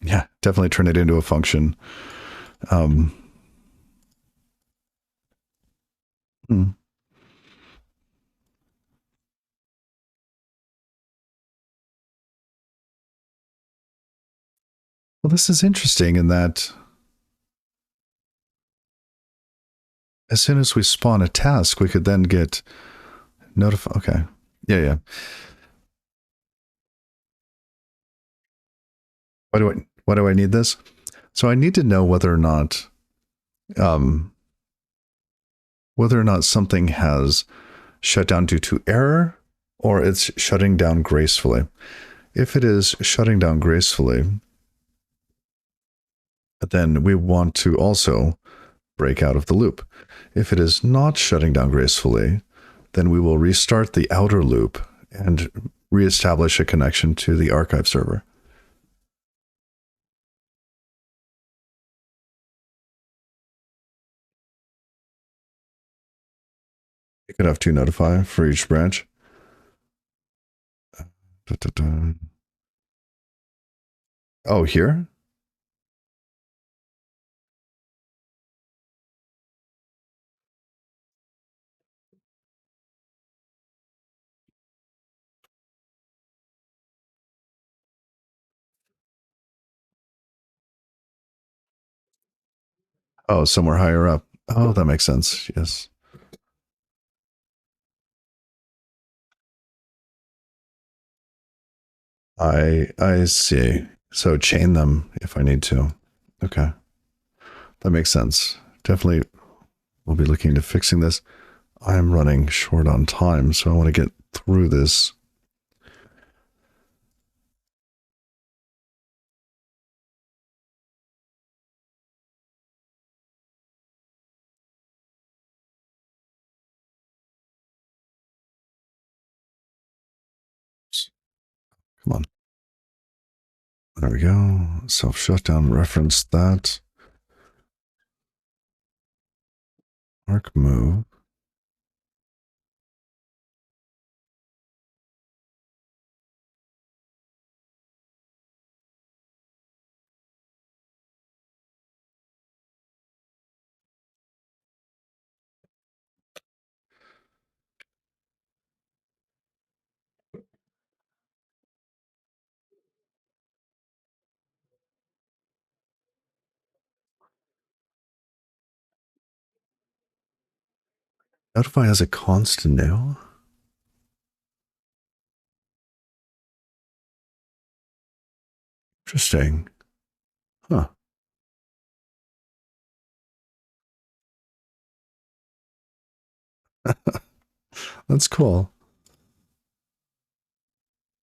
yeah, definitely turn it into a function. Um, hmm. Well, this is interesting in that as soon as we spawn a task, we could then get notified. Okay. Yeah, yeah. Why do I need this? So I need to know um, whether or not something has shut down due to error or it's shutting down gracefully. If it is shutting down gracefully, then we want to also break out of the loop. If it is not shutting down gracefully, then we will restart the outer loop and reestablish a connection to the archive server. You could have two notify for each branch. Oh, here? Oh, somewhere higher up. Oh, that makes sense. Yes. I see. So chain them if I need to. Okay. That makes sense. Definitely we'll be looking into fixing this. I'm running short on time, so I want to get through this. Come on. There we go. Self shutdown, reference that. Arc move. Notify has a constant now. Interesting. Huh. That's cool.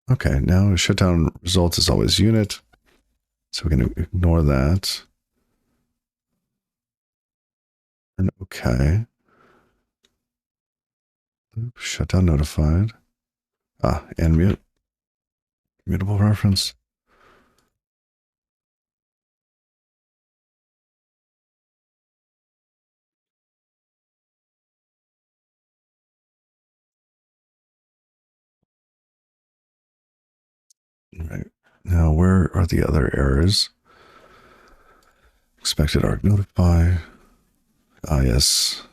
Okay, now shutdown results is always unit. So we're going to ignore that. And okay. Oops, shutdown notified. Ah, and mute. Mutable reference. Right. Now, where are the other errors? Expected arc notify. Ah, yes.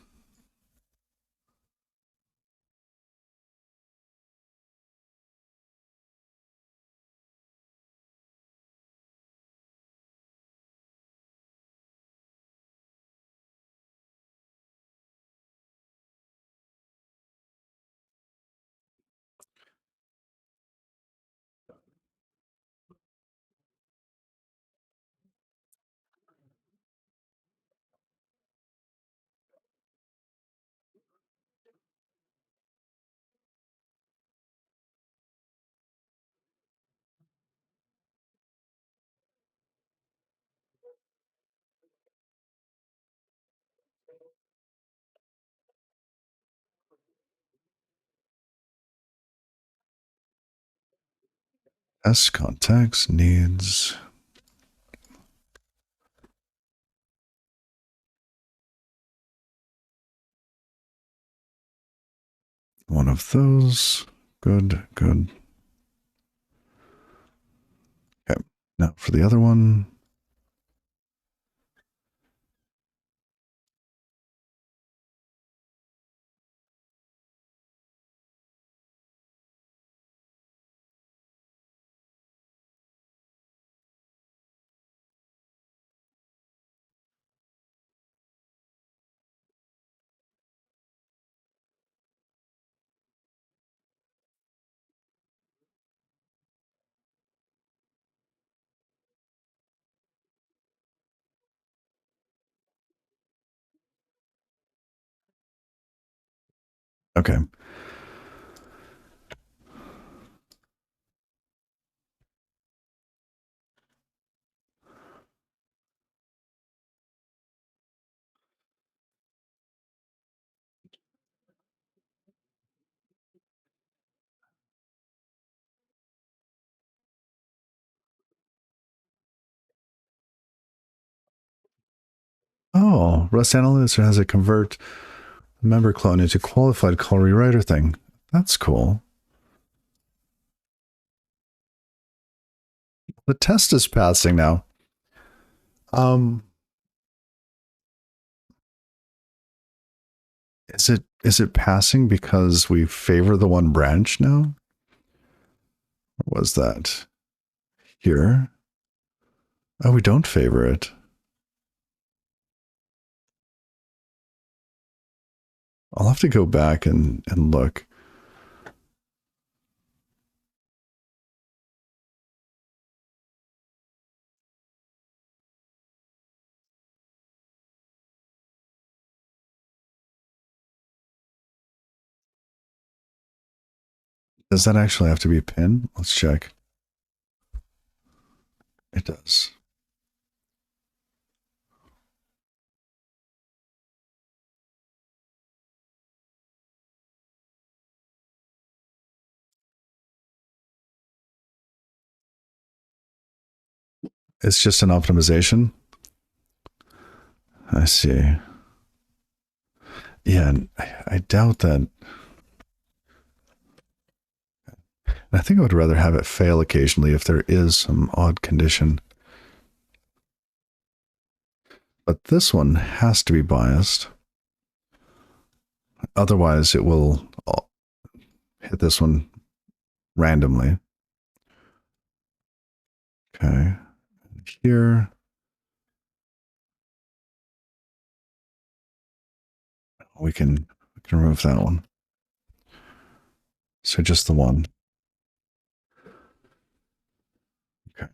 S contacts needs one of those. Good, good. Okay. Now for the other one. Okay. Oh, Rust Analyzer has a convert member clone into qualified call rewriter thing. That's cool. The test is passing now. Is it passing because we favor the one branch now? Or was that here? Oh, we don't favor it. I'll have to go back and look. Does that actually have to be a pin? Let's check. It does. It's just an optimization. I see. Yeah, I doubt that. I think I would rather have it fail occasionally if there is some odd condition. But this one has to be biased. Otherwise, it will hit this one randomly. Okay. Here. We can remove that one. So just the one. Okay.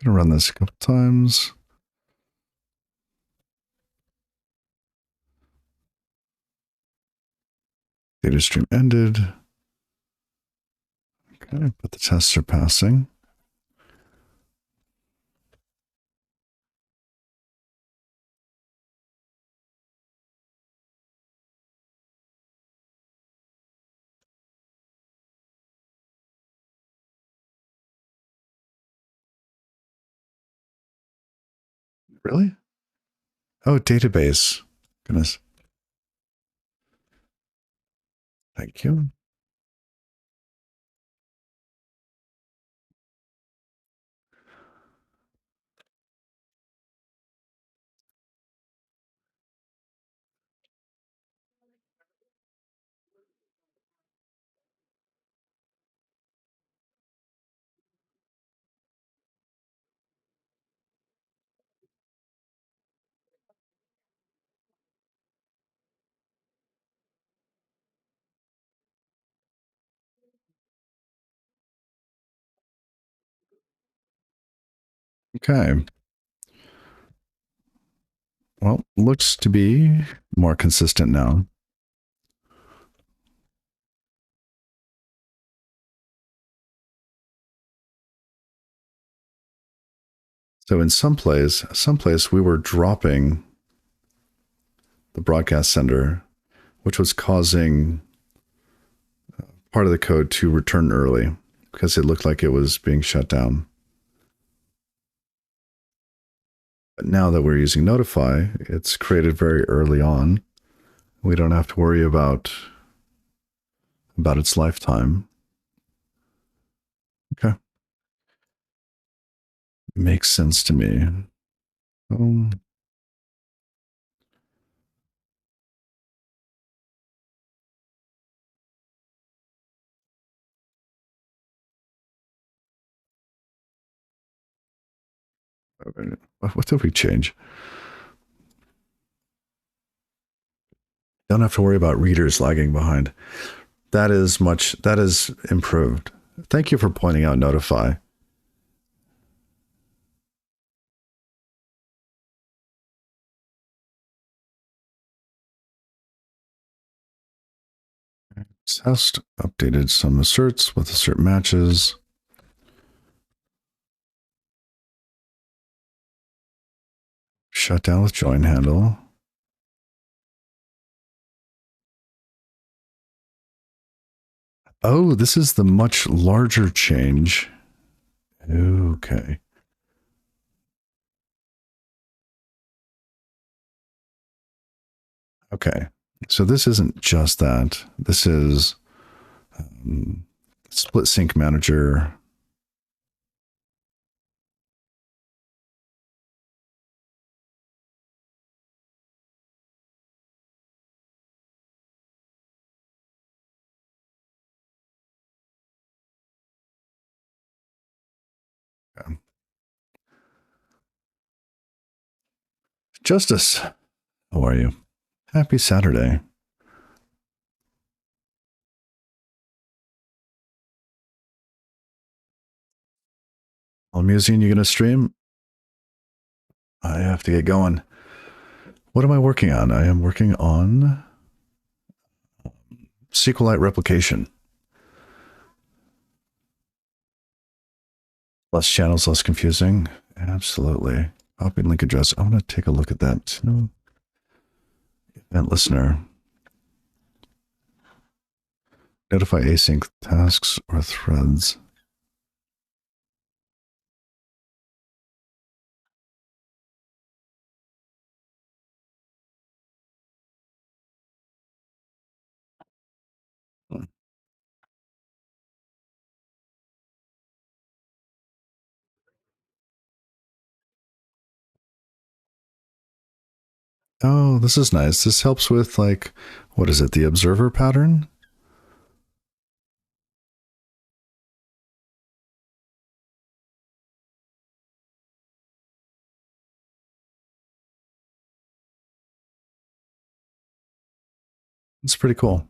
Gonna run this a couple times. Data stream ended. Okay, but the tests are passing. Really? Oh, database. Goodness. Thank you. Okay. Well, looks to be more consistent now. So in some place we were dropping the broadcast sender, which was causing part of the code to return early because it looked like it was being shut down. But now that we're using Notify, it's created very early on. We don't have to worry about its lifetime. Okay. Makes sense to me. Um, what did we change? Don't have to worry about readers lagging behind. That is improved. Thank you for pointing out Notify. Test updated some asserts with assert matches. Shut down with join handle. Oh, this is the much larger change. Okay. Okay. So this isn't just that. This is split sync manager. Justice, how are you? Happy Saturday. Well, Museum, you gonna stream? I have to get going. What am I working on? I am working on SQLite replication. Less channels, less confusing. Absolutely. Copy link address. I want to take a look at that. Event listener. Notify async tasks or threads. Oh, this is nice. This helps with, like, what is it? The observer pattern? It's pretty cool.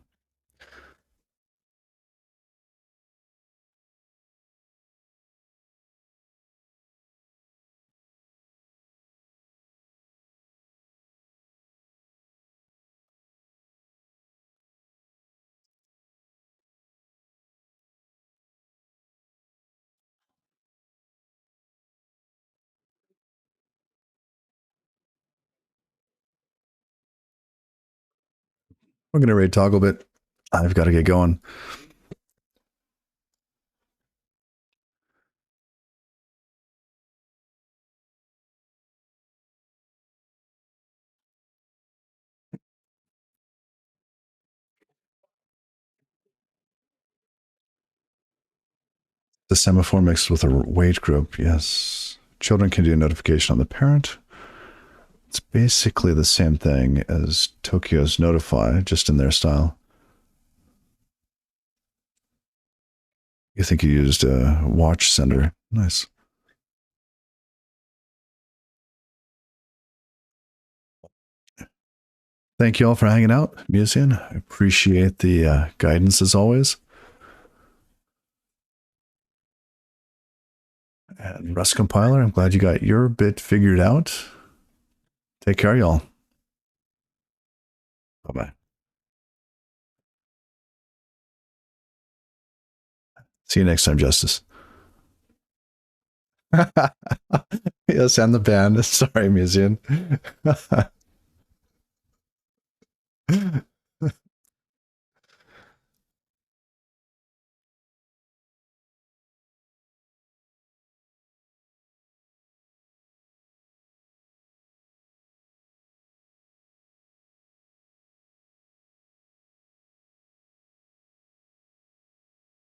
We're going to raid Togglebit. I've got to get going. The semaphore mixed with a wait group. Yes. Children can do a notification on the parent. It's basically the same thing as Tokyo's Notify, just in their style. You think you used a watch sender. Nice. Thank you all for hanging out, Museum. I appreciate the guidance as always. And Rust Compiler, I'm glad you got your bit figured out. Take care, y'all. Bye-bye. See you next time, Justice. Yes, and the band. Sorry, Museum.